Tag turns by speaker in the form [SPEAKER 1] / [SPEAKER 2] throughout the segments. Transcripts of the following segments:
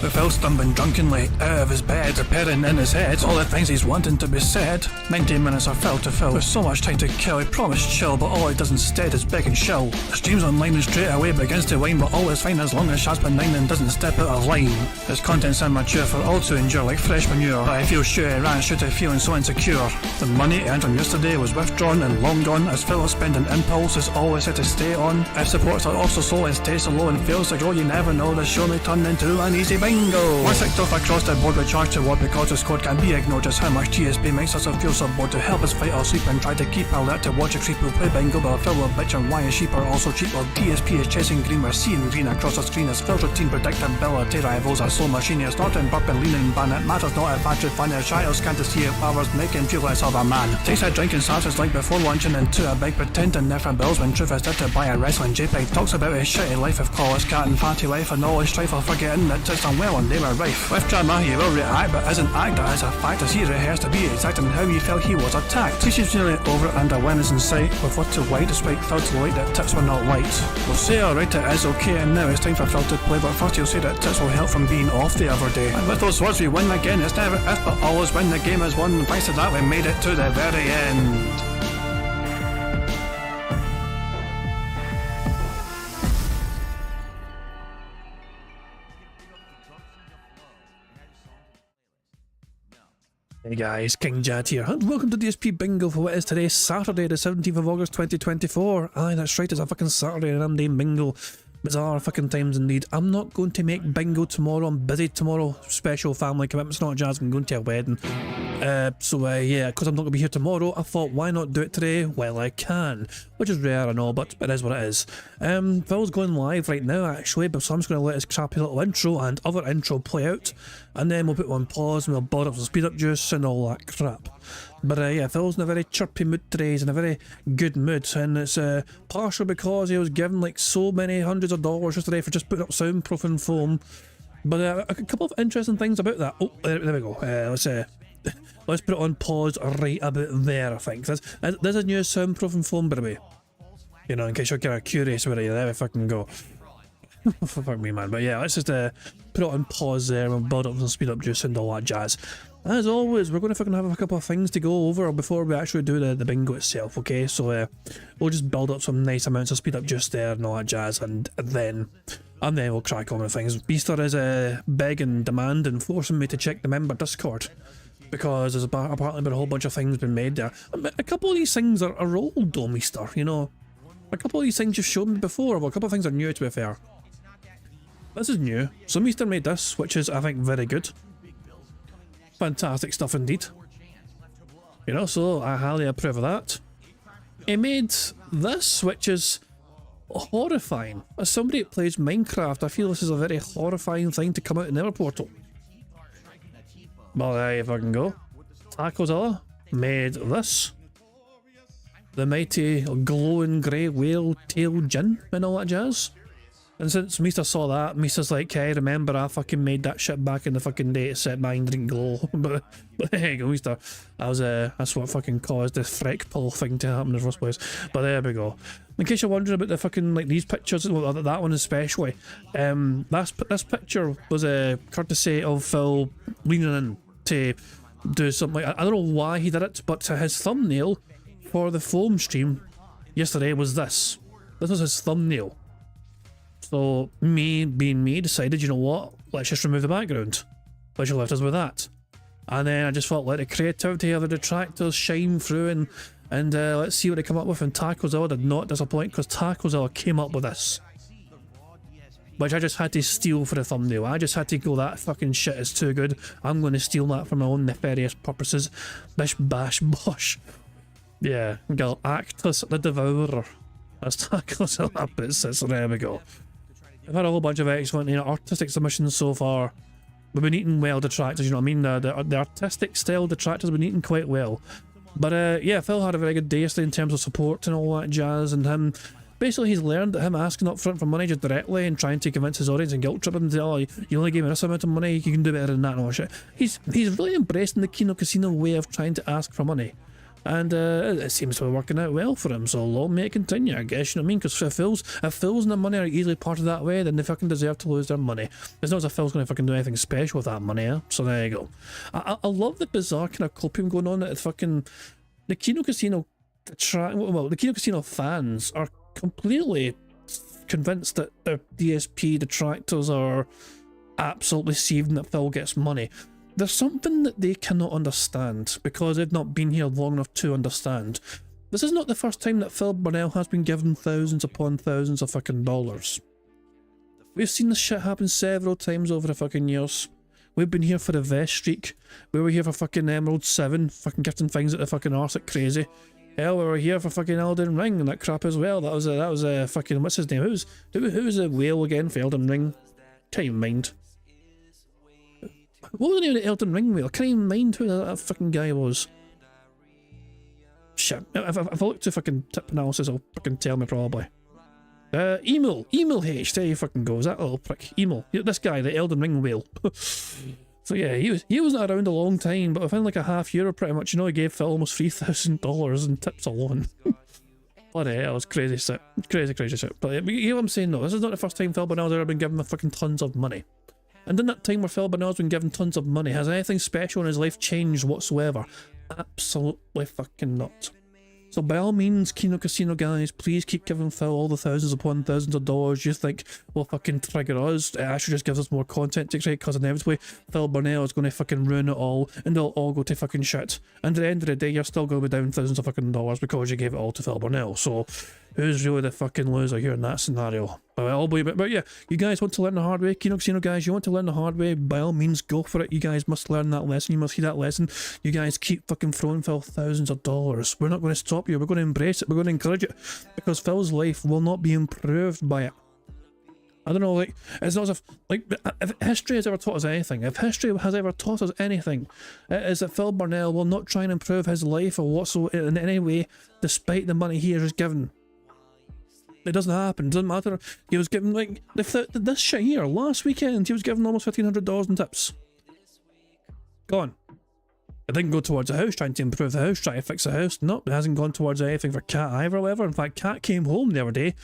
[SPEAKER 1] with Phil stumbling drunkenly out of his bed, appearing in his head all the things he's wanting to be said. 19 minutes of Phil to Phil, with so much time to kill. He promised chill, but all he does instead is beg and shill. The stream's online and straight away begins to whine, but all is fine as long as Shaz benign and doesn't step out of line. His content's immature for all to endure like fresh manure, but I feel sure he ran straight to feeling so insecure. The money he earned from yesterday was withdrawn and long gone, as Phil's spending impulse is always set to stay on. If supports are also slow and stays so low and fails to grow, you never know, the show may turn into an easy bingo. Once kicked off across the board with charge to what because his code can be ignored, just how much DSP makes us feel so bored. To help us fight or sleep and try to keep alert to watch a creep who play bingo, but Phil will bitch and why his sheep are also cheap. While DSP is chasing green, we're seeing green across the screen as Phil's routine predictability rivals are so machinist, not in burp and leaning ban. It matters not if battery fun is child can't see if hours make him feel less of a man. Takes a drink and starts his like before lunching into a big pretending different bills when truth is dead to buy a wrestling JPEG. Talks about his shitty life of call his cat and fatty life and all his strife of forgetting that it's unwell and they were rife. With drama he will react but isn't act, that is a fact as he rehearsed to be exact in how he felt he was attacked. He seems nearly over it and a win is in sight, with what to white despite Phil to light that tips were not light. We'll say alright it is okay and now it's time for Phil to play, but first he'll say that tips will help from being off the other day. And with those words we win again, it's never if but always when the game is won. Thanks to that we made it to the very end. Hey guys, King Jad here, and welcome to DSP Bingo for what is today, Saturday the 17th of August 2024. Aye, that's right, it's a fucking Saturday and I'm doing bingo. Bizarre fucking times indeed. I'm not going to make bingo tomorrow, I'm busy tomorrow. Special family commitments, not jazz, I'm going to a wedding. Yeah, because I'm not going to be here tomorrow, I thought why not do it today while I can. Which is rare, I know, but it is what it is. Phil's going live right now actually, but so I'm just going to let his crappy little intro and other intro play out. And then we'll put one pause and we'll board up some speed up juice and all that crap. But yeah, Phil's in a very chirpy mood today, he's in a very good mood, and it's partial because he was given like so many hundreds of dollars yesterday for just putting up soundproofing foam. But a couple of interesting things about that. Oh, there we go. Let's put it on pause right about there, I think. There's a new soundproofing foam, by the way. You know, in case you're kind of curious where there we fucking go. Fuck me, man. But yeah, let's just put it on pause there and we'll build up some speed up juice and all that jazz. As always, we're going to fucking have a couple of things to go over before we actually do the bingo itself, okay? So we'll just build up some nice amounts of speed up juice there and all that jazz, and then we'll crack on with things. Beaster is begging, demanding, forcing me to check the member Discord, because there's apparently been a whole bunch of things been made there. A couple of these things are old though, Meester, you know. A couple of these things you've shown me before, well, a couple of things are new to be fair. This is new. So Meester made this, which is, I think, very good. Fantastic stuff indeed. You know, so I highly approve of that. He made this, which is horrifying. As somebody that plays Minecraft, I feel this is a very horrifying thing to come out in their portal. Well, there you fucking go. Tacozilla made this. The mighty glowing grey whale tail gin and all that jazz. And since Meester saw that, Meester's like, hey, remember I fucking made that shit back in the fucking day to set mine didn't glow. but there you go, Meester. That's what fucking caused this freck pull thing to happen in the first place. But there we go. In case you're wondering about the fucking, like, these pictures, well, that one especially, this picture was a courtesy of Phil leaning in to do something like, I don't know why he did it, but his thumbnail for the foam stream yesterday was this. This was his thumbnail. So me, being me, decided, you know what, let's just remove the background, which left us with that. And then I just felt like the creativity of the detractors shine through, and let's see what they come up with. And Tacozilla did not disappoint, because Tacozilla came up with this, which I just had to steal for the thumbnail. I just had to go, that fucking shit is too good, I'm going to steal that for my own nefarious purposes. Bish bash bosh. Yeah, Galactus the Devourer. That's Tacozilla puts it, so there we go. I've had a whole bunch of excellent, you know, artistic submissions so far. We've been eating well detractors, you know what I mean? The artistic style detractors have been eating quite well. But yeah, Phil had a very good day yesterday in terms of support and all that jazz, and him, basically he's learned that him asking up front for money just directly and trying to convince his audience and guilt trip them to, oh, you only gave me this amount of money, you can do better than that and all that shit. He's really embracing the Kino Casino way of trying to ask for money. And it seems to be working out well for him, so long may it continue, I guess, you know what I mean? Because if Phil's and the money are easily parted that way, then they fucking deserve to lose their money. It's not as if Phil's going to fucking do anything special with that money, eh? So there you go. I love the bizarre kind of copium going on at the Kino Casino, the Kino Casino fans are completely convinced that their DSP detractors are absolutely saving that Phil gets money. There's something that they cannot understand because they've not been here long enough to understand. This is not the first time that Phil Burnell has been given thousands upon thousands of fucking dollars. We've seen this shit happen several times over the fucking years. We've been here for the vest streak. We were here for fucking Emerald 7, fucking gifting things at the fucking arse like crazy. Hell, we were here for fucking Elden Ring and that crap as well. That was a fucking, what's his name? Who was the whale again for Elden Ring? Can't even mind. What was the name of the Elden Ring whale? I can't even mind who that fucking guy was. Shit. If I look to fucking tip analysis, it'll fucking tell me probably. Emil H, there you fucking go. Is that little prick? Emil. This guy, the Elden Ring whale. So yeah, he wasn't around a long time, but within like a half year pretty much, you know, he gave Phil almost $3,000 in tips alone. Bloody hell, it's crazy shit. Crazy shit. But you know what I'm saying though, this is not the first time Phil Burnell's ever been given fucking tons of money. And in that time where Phil Burnell's been given tons of money, has anything special in his life changed whatsoever? Absolutely fucking not. So by all means, Kino Casino guys, please keep giving Phil all the thousands upon thousands of dollars you think will fucking trigger us. It actually just gives us more content to create, because inevitably Phil Burnell is going to fucking ruin it all and they'll all go to fucking shit. And at the end of the day, you're still going to be down thousands of fucking dollars because you gave it all to Phil Burnell. So who's really the fucking loser here in that scenario? But yeah, you guys want to learn the hard way? Kino Casino guys, you want to learn the hard way? By all means, go for it. You guys must learn that lesson. You must hear that lesson. You guys keep fucking throwing Phil thousands of dollars. We're not going to stop you. We're going to embrace it. We're going to encourage it. Because Phil's life will not be improved by it. I don't know, like, it's not as if, like, if history has ever taught us anything, if history has ever taught us anything, it is that Phil Burnell will not try and improve his life or whatsoever in any way, despite the money he is given. It doesn't happen. It doesn't matter. He was given, like, this shit here, last weekend, he was given almost $1,500 in tips. Gone. It didn't go towards the house, trying to improve the house, trying to fix the house. Nope, it hasn't gone towards anything for Cat either, however. In fact, Cat came home the other day.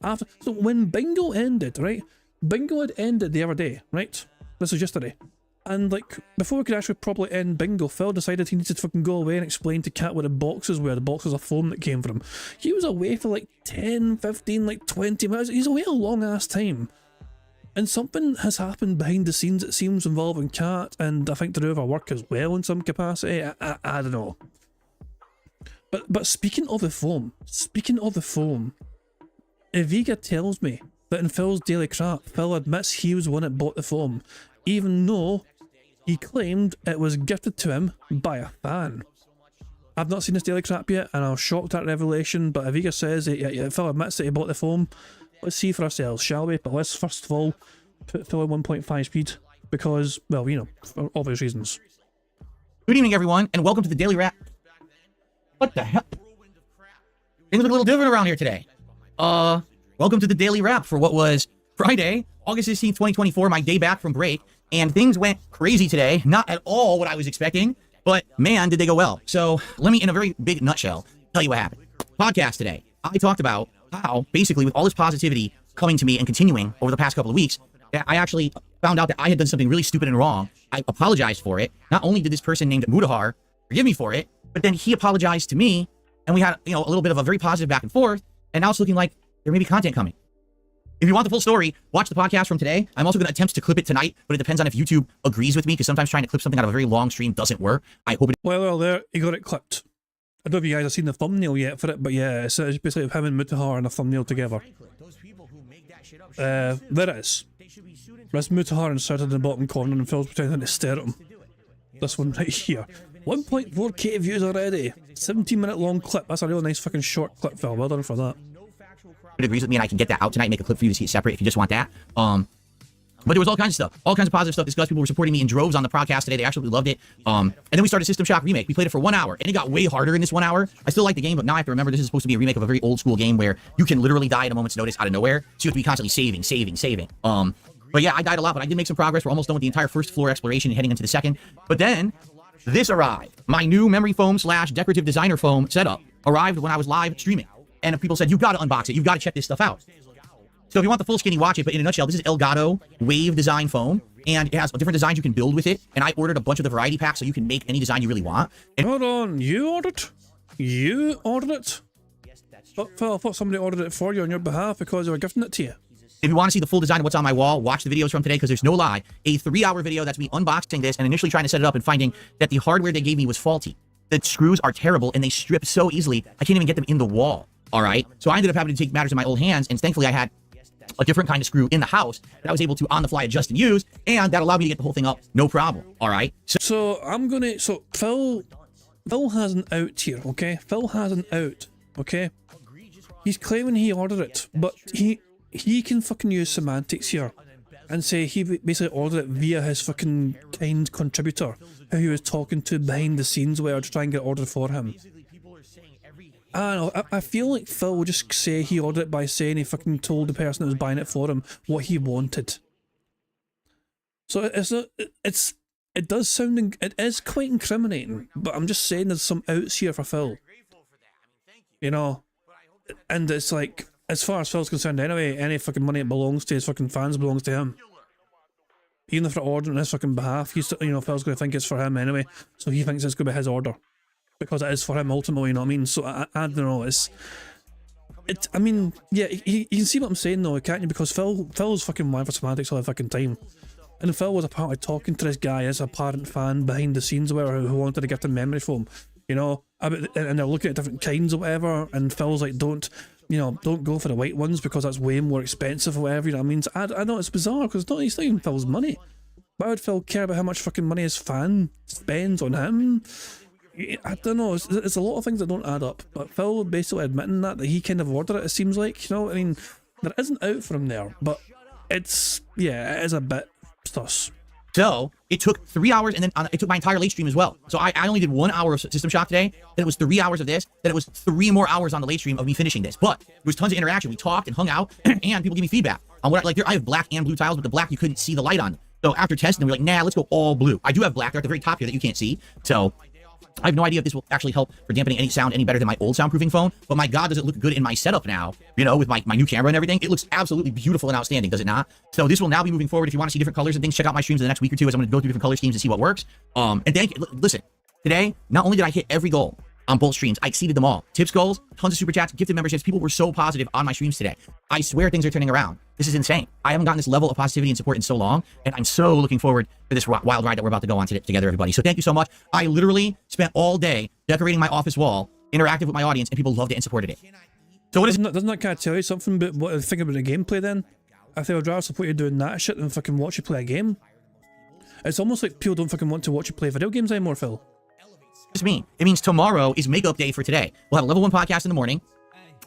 [SPEAKER 1] So when Bingo ended, right? Bingo had ended the other day, right? This was yesterday. And like, before we could actually properly end Bingo, Phil decided he needed to fucking go away and explain to Cat what the boxes were, the boxes of foam that came from him. He was away for like 10, 15, like 20 minutes. He's away a long ass time. And something has happened behind the scenes, it seems, involving Cat, and I think to do with our work as well in some capacity. I don't know. But speaking of the foam, Eviga tells me that in Phil's daily crap, Phil admits he was the one that bought the foam, even though he claimed it was gifted to him by a fan. I've not seen his daily crap yet, and I was shocked at revelation, but Eviga says that Phil admits that he bought the foam. Let's see for ourselves, shall we? But let's first of all put Phil at 1.5 speed, because, well, you know, for obvious reasons.
[SPEAKER 2] Good evening, everyone, and welcome to the Daily Wrap. What the hell? Things look a little different around here today. Welcome to the Daily Wrap for what was Friday, August 16th, 2024, my day back from break, and things went crazy today. Not at all what I was expecting, but man, did they go well. So let me, in a very big nutshell, tell you what happened. Podcast today, I talked about how, basically, with all this positivity coming to me and continuing over the past couple of weeks, that I actually found out that I had done something really stupid and wrong. I apologized for it. Not only did this person named Mutahar forgive me for it, but then he apologized to me, and we had, you know, a little bit of a very positive back and forth, and now it's looking like there may be content coming. If you want the full story, watch the podcast from today. I'm also going to attempt to clip it tonight, but it depends on if YouTube agrees with me, because sometimes trying to clip something out of a very long stream doesn't work. I hope it...
[SPEAKER 1] Well, there, he got it clipped. I don't know if you guys have seen the thumbnail yet for it, but yeah, it's basically him and Mutahar in a thumbnail together. There it is. There's Mutahar inserted in the bottom corner and Phil's pretending to stare at him. This one right here. 1.4k views already. 17-minute long clip. That's a real nice fucking short clip, Phil. Well done for that.
[SPEAKER 2] It agrees with me, and I can get that out tonight, make a clip for you to see it separate if you just want that. But there was all kinds of stuff, all kinds of positive stuff discussed. People were supporting me in droves on the podcast today. They absolutely loved it. And then we started System Shock Remake. We played it for 1 hour, and it got way harder in this 1 hour. I still like the game, but now I have to remember this is supposed to be a remake of a very old school game where you can literally die at a moment's notice out of nowhere. So you have to be constantly saving. But yeah, I died a lot, but I did make some progress. We're almost done with the entire first floor exploration and heading into the second. But then this arrived. My new memory foam / decorative designer foam setup arrived when I was live streaming. And people said, you've got to unbox it. You've got to check this stuff out. So if you want the full skinny, watch it. But in a nutshell, this is Elgato Wave Design Foam. And it has different designs you can build with it. And I ordered a bunch of the variety packs so you can make any design you really want. And
[SPEAKER 1] hold on, you ordered? You ordered it? But Phil, I thought somebody ordered it for you on your behalf because they were gifting it to you.
[SPEAKER 2] if you want to see the full design of what's on my wall, watch the videos from today, because there's no lie. A 3-hour video that's me unboxing this and initially trying to set it up and finding that the hardware they gave me was faulty. The screws are terrible and they strip so easily, I can't even get them in the wall. All right. So I ended up having to take matters in my old hands, and thankfully I had a different kind of screw in the house that I was able to on the fly adjust and use, and that allowed me to get the whole thing up no problem. All right.
[SPEAKER 1] So Phil has an out here, okay? Phil has an out, okay? He's claiming he ordered it, but he can fucking use semantics here and say he basically ordered it via his fucking kind contributor who he was talking to behind the scenes where to try and get ordered for him. I don't know, I feel like Phil would just say he ordered it by saying he fucking told the person that was buying it for him what he wanted. So it is quite incriminating, but I'm just saying there's some outs here for Phil. You know? And it's like, as far as Phil's concerned anyway, any fucking money that belongs to his fucking fans belongs to him. Even if they're ordering on his fucking behalf, Phil's going to think it's for him anyway, so he thinks it's going to be his order. Because it is for him ultimately, you know what I mean? So I don't know, I mean, yeah, you can see what I'm saying though, can't you? Because Phil's fucking lying for semantics all the fucking time. And Phil was apparently talking to this guy as a apparent fan behind the scenes who wanted to give him memory foam, you know, and they're looking at different kinds or whatever, and Phil's like, don't go for the white ones because that's way more expensive or whatever, you know what I mean? So I know it's bizarre because it's not even Phil's money. Why would Phil care about how much fucking money his fan spends on him? I don't know, it's a lot of things that don't add up, but Phil basically admitting that he kind of ordered it seems like, you know, I mean, there isn't out for him there, but it is a bit sus.
[SPEAKER 2] So it took 3 hours, and then it took my entire late stream as well. So I only did 1 hour of System Shock today, then it was 3 hours of this, then it was 3 more hours on the late stream of me finishing this. But there was tons of interaction. We talked and hung out, and people gave me feedback on what, like, I have black and blue tiles, but the black you couldn't see the light on. So after testing, we're like, nah, let's go all blue. I do have black there at the very top here that you can't see. So I have no idea if this will actually help for dampening any sound any better than my old soundproofing phone, but my God, does it look good in my setup now, you know, with my new camera and everything. It looks absolutely beautiful and outstanding, does it not? So this will now be moving forward. If you want to see different colors and things, check out my streams in the next week or two as I'm going to go through different color schemes and see what works. And listen, today, not only did I hit every goal on both streams, I exceeded them all. Tips goals, tons of super chats, gifted memberships. People were so positive on my streams today. I swear things are turning around. This is insane. I haven't gotten this level of positivity and support in so long, and I'm so looking forward to this wild ride that we're about to go on together, everybody. So thank you so much. I literally spent all day decorating my office wall, interactive with my audience, and people loved it and supported it. So what is...
[SPEAKER 1] Doesn't that kind of tell you something about what I think about the gameplay then? I think I'd rather support you doing that shit than fucking watch you play a game. It's almost like people don't fucking want to watch you play video games anymore, Phil.
[SPEAKER 2] What does it mean? It means tomorrow is makeup day for today. We'll have a level 1 podcast in the morning.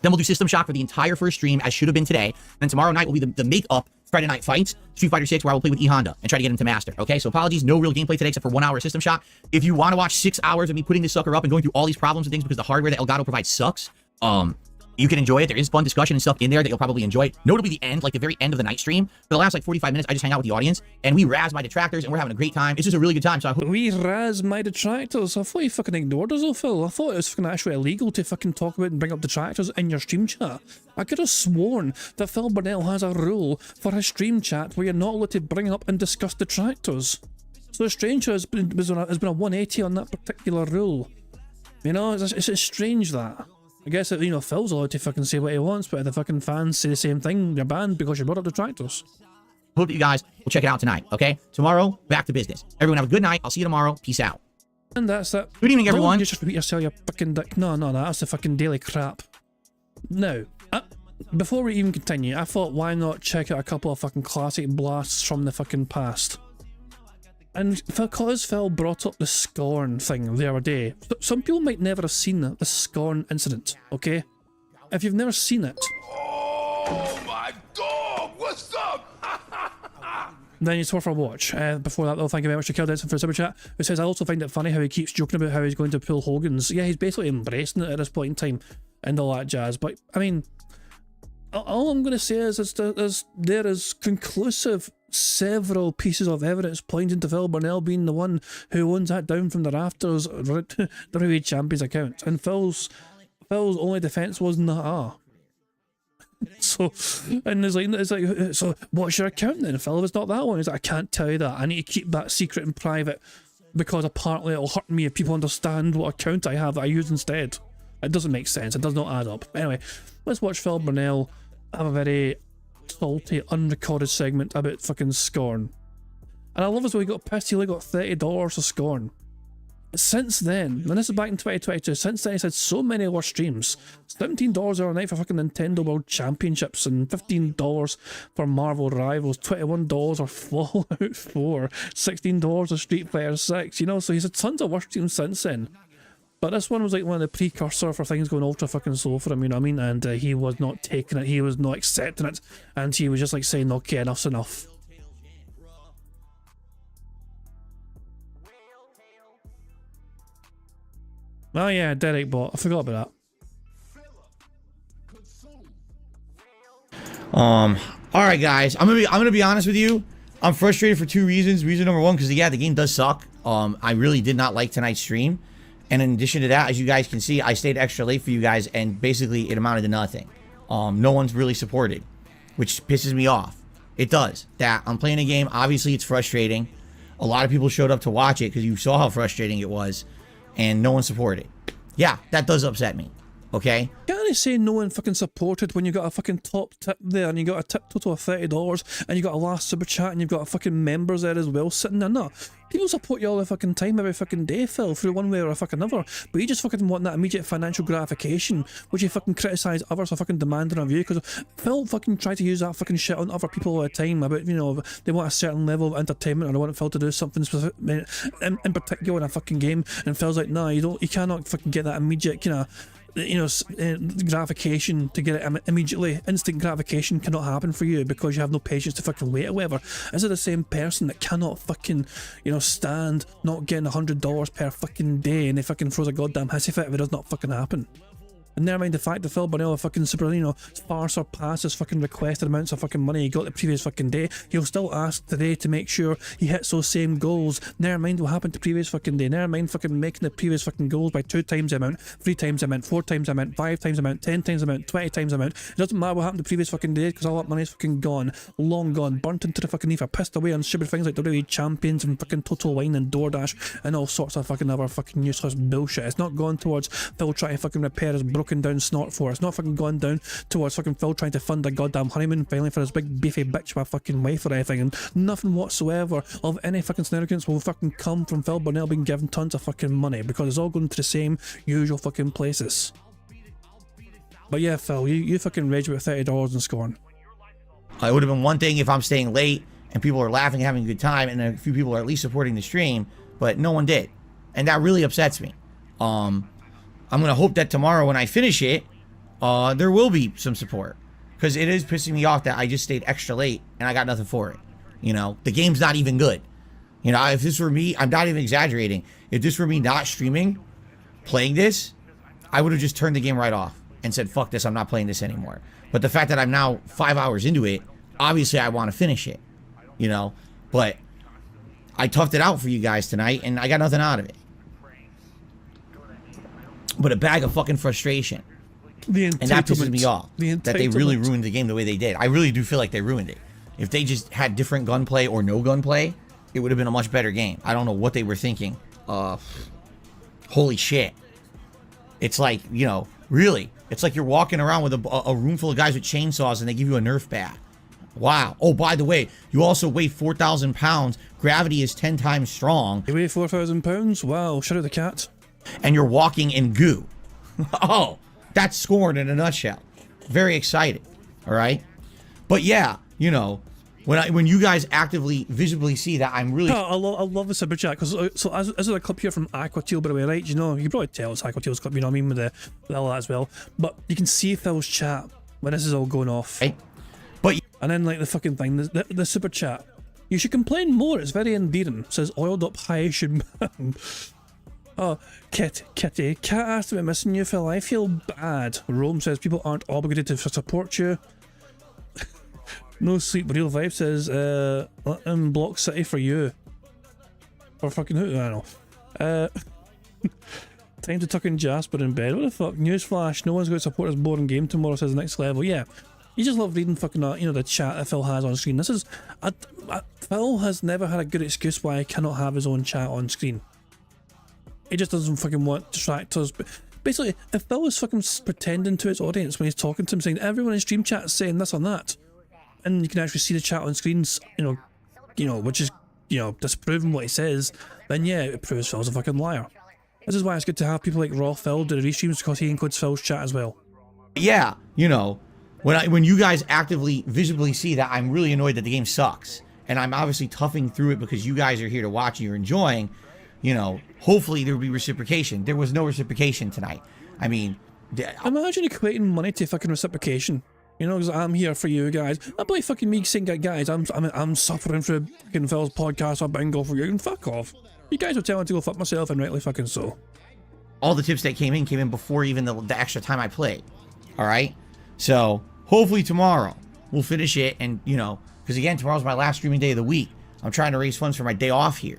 [SPEAKER 2] Then we'll do System Shock for the entire first stream, as should have been today. Then tomorrow night will be the make-up Friday Night Fights, Street Fighter 6, where I will play with E-Honda and try to get him to master. Okay, so apologies, no real gameplay today except for 1 hour of System Shock. If you want to watch 6 hours of me putting this sucker up and going through all these problems and things because the hardware that Elgato provides sucks, you can enjoy it. There is fun discussion and stuff in there that you'll probably enjoy. Notably the end, like the very end of the night stream. For the last like 45 minutes, I just hang out with the audience and we razz my detractors and we're having a great time. It's just a really good time. So I hope
[SPEAKER 1] we razz my detractors. I thought you fucking ignored us though, Phil. I thought it was fucking actually illegal to fucking talk about and bring up detractors in your stream chat. I could have sworn that Phil Burnell has a rule for his stream chat where you're not allowed to bring up and discuss detractors. So Stranger has been a 180 on that particular rule. You know, it's strange that. I guess, you know, Phil's allowed to fucking say what he wants, but if the fucking fans say the same thing, you're banned because you brought up detractors.
[SPEAKER 2] hope that you guys will check it out tonight, okay? Tomorrow, back to business. Everyone have a good night. I'll see you tomorrow. Peace out.
[SPEAKER 1] And that's that.
[SPEAKER 2] Good evening, everyone.
[SPEAKER 1] Don't just repeat yourself, you fucking dick. No, that's the fucking daily crap. Now, before we even continue, I thought, why not check out a couple of fucking classic blasts from the fucking past? And because Phil brought up the Scorn thing the other day, some people might never have seen the Scorn incident, okay? If you've never seen it...
[SPEAKER 3] Oh my God, what's up?
[SPEAKER 1] then it's worth a watch. Before that though, thank you very much to Kill Denson for a super chat, who says, I also find it funny how he keeps joking about how he's going to pull Hogan's. Yeah, he's basically embracing it at this point in time, and all that jazz. But, I mean, all I'm going to say is there is conclusive several pieces of evidence pointing to Phil Burnell being the one who owns that down from the rafters WWE Champions account. And Phil's only defense was nah. So, and it's like, so what's your account then, Phil? If it's not that one, he's like, I can't tell you that. I need to keep that secret and private because apparently it'll hurt me if people understand what account I have that I use instead. It doesn't make sense. It does not add up. Anyway, let's watch Phil Burnell have a very salty, unrecorded segment about fucking Scorn. And I love this way he got pissed. He only got $30 for Scorn. Since then, and this is back in 2022, since then he's had so many of our streams. $17 a night for fucking Nintendo World Championships and $15 for Marvel Rivals, $21 for Fallout 4, $16 for Street Fighter 6, you know, so he's had tons of work streams since then. But this one was like one of the precursor for things going ultra fucking slow for him, you know what I mean? And he was not taking it, he was not accepting it, and he was just like saying, okay, enough's enough. Oh yeah, Derek bot. I forgot about
[SPEAKER 2] that. All right, guys. I'm gonna be honest with you. I'm frustrated for two reasons. Reason number one, because yeah, the game does suck. I really did not like tonight's stream, and in addition to that, as you guys can see, I stayed extra late for you guys, and basically it amounted to nothing. No one's really supported, which pisses me off. It does. That I'm playing a game. Obviously, it's frustrating. A lot of people showed up to watch it because you saw how frustrating it was. And no one supported. Yeah, that does upset me. Okay?
[SPEAKER 1] Can't I say no one fucking supported when you got a fucking top tip there and you got a tip total of $30 and you got a last super chat and you've got a fucking members there as well sitting there? No. People support you all the fucking time, every fucking day, Phil, through one way or a fucking other. But you just fucking want that immediate financial gratification, which you fucking criticise others for fucking demanding of you. Because Phil fucking tried to use that fucking shit on other people all the time about, you know, they want a certain level of entertainment or they want Phil to do something specific, in particular in a fucking game. And Phil's like, nah, you cannot fucking get that immediate, gratification to get it immediately. Instant gratification cannot happen for you because you have no patience to fucking wait or whatever. Is it the same person that cannot fucking, stand not getting $100 per fucking day and they fucking throws a goddamn hissy fit if it does not fucking happen? And never mind the fact that Phil Burnell fucking far surpasses fucking requested amounts of fucking money he got the previous fucking day. He'll still ask today to make sure he hits those same goals. Never mind what happened the previous fucking day. Never mind fucking making the previous fucking goals by 2 times the amount, 3 times the amount, 4 times the amount, 5 times the amount, 10 times the amount, 20 times the amount. It doesn't matter what happened the previous fucking day because all that money's fucking gone. Long gone. Burnt into the fucking ether. Pissed away on stupid things like WWE Champions and fucking Total Wine and DoorDash and all sorts of fucking other fucking useless bullshit. It's not gone towards Phil trying to fucking repair his broken down snort for. It's not fucking gone down towards fucking Phil trying to fund a goddamn honeymoon finally for his big beefy bitch with a fucking wife or anything, and nothing whatsoever of any fucking significance will fucking come from Phil Burnell being given tons of fucking money because it's all going to the same usual fucking places. But yeah, Phil, you fucking rage with $30 and Scorn.
[SPEAKER 2] It would have been one thing if I'm staying late and people are laughing, having a good time, and a few people are at least supporting the stream, but no one did, and that really upsets me. I'm gonna hope that tomorrow when I finish it, there will be some support, because it is pissing me off that I just stayed extra late and I got nothing for it. The game's not even good. If this were me, I'm not even exaggerating. If this were me not streaming, playing this, I would have just turned the game right off and said, fuck this, I'm not playing this anymore. But the fact that I'm now 5 hours into it, obviously I want to finish it, but I toughed it out for you guys tonight and I got nothing out of it. But a bag of fucking frustration. And that pisses me off, that they really ruined the game the way they did. I really do feel like they ruined it. If they just had different gunplay or no gunplay, it would have been a much better game. I don't know what they were thinking. Holy shit. It's like, really. It's like you're walking around with a room full of guys with chainsaws and they give you a Nerf bat. Wow. Oh, by the way, you also weigh 4,000 pounds. Gravity is 10 times strong.
[SPEAKER 1] You weigh 4,000 pounds? Wow, shout out the cat.
[SPEAKER 2] And you're walking in goo. Oh. That's Scorn in a nutshell. Very excited. All right. But yeah, when you guys actively, visibly see that I'm really...
[SPEAKER 1] I love the super chat, because as there's a clip here from Aquatil, by the way, right? You can probably tell it's Aquatil's clip, you know what I mean, with the that as well. But you can see Phil's chat when this is all going off.
[SPEAKER 2] Right. But...
[SPEAKER 1] And then, the fucking thing, the super chat. You should complain more, it's very endearing. Says, oiled up Haitian man. Oh, Kitty, Cat asked about missing you, Phil. I feel bad. Rome says people aren't obligated to support you. No sleep, real vibe says, in Block City for you. For fucking who? I don't know. Time to tuck in Jasper in bed. What the fuck? Newsflash, no one's going to support this boring game tomorrow, says the next level. Yeah. You just love reading fucking, you know, the chat that Phil has on screen. This is... Phil has never had a good excuse why he cannot have his own chat on screen. He just doesn't fucking want distractors. Basically, if Phil was fucking pretending to his audience when he's talking to him, saying everyone in stream chat is saying this or that, and you can actually see the chat on screens, you know, which is, you know, disproving what he says, then yeah, it proves Phil's a fucking liar. This is why it's good to have people like Raw Phil do the restreams, because he includes Phil's chat as well.
[SPEAKER 2] Yeah, you know, when you guys actively, visibly see that I'm really annoyed that the game sucks, and I'm obviously toughing through it because you guys are here to watch and you're enjoying, you know, hopefully there will be reciprocation. There was no reciprocation tonight. I mean...
[SPEAKER 1] Imagine equating money to fucking reciprocation. You know, because I'm here for you guys. That'd be fucking me saying, guys, I'm suffering for fucking Phil's podcast or bingo for you, and fuck off. You guys are telling to go fuck myself, and rightly fucking so.
[SPEAKER 2] All the tips that came in before even the extra time I played. Alright? So, hopefully tomorrow we'll finish it, and, you know, because again, tomorrow's my last streaming day of the week. I'm trying to raise funds for my day off here.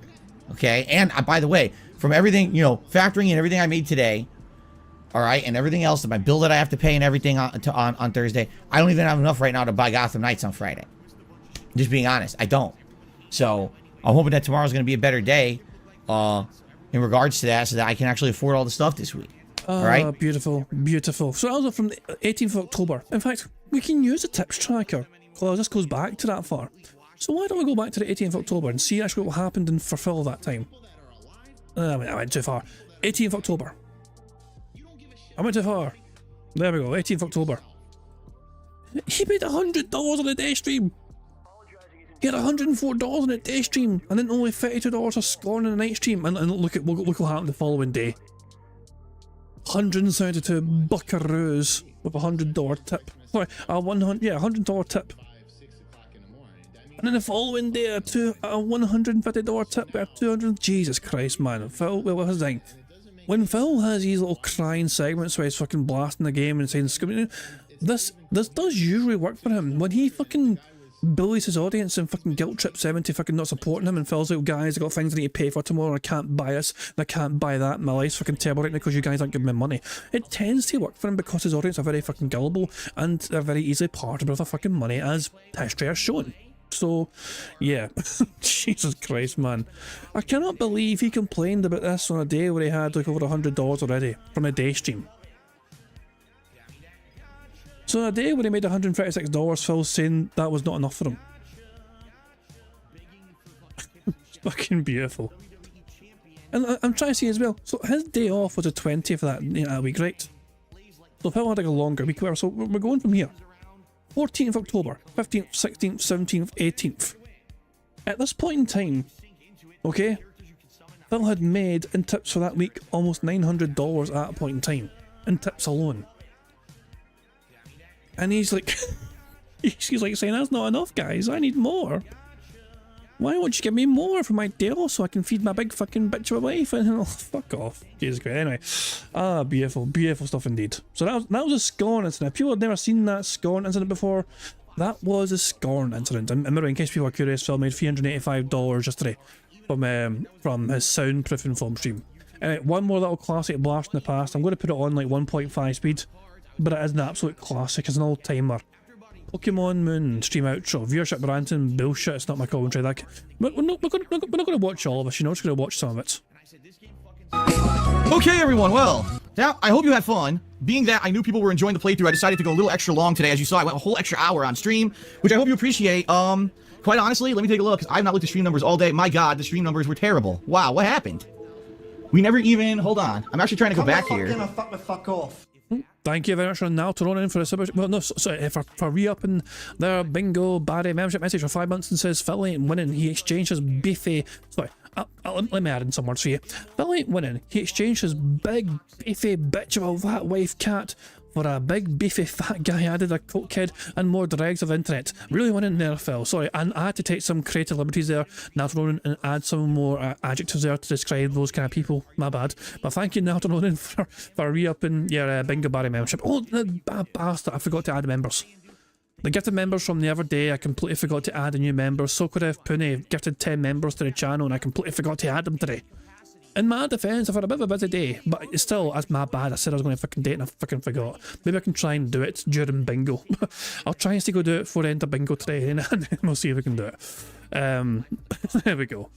[SPEAKER 2] Okay? And, by the way, from everything, you know, factoring in everything I made today, alright, and everything else, my bill that I have to pay and everything on Thursday, I don't even have enough right now to buy Gotham Knights on Friday. Just being honest, I don't. So, I'm hoping that tomorrow's going to be a better day, in regards to that, so that I can actually afford all the stuff this week. Alright?
[SPEAKER 1] Beautiful, beautiful. So also from the 18th of October. In fact, we can use a tips tracker, because this goes back to that far. So why don't we go back to the 18th of October and see actually what happened in Fulfill that time? I went too far. 18th of October. I went too far. There we go, 18th of October. He made $100 on a day stream. He had $104 on a day stream, and then only $32 a scorn on a night stream. And look what happened the following day. 172 buckaroos with a $100 tip. Sorry, a $100 tip. And then the following day, a $150 tip with 200. Jesus Christ, man. Phil, well, what's the thing? When Phil has these little crying segments where he's fucking blasting the game and saying, this does usually work for him. When he fucking bullies his audience and fucking guilt trips them into fucking not supporting him, and Phil's like, guys, I got things I need to pay for tomorrow, and I can't buy this, and I can't buy that, my life's fucking terrible right now because you guys aren't giving me money. It tends to work for him because his audience are very fucking gullible, and they're very easily portable with their fucking money, as history has shown. So, yeah. Jesus Christ, man. I cannot believe he complained about this on a day where he had like over $100 already from a day stream. So on a day when he made $136, Phil's saying that was not enough for him. It's fucking beautiful. And I'm trying to see as well, so his day off was the 20th of that week, right? So Phil had like a longer week, so we're going from here. 14th of October, 15th, 16th, 17th, 18th. At this point in time, okay, Phil had made in tips for that week almost $900 at that point in time, in tips alone. And he's like, he's like saying, that's not enough, guys, I need more. Why won't you give me more for my deal so I can feed my big fucking bitch of a wife? And oh, fuck off. Jesus Christ. Anyway, beautiful, beautiful stuff indeed. So that was a scorn incident. If people had never seen that scorn incident before, that was a scorn incident. And remember, in case people are curious, Phil made $385 yesterday from his soundproofing film stream. One more little classic blast in the past. I'm going to put it on like 1.5 speed, but it is an absolute classic. It's an old timer. Pokemon Moon stream outro. Viewership ranting bullshit. It's not my commentary. We're not going to watch all of us, you know. We're just going to watch some of it.
[SPEAKER 2] Okay, everyone. Well, now I hope you had fun. Being that I knew people were enjoying the playthrough, I decided to go a little extra long today. As you saw, I went a whole extra hour on stream, which I hope you appreciate. Quite honestly, let me take a look, because I've not looked at stream numbers all day. My God, the stream numbers were terrible. Wow, what happened? We never even... Hold on. I'm actually trying to go back here.
[SPEAKER 4] Fuck off.
[SPEAKER 1] Thank you very much for now to run in for a sub. Well, no, sorry, for re-upping their bingo Barry membership message for 5 months and says Phil ain't winning. He exchanged his beefy. Sorry, let me add in some words for you. Phil ain't winning. He exchanged his big beefy bitch of a fat wife cat for a big beefy fat guy added a coke kid and more dregs of internet. Really winning there, Phil. Sorry, and I had to take some creative liberties there, Nathan Ronan, and add some more adjectives there to describe those kind of people. My bad. But thank you, Nathan Ronan, for re-upping your Bingo Barry membership. Oh, the bastard, I forgot to add members. The gifted members from the other day, I completely forgot to add a new member. Sokorev Pune gifted 10 members to the channel and I completely forgot to add them today. In my defence, I've had a bit of a busy day, but it's still, that's my bad. I said I was going to fucking do it and I fucking forgot. Maybe I can try and do it during bingo. I'll try and go do it before the end of bingo today and then we'll see if we can do it. There we go.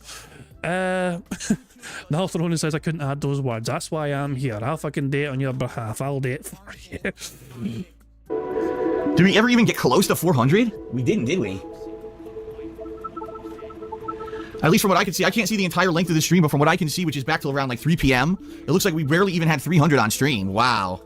[SPEAKER 1] Now Ronan says I couldn't add those words. That's why I'm here. I'll fucking do it on your behalf. I'll do it for you.
[SPEAKER 2] Did we ever even get close to 400? We didn't, did we? At least from what I can see, I can't see the entire length of the stream, but from what I can see, which is back till around like 3 p.m., it looks like we barely even had 300 on stream. Wow.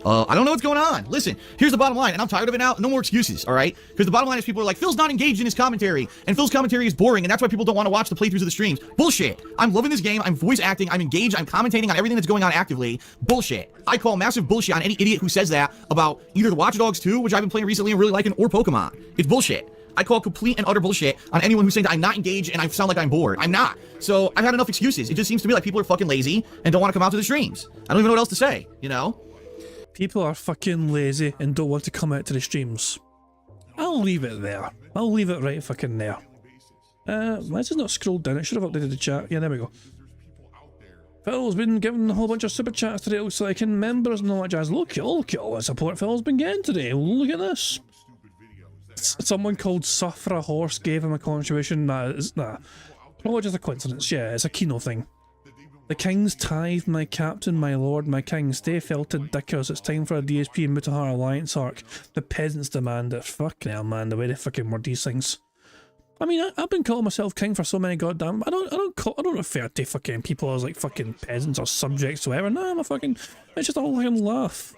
[SPEAKER 2] I don't know what's going on. Listen, here's the bottom line, and I'm tired of it now. No more excuses, all right? Because the bottom line is people are like, Phil's not engaged in his commentary, and Phil's commentary is boring, and that's why people don't want to watch the playthroughs of the streams. Bullshit. I'm loving this game. I'm voice acting. I'm engaged. I'm commentating on everything that's going on actively. Bullshit. I call massive bullshit on any idiot who says that about either the Watch Dogs 2, which I've been playing recently and really liking, or Pokemon. It's bullshit. I call complete and utter bullshit on anyone who's saying that I'm not engaged and I sound like I'm bored. I'm not. So I've had enough excuses. It just seems to me like people are fucking lazy and don't want to come out to the streams. I don't even know what else to say, you know?
[SPEAKER 1] People are fucking lazy and don't want to come out to the streams. I'll leave it there. I'll leave it right fucking there. Why does it not scroll down? It should have updated the chat. Yeah, there we go. Phil's been given a whole bunch of super chats today, it looks like, and members and all that jazz. Look at all the support Phil's been getting today. Look at this. Someone called Suffer Horse gave him a contribution. Nah. Probably just a coincidence. Yeah, it's a Kino thing. The king's tithe, my captain, my lord, my king. Stay felted dickers. It's time for a DSP and Mutahar alliance arc. The peasants demand it. Fucking hell, man. The way they fucking word these things. I mean, I've been calling myself king for so many goddamn. I don't refer to fucking people as like fucking peasants or subjects or whatever. Nah, I'm a fucking. It's just all fucking laugh.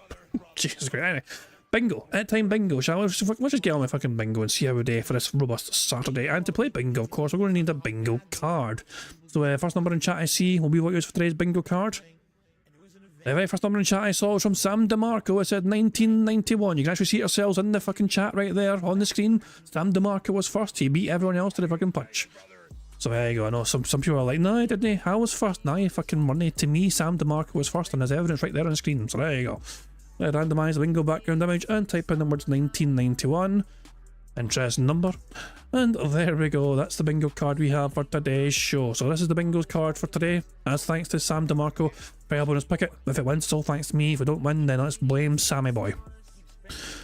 [SPEAKER 1] Jesus Christ. Anyway. Bingo. At time bingo, shall we? Let's just get on my fucking bingo and see how we do for this robust Saturday. And to play bingo, of course, we're going to need a bingo card. So first number in chat I see will be what is for today's bingo card. The very first number in chat I saw was from Sam DeMarco. It said 1991. You can actually see yourselves in the fucking chat right there on the screen. Sam DeMarco was first. He beat everyone else to the fucking punch. So there you go. I know some people are like, no, didn't he? I was first. Nah, you fucking money. To me, Sam DeMarco was first, and there's evidence right there on the screen. So there you go. Randomise the bingo background image and type in the words 1991. Interesting number. And there we go. That's the bingo card we have for today's show. So this is the bingo card for today. As thanks to Sam DeMarco. Fair bonus pick it. If it wins, still thanks to me. If we don't win, then let's blame Sammy boy.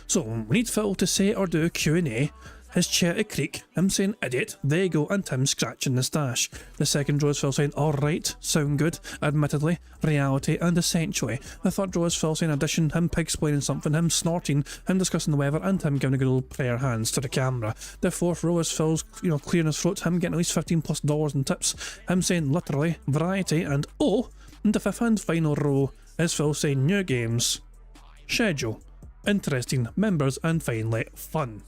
[SPEAKER 1] So we need Phil to say or do Q&A. His chair to creak, him saying idiot, there you go, and Tim scratching the stash. The second row is Phil saying alright, sound good, admittedly, reality, and essentially. The third row is Phil saying addition, him pig explaining something, him snorting, him discussing the weather, and him giving a good old prayer hands to the camera. The fourth row is Phil's, clearing his throat, him getting at least $15+ in tips, him saying literally, variety, and oh, and the fifth and final row is Phil saying new games, schedule, interesting, members, and finally, fun.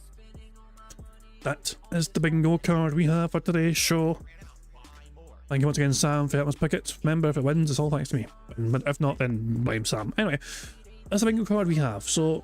[SPEAKER 1] That is the bingo card we have for today's show. Thank you once again, Sam, for helping us pick it. Remember, if it wins, it's all thanks to me. But if not, then blame Sam. Anyway, that's the bingo card we have. So,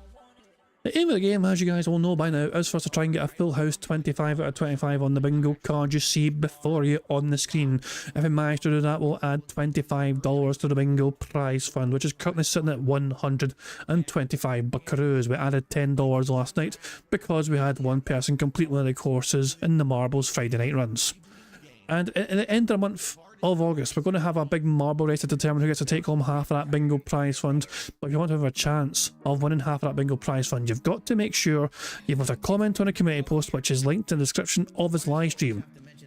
[SPEAKER 1] the aim of the game, as you guys all know by now, is for us to try and get a full house 25 out of 25 on the bingo card you see before you on the screen. If we manage to do that, we'll add $25 to the bingo prize fund, which is currently sitting at 125 buckaroos. We added $10 last night because we had one person complete one of the courses in the Marbles Friday night runs. And at the end of the month of August, we're going to have a big marble race to determine who gets to take home half of that bingo prize fund. But if you want to have a chance of winning half of that bingo prize fund, you've got to make sure you've left a comment on a community post, which is linked in the description of this live stream.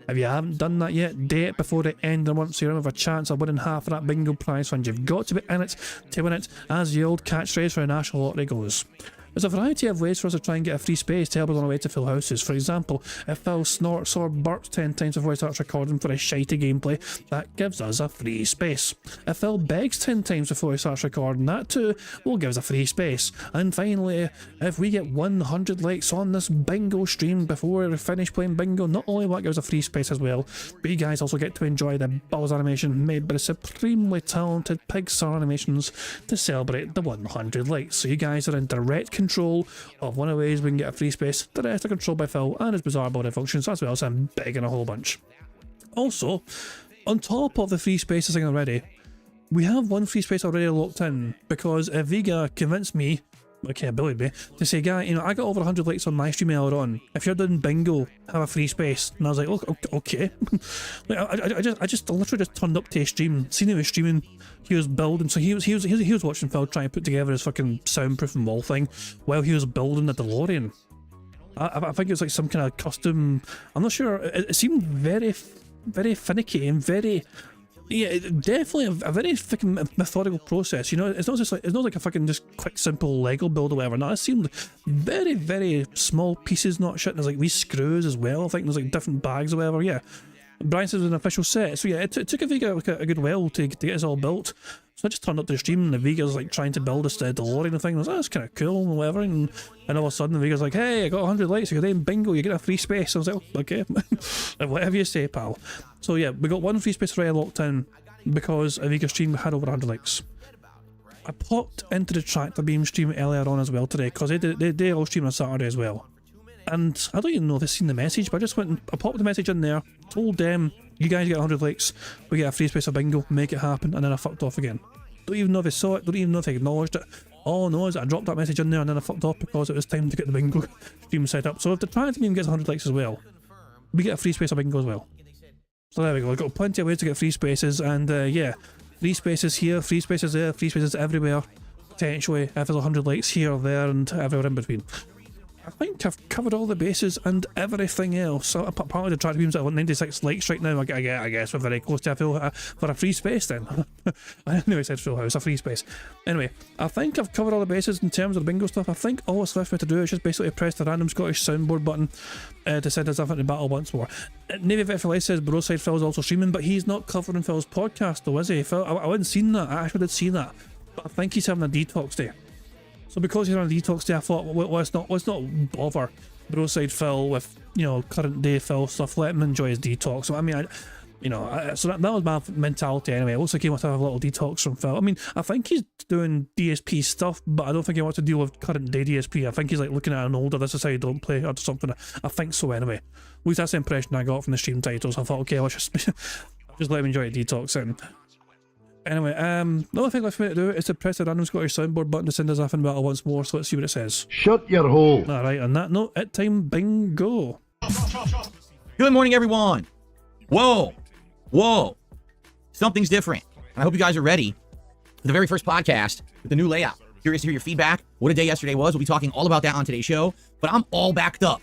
[SPEAKER 1] If you haven't done that yet, do it before the end of the month so you have a chance of winning half of that bingo prize fund. You've got to be in it to win it, as the old catchphrase for the National Lottery goes. There's a variety of ways for us to try and get a free space to help us on our way to full houses. For example, if Phil snorts or burps 10 times before he starts recording for a shitey gameplay, that gives us a free space. If Phil begs 10 times before he starts recording, that too will give us a free space. And finally, if we get 100 likes on this bingo stream before we finish playing bingo, not only will that give us a free space as well, but you guys also get to enjoy the Buzz animation made by the supremely talented Pixar Animations to celebrate the 100 likes. So you guys are in direct control of one of the ways we can get a free space. The rest are controlled by Phil and his bizarre body functions, as well as I'm begging a whole bunch. Also, on top of the free spaces thing already, we have one free space already locked in, because Viga convinced me okay, ability me to say, guy, you know, I got over 100 likes on my stream earlier on. If you're doing bingo, have a free space. And I was like, oh, okay. Like, I just literally just turned up to his stream, seen him was streaming. He was building, so he was watching Phil try and put together his fucking soundproofing wall thing while he was building the DeLorean. I think it was like some kind of custom. I'm not sure. It seemed very finicky and very. Yeah, definitely a very fucking methodical process. You know, it's not like a fucking just quick, simple Lego build or whatever. No, it seemed very small pieces, not shit. And there's like wee screws as well. I think there's like different bags or whatever. Yeah, Brian says it was an official set. So yeah, it took a Vega like a good while to get us all built. So I just turned up to the stream and the Vega's like trying to build this DeLorean thing. I was like, oh, that's kind of cool and whatever. And all of a sudden the Vega's like, hey, I got 100 likes. You're in bingo. You get a free space. I was like, oh, okay, whatever you say, pal. So yeah, we got one free space already locked in because a Vega stream had over 100 likes. I popped into the Tractor Beam stream earlier on as well today because they all stream on Saturday as well. And I don't even know if they've seen the message, but I just went and I popped the message in there, told them, you guys get 100 likes, we get a free space of bingo, make it happen, and then I fucked off again. Don't even know if they saw it, don't even know if they acknowledged it. All I know is I dropped that message in there and then I fucked off because it was time to get the bingo stream set up. So if the Tractor Beam gets 100 likes as well, we get a free space of bingo as well. So there we go, I've got plenty of ways to get free spaces, and yeah, free spaces here, free spaces there, free spaces everywhere, potentially, if there's 100 likes here, there, and everywhere in between. I think I've covered all the bases and everything else. So apparently the Tractor Beam's at 96 likes right now. I guess we're very close to a full for a free space then. I never said full house, a free space. Anyway, I think I've covered all the bases in terms of the bingo stuff. I think all that's left for me to do is just basically press the random Scottish soundboard button to send us off into battle once more. Navy Vet for Life says Broside Phil's also streaming, but he's not covering Phil's podcast though, is he? Phil, I hadn't seen that. I actually did see that, but I think he's having a detox day. So because he's on a detox day, I thought, well, let's not bother Broside Phil with, you know, current day Phil stuff. Let him enjoy his detox. So I mean, so that was my mentality anyway. It looks like he wants to have a little detox from Phil. I mean, I think he's doing DSP stuff, but I don't think he wants to deal with current day DSP. I think he's like looking at an older, this is how you don't play or something. I think so anyway. At least that's the impression I got from the stream titles. I thought, okay, let's just let him enjoy a detox then. Anyway, the only thing left for me to do is to press the random Scottish soundboard button to send us off in battle once more, so let's see what it says.
[SPEAKER 4] Shut your hole.
[SPEAKER 1] Alright, on that note, it's time bingo.
[SPEAKER 2] Good morning, everyone. Whoa. Something's different. And I hope you guys are ready for the very first podcast with the new layout. Curious to hear your feedback. What a day yesterday was. We'll be talking all about that on today's show. But I'm all backed up.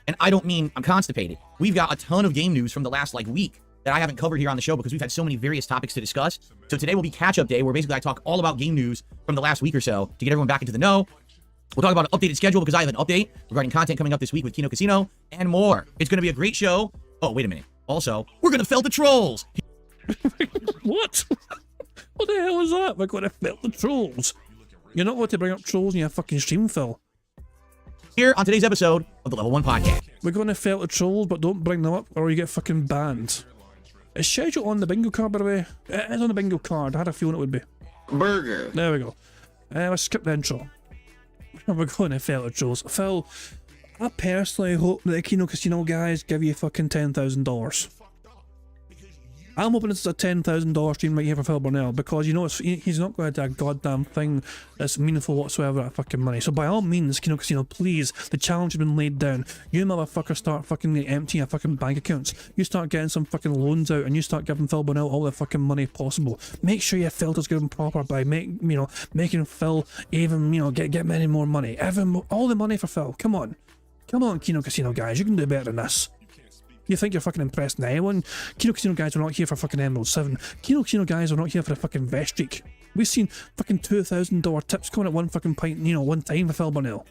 [SPEAKER 2] And I don't mean I'm constipated. We've got a ton of game news from the last week that I haven't covered here on the show because we've had so many various topics to discuss. So today will be catch-up day where basically I talk all about game news from the last week or so to get everyone back into the know. We'll talk about an updated schedule because I have an update regarding content coming up this week with Kino Casino and more. It's going to be a great show. Oh, wait a minute. Also, we're going to fell the trolls.
[SPEAKER 1] What? What the hell is that? We're going to fell the trolls. You're not going to bring up trolls in your fucking stream, Phil.
[SPEAKER 2] Here on today's episode of the Level 1 Podcast.
[SPEAKER 1] We're going to fell the trolls, but don't bring them up or you get fucking banned. It's scheduled on the bingo card, by the way. It is on the bingo card. I had a feeling it would be.
[SPEAKER 3] Burger.
[SPEAKER 1] There we go. Let's skip the intro. We're going to fell the trolls. Phil, I personally hope that the Kino Casino guys give you fucking $10,000. I'm hoping it's a $10,000 stream right here for Phil Burnell because you know he's not going to do a goddamn thing that's meaningful whatsoever at fucking money. So by all means, Kino Casino, please, the challenge has been laid down. You motherfuckers start fucking emptying your fucking bank accounts. You start getting some fucking loans out and you start giving Phil Burnell all the fucking money possible. Make sure your filter's good and proper by making Phil even, get many more money. All the money for Phil. Come on, Kino Casino guys, you can do better than this. You think you're fucking impressing anyone? Kino Casino guys are not here for fucking Emerald 7. Kino Casino guys are not here for a fucking vest streak. We've seen fucking $2,000 tips coming at one fucking pint, one time for Phil Burnell.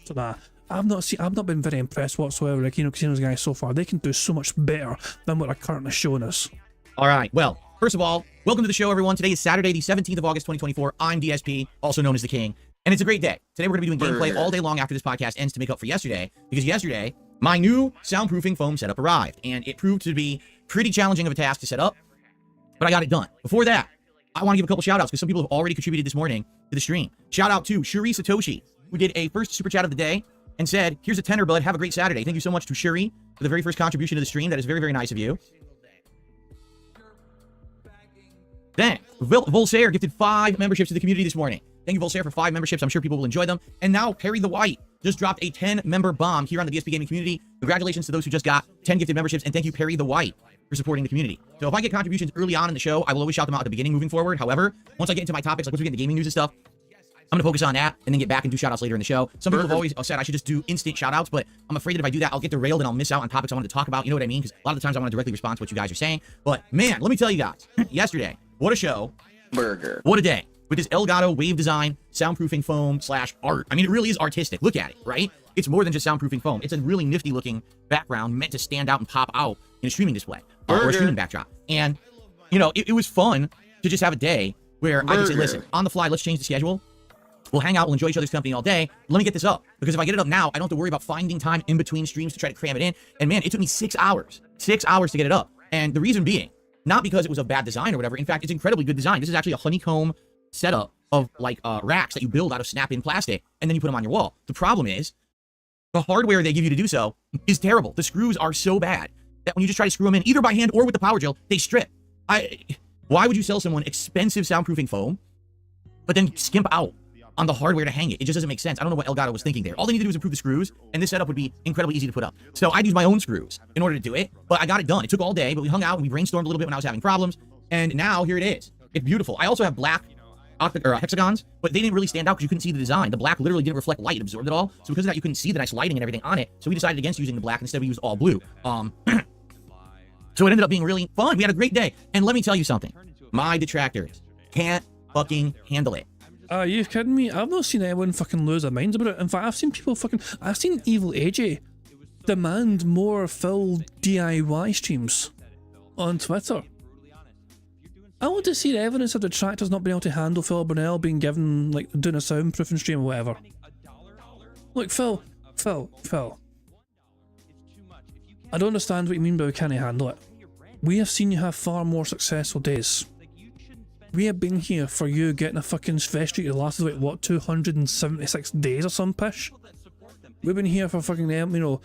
[SPEAKER 1] So nah, I've not been very impressed whatsoever with Kino Casino's guys so far. They can do so much better than what they're currently showing us.
[SPEAKER 2] Alright, well, first of all, welcome to the show, everyone. Today is Saturday, the 17th of August, 2024. I'm DSP, also known as the King. And it's a great day. Today we're going to be doing gameplay all day long after this podcast ends to make up for yesterday. Because yesterday, my new soundproofing foam setup arrived. And it proved to be pretty challenging of a task to set up. But I got it done. Before that, I want to give a couple shout outs because some people have already contributed this morning to the stream. Shout out to Shuri Satoshi, who did a first super chat of the day and said, here's a tenner, bud. Have a great Saturday. Thank you so much to Shuri for the very first contribution to the stream. That is very, very nice of you. Then, Volsair gifted 5 memberships to the community this morning. Thank you, Volsair, for 5 memberships. I'm sure people will enjoy them. And now, Perry the White just dropped a 10-member bomb here on the DSP Gaming community. Congratulations to those who just got 10 gifted memberships, and thank you, Perry the White, for supporting the community. So if I get contributions early on in the show, I will always shout them out at the beginning moving forward. However, once I get into my topics, like once we get into gaming news and stuff, I'm going to focus on that and then get back and do shout outs later in the show. Some people have always said I should just do instant shout outs, but I'm afraid that if I do that, I'll get derailed and I'll miss out on topics I wanted to talk about. You know what I mean? Because a lot of the times I want to directly respond to what you guys are saying. But man, let me tell you guys, yesterday, what a show.
[SPEAKER 4] Burger.
[SPEAKER 2] What a day. With this Elgato wave design, soundproofing foam / art. I mean, it really is artistic. Look at it, right? It's more than just soundproofing foam. It's a really nifty looking background meant to stand out and pop out in a streaming display or a streaming backdrop. And, you know, it was fun to just have a day where I could say, listen, on the fly, let's change the schedule. We'll hang out, we'll enjoy each other's company all day. Let me get this up. Because if I get it up now, I don't have to worry about finding time in between streams to try to cram it in. And man, it took me 6 hours. 6 hours to get it up. And the reason being, not because it was a bad design or whatever. In fact, it's incredibly good design. This is actually a honeycomb setup of like racks that you build out of snap-in plastic, and then you put them on your wall. The problem is, the hardware they give you to do so is terrible. The screws are so bad that when you just try to screw them in, either by hand or with the power drill, they strip. Why would you sell someone expensive soundproofing foam, but then skimp out on the hardware to hang it? It just doesn't make sense. I don't know what Elgato was thinking there. All they need to do is improve the screws, and this setup would be incredibly easy to put up. So I'd use my own screws in order to do it, but I got it done. It took all day, but we hung out and we brainstormed a little bit when I was having problems, and now here it is. It's beautiful. I also have black hexagons, but they didn't really stand out because you couldn't see the design. The black literally didn't reflect light. It absorbed it all. So because of that, you couldn't see the nice lighting and everything on it. So we decided against using the black, and instead we used all blue. So it ended up being really fun. We had a great day. And let me tell you something. My detractors can't fucking handle it.
[SPEAKER 1] Are you kidding me? I've not seen anyone fucking lose their minds about it. In fact, I've seen people I've seen Evil AJ demand more Phil DIY streams on Twitter. I want to see the evidence of detractors not being able to handle Phil Burnell being given, like, doing a soundproofing stream or whatever. Look, Phil. I don't understand what you mean by we can't handle it. We have seen you have far more successful days. We have been here for you getting a fucking Fest Street that lasted, like, what, 276 days or some pish? We've been here for fucking, you know,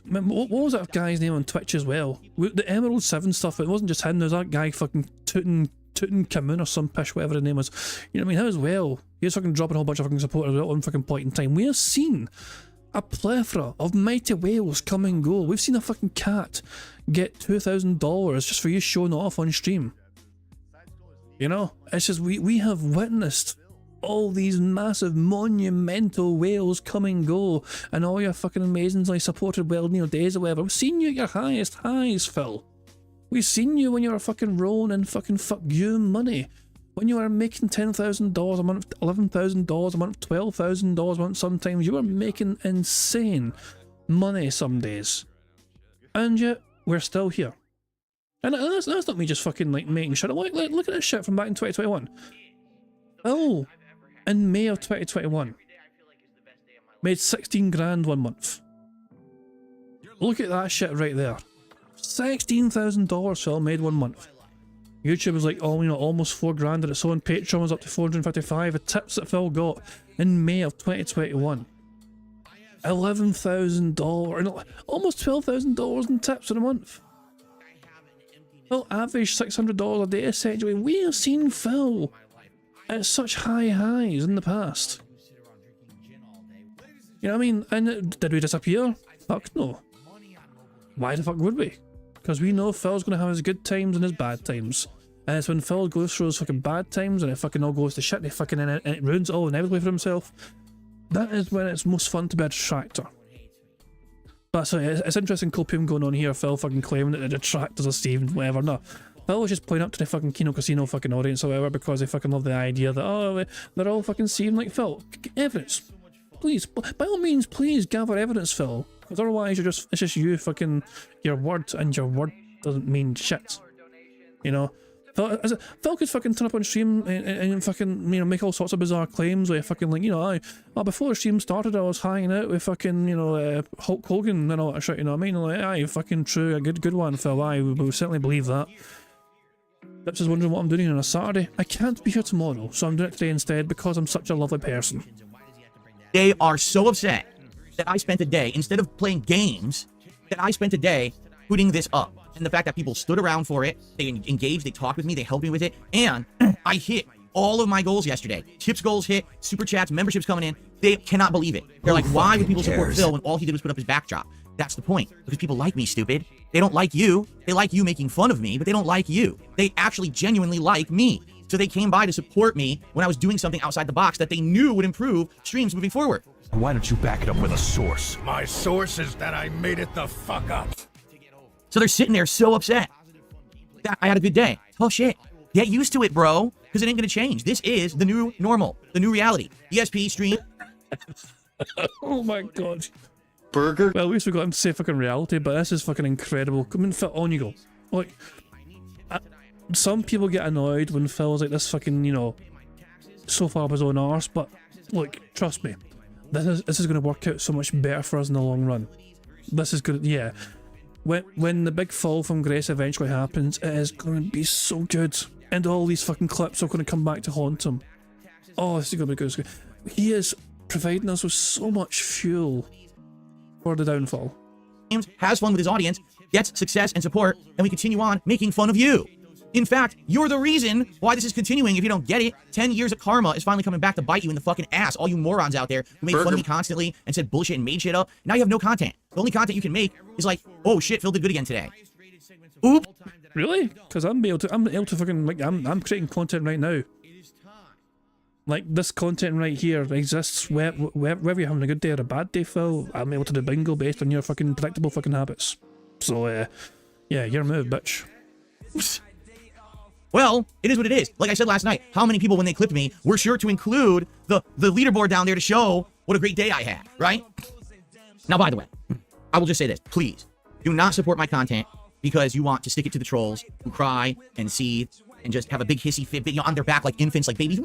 [SPEAKER 1] what was that guy's name on Twitch as well? The Emerald 7 stuff, it wasn't just him, there was that guy fucking Tutankhamun or some pish, whatever his name was. You know what I mean? Him as well. He was fucking dropping a whole bunch of fucking supporters at one fucking point in time. We have seen a plethora of mighty whales come and go. We've seen a fucking cat get $2,000 just for you showing it off on stream. You know? It's just, we have witnessed all these massive monumental whales come and go, and all your fucking amazingly supported well-near days or whatever. We've seen you at your highest highs, Phil. We've seen you when you were fucking rolling in fucking fuck you money. When you were making $10,000 a month, $11,000 a month, $12,000 a month sometimes. You were making insane money some days. And yet, we're still here. And that's not me just fucking like making shit up. Look at this shit from back in 2021. Oh. In May of 2021, made 16 grand one month. Look at that shit right there. $16,000 Phil made one month. YouTube was like, oh, you know, almost 4 grand, and its own Patreon was up to 455. The tips that Phil got in May of 2021. $11,000, almost $12,000 in tips in a month. Phil averaged $600 a day essentially. We have seen Phil at such high highs in the past. You know what I mean? And did we disappear? Fuck no. Why the fuck would we? Because we know Phil's gonna have his good times and his bad times. And it's when Phil goes through his fucking bad times and it fucking all goes to shit and it ruins it all inevitably for himself. That is when it's most fun to be a detractor. But so it's interesting copium going on here, Phil fucking claiming that the detractors are Steven, whatever. No. Phil was just pointing up to the fucking Kino Casino fucking audience or whatever because they fucking love the idea that, oh, they're all fucking Steven. Like, Phil, evidence. Please, by all means, please gather evidence, Phil. Because otherwise it's just you fucking, your word, and your word doesn't mean shit. You know? Phil could fucking turn up on stream and fucking, you know, make all sorts of bizarre claims where fucking like, you know, before the stream started I was hanging out with fucking, you know, Hulk Hogan and all that shit, you know what I mean? Like, aye, fucking true, a good one, Phil, aye, we certainly believe that. Dips is wondering what I'm doing on a Saturday. I can't be here tomorrow, so I'm doing it today instead because I'm such a lovely person.
[SPEAKER 2] They are so upset that I spent a day, instead of playing games, that I spent a day putting this up. And the fact that people stood around for it, they engaged, they talked with me, they helped me with it, and I hit all of my goals yesterday. Tips goals hit, super chats, memberships coming in. They cannot believe it. They're like, why would people support Phil when all he did was put up his backdrop? That's the point. Because people like me, stupid. They don't like you. They like you making fun of me, but they don't like you. They actually genuinely like me. So they came by to support me when I was doing something outside the box that they knew would improve streams moving forward.
[SPEAKER 3] Why don't you back it up with a source? My source is that I made it the fuck up.
[SPEAKER 2] So they're sitting there so upset that I had a good day. Oh shit. Get used to it, bro, because it ain't gonna change. This is the new normal, the new reality. DSP stream.
[SPEAKER 1] Oh my god.
[SPEAKER 4] Burger.
[SPEAKER 1] Well, at least we got him to say fucking reality, but this is fucking incredible. Come and Phil, on you go. Like, some people get annoyed when Phil's like this fucking, you know, so far up his own arse, but look, trust me, this is going to work out so much better for us in the long run. This is good, yeah. When the big fall from grace eventually happens, it is going to be so good, and all these fucking clips are going to come back to haunt him. Oh, this is going to be good. He is providing us with so much fuel for the downfall.
[SPEAKER 2] Has fun with his audience, gets success and support, and we continue on making fun of you. In fact, you're the reason why this is continuing. If you don't get it, 10 years of karma is finally coming back to bite you in the fucking ass. All you morons out there who made fun of me constantly and said bullshit and made shit up. Now you have no content. The only content you can make is like, oh shit, Phil did good again today. Oop.
[SPEAKER 1] Really? Because I'm able to fucking, like, I'm creating content right now. Like, this content right here exists whether you're having a good day or a bad day, Phil. I'm able to do bingo based on your fucking predictable fucking habits. So, yeah, your move, bitch.
[SPEAKER 2] Well, it is what it is. Like I said last night, how many people, when they clipped me, were sure to include the leaderboard down there to show what a great day I had, right? Now, by the way, I will just say this. Please, do not support my content because you want to stick it to the trolls who cry and seethe and just have a big hissy fit, you know, on their back like infants, like babies.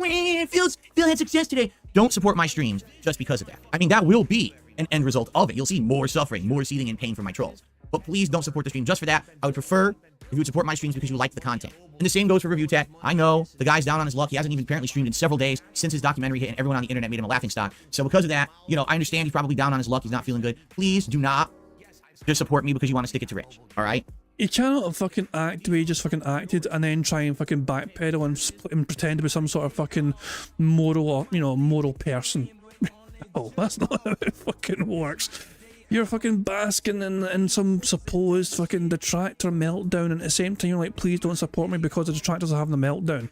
[SPEAKER 2] Phil had success today. Don't support my streams just because of that. I mean, that will be an end result of it. You'll see more suffering, more seething and pain from my trolls. But please don't support the stream just for that. I would prefer if you would support my streams because you like the content. And the same goes for Review Tech. I know the guy's down on his luck. He hasn't even apparently streamed in several days since his documentary hit, and everyone on the internet made him a laughingstock. So because of that, you know, I understand he's probably down on his luck. He's not feeling good. Please do not just support me because you want to stick it to Rich. All right?
[SPEAKER 1] You cannot fucking act the way you just fucking acted and then try and fucking backpedal and pretend to be some sort of fucking moral, or, you know, moral person. Oh, that's not how it fucking works. You're fucking basking in some supposed fucking detractor meltdown, and at the same time you're like, please don't support me because the detractors are having a meltdown.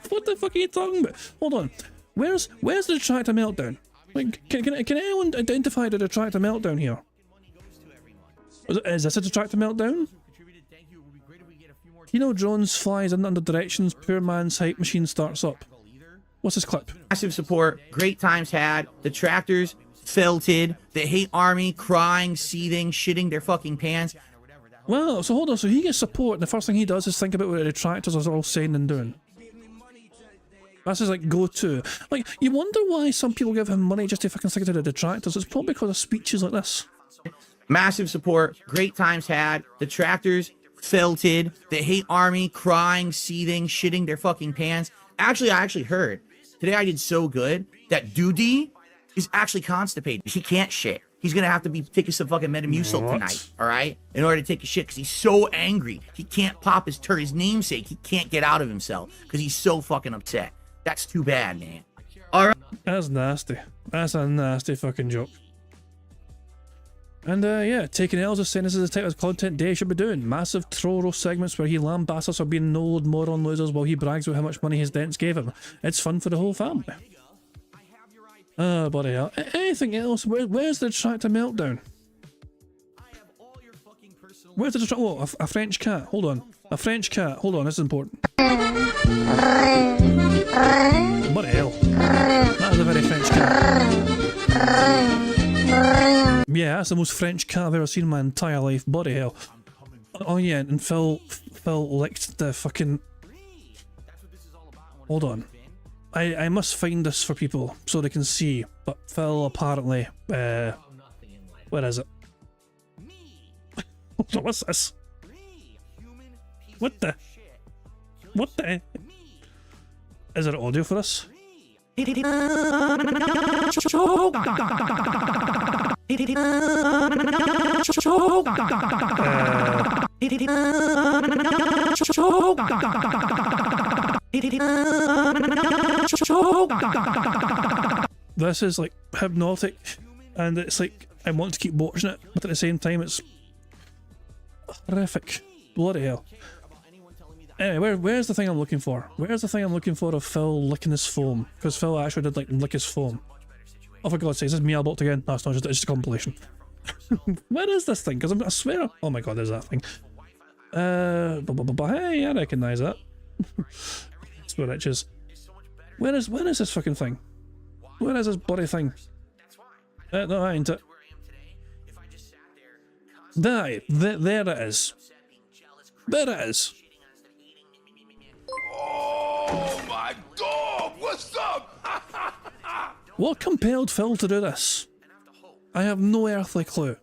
[SPEAKER 1] What the fuck are you talking about? Hold on. Where's the detractor meltdown? Like, can anyone identify the detractor meltdown here? Is this a detractor meltdown? Kino drones flies in under directions, poor man's hype machine starts up. What's this clip?
[SPEAKER 2] Massive support, great times had, detractors felted, the hate army crying, seething, shitting their fucking pants.
[SPEAKER 1] Well, so hold on, so he gets support and the first thing he does is think about what the detractors are all saying and doing. That's his like go-to. Like, you wonder why some people give him money just to fucking stick it to the detractors. It's probably because of speeches like this.
[SPEAKER 2] Massive support, great times had, detractors felted, the hate army crying, seething, shitting their fucking pants. Actually, I heard today I did so good that Doody is actually constipated. He can't shit. He's gonna have to be taking some fucking Metamucil tonight, all right, in order to take a shit because he's so angry. He can't pop his turd. His namesake, he can't get out of himself because he's so fucking upset. That's too bad, man. All right.
[SPEAKER 1] That's nasty. That's a nasty fucking joke. And yeah, taking L's is saying this is the type of content Day should be doing. Massive troll roast segments where he lambasts us for being no moron losers while he brags about how much money his dents gave him. It's fun for the whole family. Oh, bloody hell. Anything else? Where's the detractor meltdown? Where's the detractor? Oh, a French cat. Hold on. A French cat. Hold on, this is important. Bloody hell. That is a very French cat. Yeah, that's the most French cat I've ever seen in my entire life. Bloody hell. Oh yeah, and Phil licked the fucking... Hold on. I must find this for people so they can see, but Phil apparently... where is it? What's this? What the? What the? Is there audio for this? This is like hypnotic, and it's like I want to keep watching it, but at the same time it's horrific. Bloody hell. Anyway, where's the thing I'm looking for? Where's the thing I'm looking for of Phil licking his foam? Because Phil actually did like lick his foam. Oh, for God's sake, is this me albot again? No, it's not, it's just a compilation. Where is this thing? Because I swear... Oh my God, there's that thing. Hey, I recognise that. That's what it is. Where is this fucking thing? Where is this bloody thing? No, that ain't it. There it is. There it is.
[SPEAKER 3] Oh my dog! What's up?
[SPEAKER 1] What compelled Phil to do this? I have no earthly clue.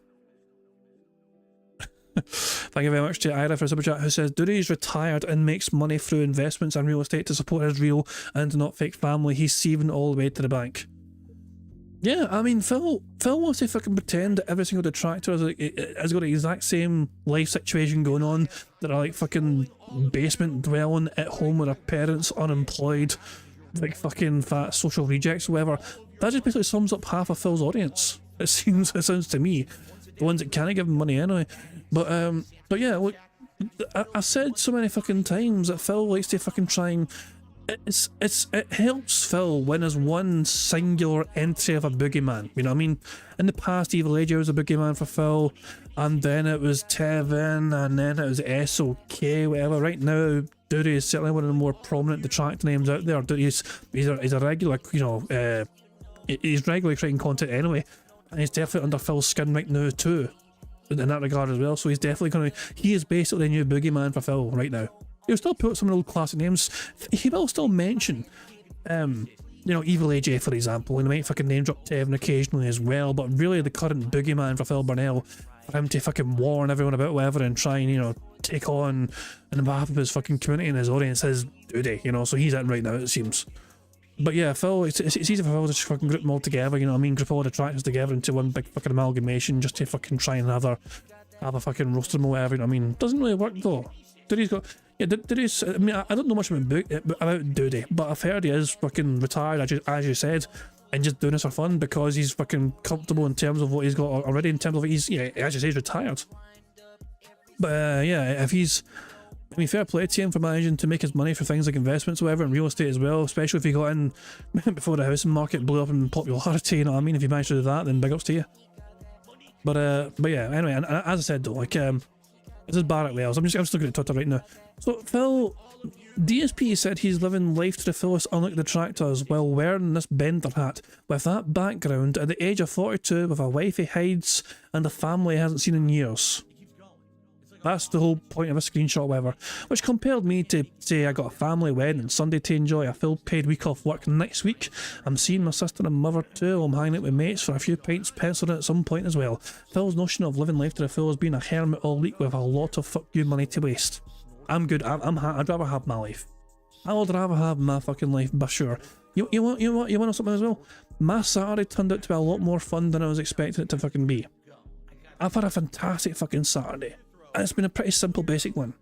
[SPEAKER 1] Thank you very much to Ira for a super chat who says, Duty's retired and makes money through investments and real estate to support his real and not fake family. He's saving all the way to the bank. Yeah, I mean, Phil wants to fucking pretend that every single detractor has got the exact same life situation going on, that are like fucking basement dwelling at home with their parents, unemployed, like fucking fat social rejects or whatever. That just basically sums up half of Phil's audience. It sounds to me. The ones that can't give him money anyway. But yeah, look, I've said so many fucking times that Phil likes to fucking try and... It helps Phil when there's one singular entry of a boogeyman, you know what I mean? In the past, Evil AJ was a boogeyman for Phil, and then it was Tevin, and then it was SOK, whatever. Right now, Duty is certainly one of the more prominent detractor names out there. He's a regular, you know, he's regularly creating content anyway, and he's definitely under Phil's skin right now too, in that regard as well. So he's definitely going to... He is basically a new boogeyman for Phil right now. He'll still put some of the old classic names. He will still mention, you know, Evil AJ, for example, and he might fucking name drop Tevin occasionally as well, but really the current boogeyman for Phil Burnell, for him to fucking warn everyone about whatever and try and, you know, take on behalf of his fucking community and his audience is Duty, you know, so he's in right now, it seems. But yeah, Phil, it's easy for Phil to just fucking group them all together, you know what I mean, group all the detractors together into one big fucking amalgamation just to fucking try and have a fucking roast them or whatever, you know what I mean. Doesn't really work though. Duty's got... Yeah, Duty's... I mean, I don't know much about Duty, but I've heard he is fucking retired, as you said, and just doing this for fun because he's fucking comfortable in terms of what he's got already, in terms of he's, yeah, as you say, he's retired. But yeah, if he's... I mean, fair play to him for managing to make his money for things like investments or whatever, and real estate as well, especially if he got in before the housing market blew up in popularity, you know what I mean? If you managed to do that, then big ups to you. But yeah, anyway, and as I said though, like, this is Barrett Wells. I'm just looking at Twitter right now. So Phil, DSP said he's living life to the fullest unlike the detractors while wearing this bender hat. With that background, at the age of 42, with a wife he hides and a family he hasn't seen in years. That's the whole point of a screenshot, whatever. Which compelled me to say I got a family wedding on Sunday to enjoy a full paid week off work next week. I'm seeing my sister and mother too. I'm hanging out with mates for a few pints penciled in at some point as well. Phil's notion of living life to the full has been a hermit all week with a lot of fuck you money to waste. I'm good. I'd rather have my life. I would rather have my fucking life, but sure. You want something as well? My Saturday turned out to be a lot more fun than I was expecting it to fucking be. I've had a fantastic fucking Saturday. And it's been a pretty simple, basic one.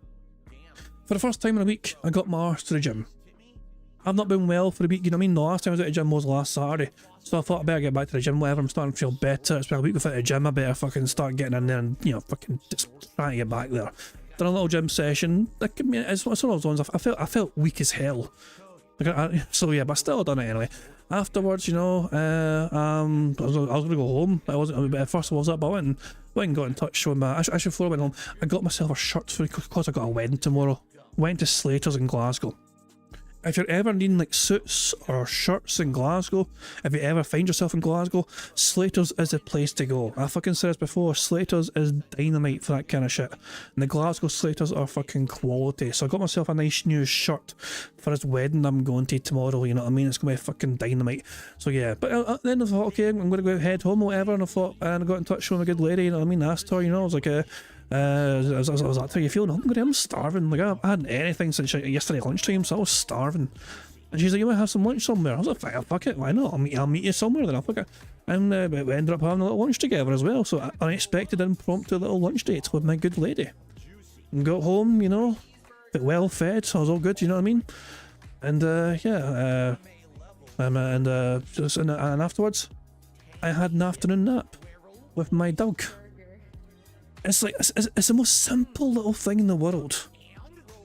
[SPEAKER 1] For the first time in a week, I got my arse to the gym. I've not been well for a week, you know what I mean? The last time I was at the gym was last Saturday. So I thought I better get back to the gym, whatever. I'm starting to feel better. It's been a week without the gym. I better fucking start getting in there and, you know, fucking just trying to get back there. Done a little gym session. Like, I mean, it's one of those ones. I felt weak as hell. Like, so yeah, but I still done it anyway. Afterwards, you know, I was going to go home. First of all, I was up, but I went and got in touch with my... Actually, before I went home, I got myself a shirt because I got a wedding tomorrow. Went to Slater's in Glasgow. If you're ever needing like suits or shirts in Glasgow, if you ever find yourself in Glasgow, Slater's is the place to go. I fucking said this before, Slater's is dynamite for that kind of shit. And the Glasgow Slaters are fucking quality. So I got myself a nice new shirt for this wedding I'm going to tomorrow, you know what I mean? It's going to be fucking dynamite. So yeah, but then I thought, okay, I'm going to go head home or whatever, and I got in touch with a good lady, you know what I mean? Asked her, you know, I was like, I was like, are you feeling hungry? I'm starving. Like, I hadn't anything since yesterday lunchtime, so I was starving. And she's like, you want to have some lunch somewhere? I was like, fuck it, why not? I'll meet you somewhere, then I'll fuck it. And we ended up having a little lunch together as well, so unexpected, impromptu little lunch dates with my good lady. And got home, you know, a bit well fed, so I was all good, you know what I mean? And and afterwards, I had an afternoon nap with my dog. It's like it's the most simple little thing in the world,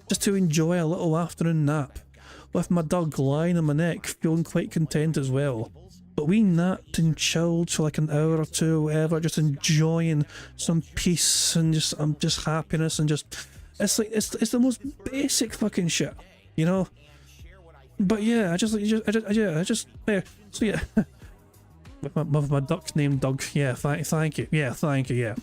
[SPEAKER 1] just to enjoy a little afternoon nap with my dog lying on my neck, feeling quite content as well. But we napped and chilled for like an hour or two, whatever, just enjoying some peace and just happiness and just it's the most basic fucking shit, you know. But yeah, I just there. So yeah, with my duck's named Doug. Yeah, thank you. Yeah, thank you. Yeah.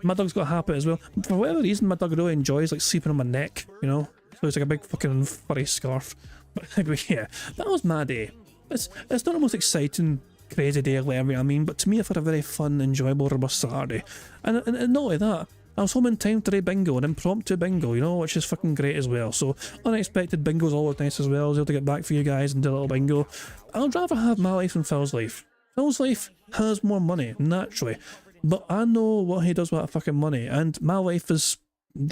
[SPEAKER 1] My dog's got a habit as well. For whatever reason, my dog really enjoys like sleeping on my neck, you know? So it's like a big fucking furry scarf. But anyway, yeah, that was my day. It's not the most exciting, crazy day or whatever, I mean, but to me I've had a very fun, enjoyable, robust Saturday. And not only that, I was home in time to do bingo, an impromptu bingo, you know, which is fucking great as well. So unexpected bingo's always nice as well. I was able to get back for you guys and do a little bingo. I'd rather have my life than Phil's life. Phil's life has more money, naturally. But I know what he does with that fucking money, and my life is,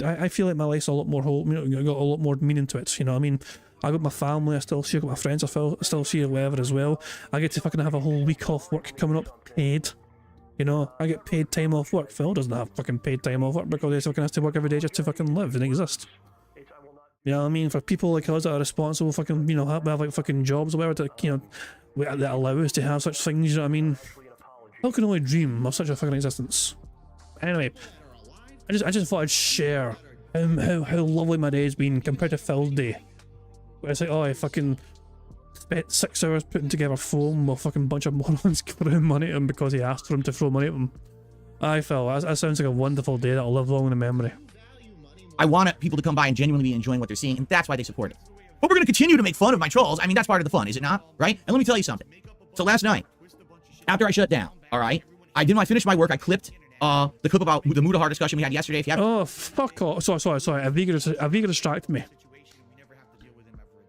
[SPEAKER 1] I feel like my life's a lot more whole, you know, got a lot more meaning to it, you know what I mean? I got my family, I still see, I got my friends, I still see or whatever as well. I get to fucking have a whole week off work coming up, paid. You know, I get paid time off work. Phil doesn't have fucking paid time off work because he fucking has to work every day just to fucking live and exist. You know what I mean? For people like us that are responsible fucking, you know, have like fucking jobs or whatever to, you know, that allow us to have such things, you know what I mean? Phil can only dream of such a fucking existence. Anyway, I just thought I'd share how lovely my day's been compared to Phil's day. Where it's like, oh, I fucking spent 6 hours putting together foam while fucking bunch of morons throwing money at him because he asked for him to throw money at him. Aye, Phil, that sounds like a wonderful day that'll live long in the memory.
[SPEAKER 2] I want people to come by and genuinely be enjoying what they're seeing, and that's why they support it. But we're going to continue to make fun of my trolls. I mean, that's part of the fun, is it not? Right? And let me tell you something. So last night, after I shut down, all right, I finished my work. I clipped the clip about the Mudahar discussion we had yesterday. If you haven't...
[SPEAKER 1] Oh, fuck off. Sorry. Aviga distracted me.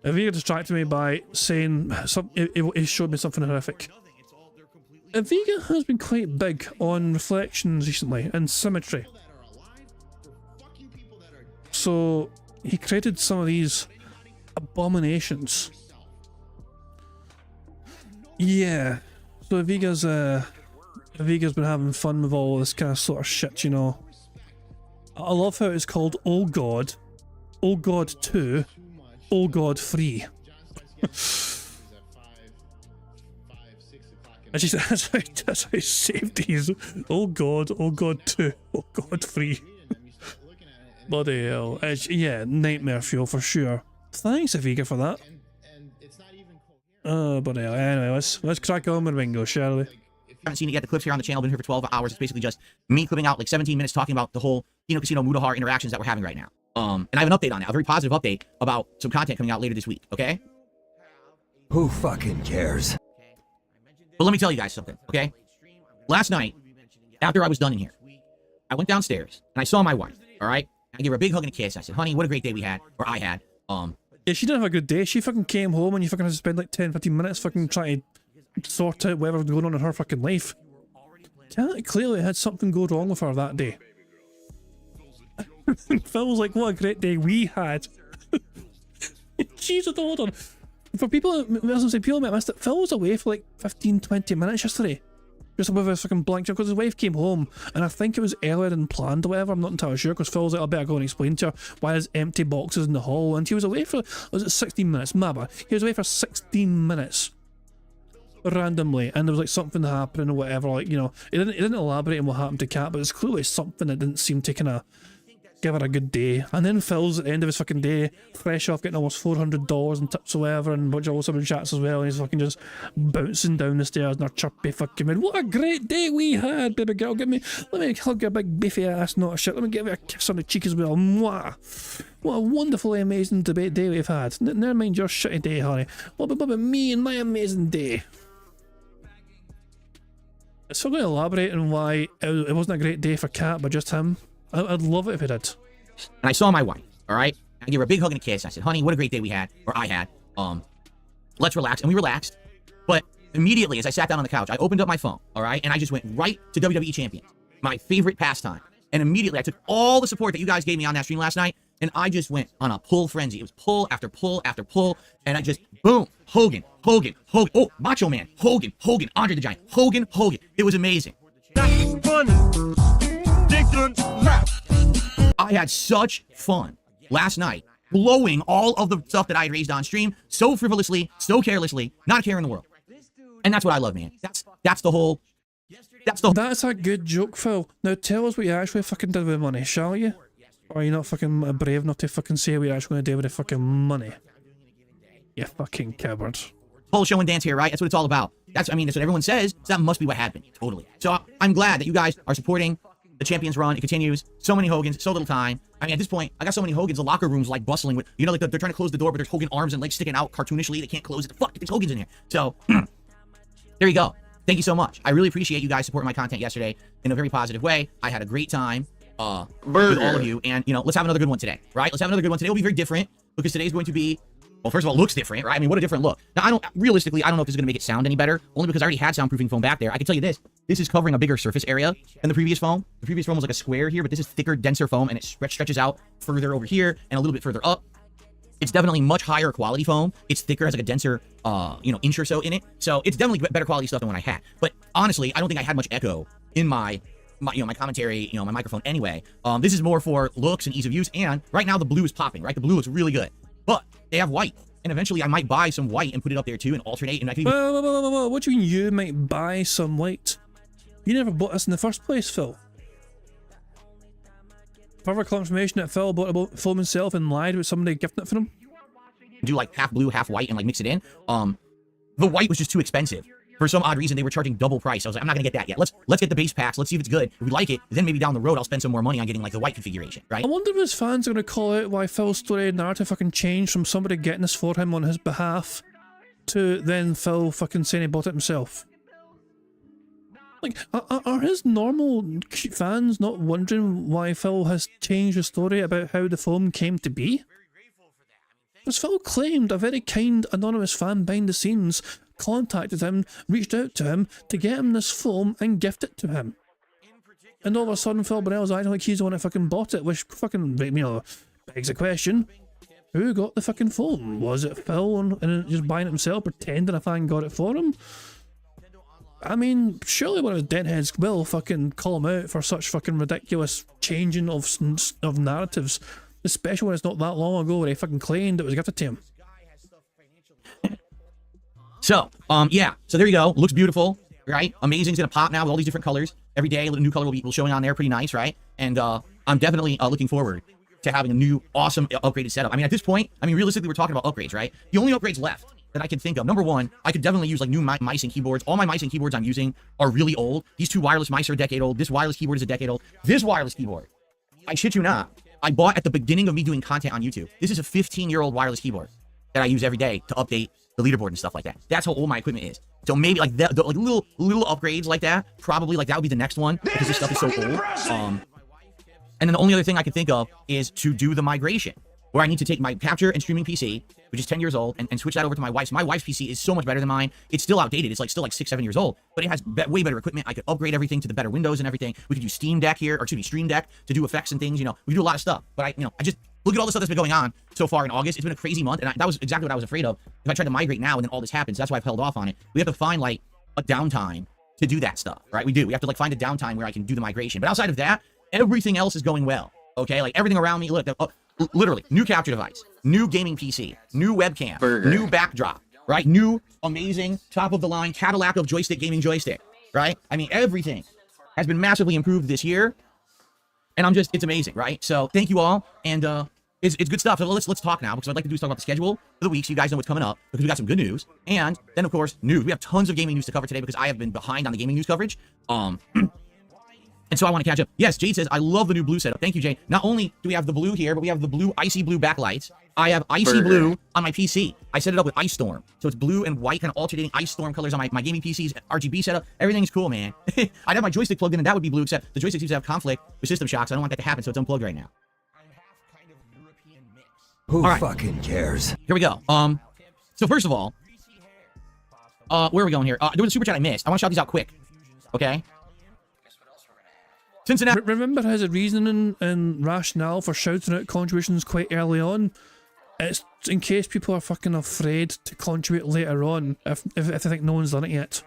[SPEAKER 1] Aviga distracted me by saying it showed me something horrific. Aviga has been quite big on reflections recently and symmetry. So he created some of these abominations. Yeah. So Aviga's been having fun with all this kind of sort of shit, you know. I love how it's called Oh God 2, Oh God 3. That's how I saved these. Oh God 2, Oh God 3. Bloody hell. Yeah, nightmare fuel for sure. Thanks, Aviga, for that. Oh, bloody hell. Anyway, let's crack on with bingo, shall we?
[SPEAKER 2] Haven't seen it yet. The clips here on the channel been here for 12 hours. It's basically just me clipping out like 17 minutes talking about the whole Kino Casino Mudahar interactions that we're having right now. And I have an update on that, a very positive update about some content coming out later this week, okay?
[SPEAKER 4] Who fucking cares?
[SPEAKER 2] But let me tell you guys something, okay? Last night, after I was done in here, I went downstairs and I saw my wife, all right? I gave her a big hug and a kiss. I said, honey, what a great day we had, or I had.
[SPEAKER 1] Yeah, she didn't have a good day. She fucking came home and you fucking had to spend like 10-15 minutes fucking trying to sort out whatever was going on in her fucking life. Clearly had something go wrong with her that day. Phil was like, what a great day we had. Jesus, hold on. For people, people might have missed it, Phil was away for like 15-20 minutes yesterday. Just with a fucking blank check, because his wife came home, and I think it was earlier than planned or whatever, I'm not entirely sure, because Phil was like, I better go and explain to her why there's empty boxes in the hall, and he was away for, was it 16 minutes? Maybe. He was away for 16 minutes. Randomly, and there was like something happening or whatever, like, you know, he didn't elaborate on what happened to Kat, but it's clearly something that didn't seem to kind of give her a good day. And then Phil's at the end of his fucking day, fresh off getting almost $400 in tips or whatever, and a bunch of awesome chats as well, and he's fucking just bouncing down the stairs in a chirpy fucking mood. What a great day we had, baby girl. Let me hug your big beefy ass, not a shit. Let me give you a kiss on the cheek as well. Mwah. What a wonderfully amazing debate day we've had. Never mind your shitty day, honey. What about me and my amazing day? It's still going to elaborate on why it wasn't a great day for Kat, but just him. I'd love it if it did.
[SPEAKER 2] And I saw my wife, all right? I gave her a big hug and a kiss. I said, honey, what a great day we had, or I had. Let's relax. And we relaxed. But immediately, as I sat down on the couch, I opened up my phone, all right? And I just went right to WWE Champions, my favorite pastime. And immediately, I took all the support that you guys gave me on that stream last night, and I just went on a pull frenzy. It was pull after pull after pull, and I just, boom, Hogan. Oh, Macho Man, Hogan, Andre the Giant, Hogan. It was amazing. I had such fun last night, blowing all of the stuff that I had raised on stream so frivolously, so carelessly, not a care in the world. And that's what I love, man. That's the whole.
[SPEAKER 1] That's a good joke, Phil. Now tell us what you actually fucking did with money, shall you? Or are you not fucking brave enough to fucking say what you're actually going to do with the fucking money? You fucking coward.
[SPEAKER 2] Whole show and dance here, right? That's what it's all about. That's what everyone says. So that must be what happened. Totally. So I'm glad that you guys are supporting the Champions run. It continues. So many Hogans, so little time. I mean, at this point, I got so many Hogans, the locker room's like bustling with, like they're trying to close the door, but there's Hogan arms and legs sticking out cartoonishly. They can't close it. Fuck, there's Hogans in here. So there you go. Thank you so much. I really appreciate you guys supporting my content yesterday in a very positive way. I had a great time with all of you, and let's have another good one today, right? Let's have another good one today. It'll be very different because today's going to be, well, first of all, looks different, right? I mean, what a different look. Now, realistically, I don't know if this is going to make it sound any better, only because I already had soundproofing foam back there. I can tell you this is covering a bigger surface area than the previous foam. The previous foam was like a square here, but this is thicker, denser foam, and it stretches out further over here and a little bit further up. It's definitely much higher quality foam. It's thicker, has like a denser, inch or so in it. So it's definitely better quality stuff than what I had. But honestly, I don't think I had much echo in my commentary, my microphone anyway. This is more for looks and ease of use. And right now the blue is popping, right? The blue looks really good. But they have white. And eventually I might buy some white and put it up there too and alternate. And I can even...
[SPEAKER 1] Whoa. What do you mean you might buy some white? You never bought this in the first place, Phil. Further confirmation that Phil bought about foam himself and lied with somebody gifting it for him.
[SPEAKER 2] Do like half blue, half white, and like mix it in. The white was just too expensive. For some odd reason, they were charging double price. I was like, I'm not gonna get that yet. Let's get the base packs. Let's see if it's good. If we like it, then maybe down the road I'll spend some more money on getting like the white configuration, right?
[SPEAKER 1] I wonder if his fans are gonna call out why Phil's story narrative fucking changed from somebody getting this for him on his behalf to then Phil fucking saying he bought it himself. Like, are his normal fans not wondering why Phil has changed the story about how the foam came to be? As Phil claimed, a very kind anonymous fan behind the scenes contacted him, reached out to him to get him this foam and gift it to him. And all of a sudden Phil Burnell's acting like he's the one that fucking bought it, which fucking, begs the question, who got the fucking foam? Was it Phil and just buying it himself, pretending a fan got it for him? I mean, surely one of his deadheads will fucking call him out for such fucking ridiculous changing of narratives, especially when it's not that long ago where he fucking claimed it was gifted to him.
[SPEAKER 2] So, yeah. So there you go. Looks beautiful, right? Amazing's gonna pop now with all these different colors. Every day, a new color will be showing on there. Pretty nice, right? And I'm definitely looking forward to having a new, awesome, upgraded setup. I mean, at this point, realistically, we're talking about upgrades, right? The only upgrades left that I can think of, number one, I could definitely use like new mice and keyboards. All my mice and keyboards I'm using are really old. These two wireless mice are a decade old. This wireless keyboard is a decade old. This wireless keyboard, I shit you not, I bought at the beginning of me doing content on YouTube. This is a 15-year-old wireless keyboard that I use every day to update the leaderboard and stuff like that. That's how old my equipment is. So maybe like the like little upgrades like that, probably like that would be the next one because this stuff is so old. And then the only other thing I can think of is to do the migration, where I need to take my capture and streaming PC, which is 10 years old, and switch that over to my wife's. My wife's PC is so much better than mine. It's still outdated. It's still like 6-7 years old, but it has way better equipment. I could upgrade everything to the better Windows and everything. We could use Steam Deck here, or excuse me, Stream Deck to do effects and things. We could do a lot of stuff. But I just look at all the stuff that's been going on so far in August. It's been a crazy month, and that was exactly what I was afraid of. If I tried to migrate now and then all this happens, that's why I've held off on it. We have to find like a downtime to do that stuff, right? We do. We have to like find a downtime where I can do the migration. But outside of that, everything else is going well. Okay, like everything around me. Look, literally, new capture device, new gaming PC, new webcam, new backdrop, right? New, amazing, top-of-the-line Cadillac of joystick gaming joystick, right? I mean, everything has been massively improved this year, and it's amazing, right? So thank you all, and it's good stuff. So let's talk now, because what I'd like to do is talk about the schedule for the week, so you guys know what's coming up, because we got some good news, and then, of course, news. We have tons of gaming news to cover today, because I have been behind on the gaming news coverage. And so I want to catch up. Yes, Jade says, I love the new blue setup. Thank you, Jade. Not only do we have the blue here, but we have the blue, icy blue backlights. I have icy blue on my PC. I set it up with Ice Storm. So it's blue and white, kind of alternating Ice Storm colors on my gaming PC's RGB setup. Everything's cool, man. I'd have my joystick plugged in and that would be blue, except the joystick seems to have conflict with System Shock, so I don't want that to happen, so it's unplugged right now.
[SPEAKER 4] Who fucking cares?
[SPEAKER 2] Here we go. So first of all, where are we going here? There was a super chat I missed. I want to shout these out quick. Okay? Cincinnati.
[SPEAKER 1] Remember his reasoning and rationale for shouting out contributions quite early on? It's in case people are fucking afraid to contribute later on if they think no one's done it yet.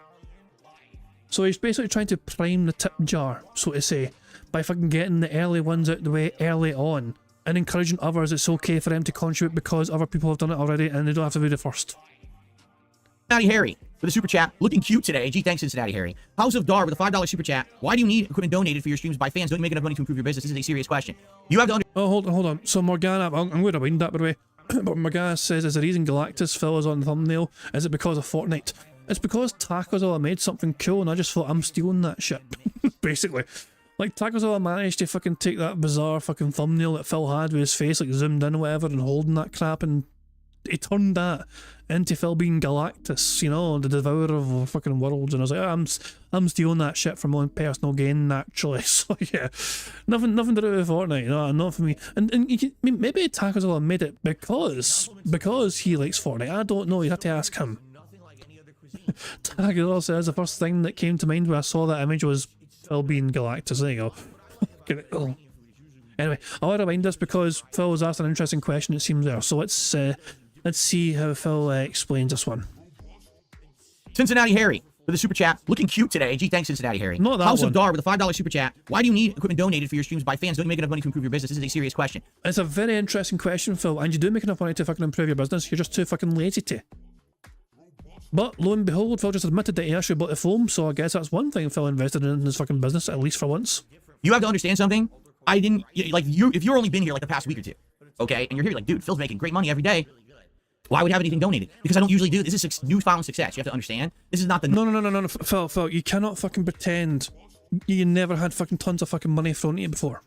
[SPEAKER 1] So he's basically trying to prime the tip jar, so to say, by fucking getting the early ones out the way early on and encouraging others it's okay for them to contribute because other people have done it already and they don't have to be the first.
[SPEAKER 2] Cincinnati Harry with a super chat. Looking cute today. Gee, thanks, Cincinnati Harry. House of Dar with a $5 super chat. Why do you need equipment donated for your streams by fans? Don't you make enough money to improve your business? This is a serious question. You have to
[SPEAKER 1] Oh, hold on. So Morgana, I'm going to wind that by the way. But Morgana says, is the reason Galactus Phil is on the thumbnail, is it because of Fortnite? It's because Tacozola made something cool and I just thought I'm stealing that shit. Basically. Like, Tacozola managed to fucking take that bizarre fucking thumbnail that Phil had with his face like zoomed in or whatever and holding that crap, and he turned that into Phil being Galactus, you know, the devourer of fucking worlds, and I was like, I'm stealing that shit for my own personal gain naturally. So yeah, nothing to do with Fortnite, no, not for me. And you can, maybe Tacozola made it because he likes Fortnite. I don't know, you'd have to ask him. Tacozola says the first thing that came to mind when I saw that image was Phil being Galactus. There you go. Anyway, I want to remind us because Phil was asked an interesting question, it seems there. So let's see how Phil explains this one.
[SPEAKER 2] Cincinnati Harry with a super chat. Looking cute today. Gee, thanks, Cincinnati Harry.
[SPEAKER 1] Not that
[SPEAKER 2] House
[SPEAKER 1] one.
[SPEAKER 2] of Dar with a $5 super chat. Why do you need equipment donated for your streams by fans? Don't you make enough money to improve your business? This is a serious question.
[SPEAKER 1] It's a very interesting question, Phil, and you do make enough money to fucking improve your business. You're just too fucking lazy to. But lo and behold, Phil just admitted that he actually bought the foam, so I guess that's one thing Phil invested in his fucking business, at least for once.
[SPEAKER 2] You have to understand something. I didn't, like, if you're only been here like the past week or two, okay, and you're here like, dude, Phil's making great money every day. Why would I have anything donated? Because I don't usually do. This is newfound success. You have to understand. This is not the...
[SPEAKER 1] No, Phil, you cannot fucking pretend you never had fucking tons of fucking money thrown at you before.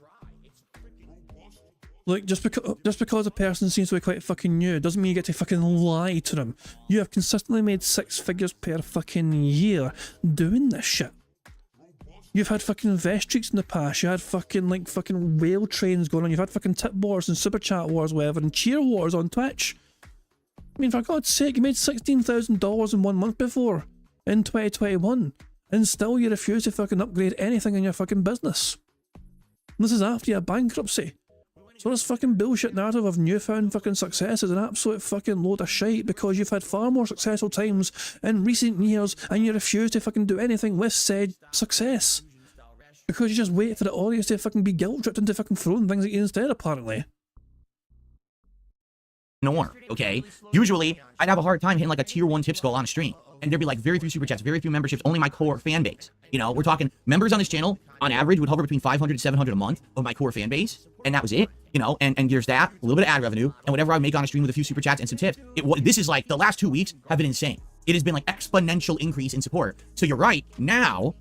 [SPEAKER 1] Like, just because a person seems to be quite fucking new doesn't mean you get to fucking lie to them. You have consistently made 6 figures per fucking year doing this shit. You've had fucking vest streaks in the past, you had fucking like fucking whale trains going on, you've had fucking tip wars and super chat wars, whatever, and cheer wars on Twitch. I mean, for God's sake, you made $16,000 in 1 month before, in 2021, and still you refuse to fucking upgrade anything in your fucking business. And this is after your bankruptcy. So this fucking bullshit narrative of newfound fucking success is an absolute fucking load of shite because you've had far more successful times in recent years and you refuse to fucking do anything with said success. Because you just wait for the audience to fucking be guilt-tripped into fucking throwing things at you instead, apparently.
[SPEAKER 2] norm, okay? Usually, I'd have a hard time hitting like a tier 1 tip skull on a stream. And there'd be like very few super chats, very few memberships, only my core fan base. You know, we're talking members on this channel, on average, would hover between 500 to 700 a month of my core fan base. And that was it, you know, and there's that, a little bit of ad revenue, and whatever I make on a stream with a few super chats and some tips. This is like, the last 2 weeks have been insane. It has been like exponential increase in support. So you're right, now,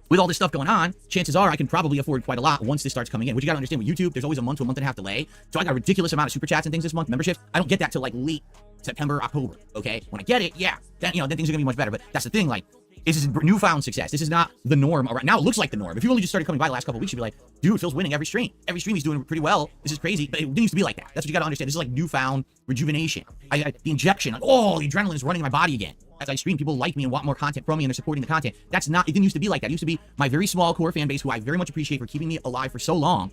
[SPEAKER 2] with all this stuff going on, chances are I can probably afford quite a lot once this starts coming in. Which you gotta understand, with YouTube, there's always a month to a month and a half delay. So I got a ridiculous amount of super chats and things this month, memberships. I don't get that till like late September, October, okay? When I get it, yeah, then, you know, then things are gonna be much better. But that's the thing, like, this is newfound success. This is not the norm. Now it looks like the norm. If you only just started coming by the last couple of weeks, you'd be like, dude, Phil's winning every stream. Every stream he's doing pretty well. This is crazy, but it didn't used to be like that. That's what you gotta understand. This is like newfound rejuvenation. The injection, like, oh, the adrenaline is running in my body again. As I stream, people like me and want more content from me and they're supporting the content. That's not, it didn't used to be like that. It used to be my very small core fan base who I very much appreciate for keeping me alive for so long.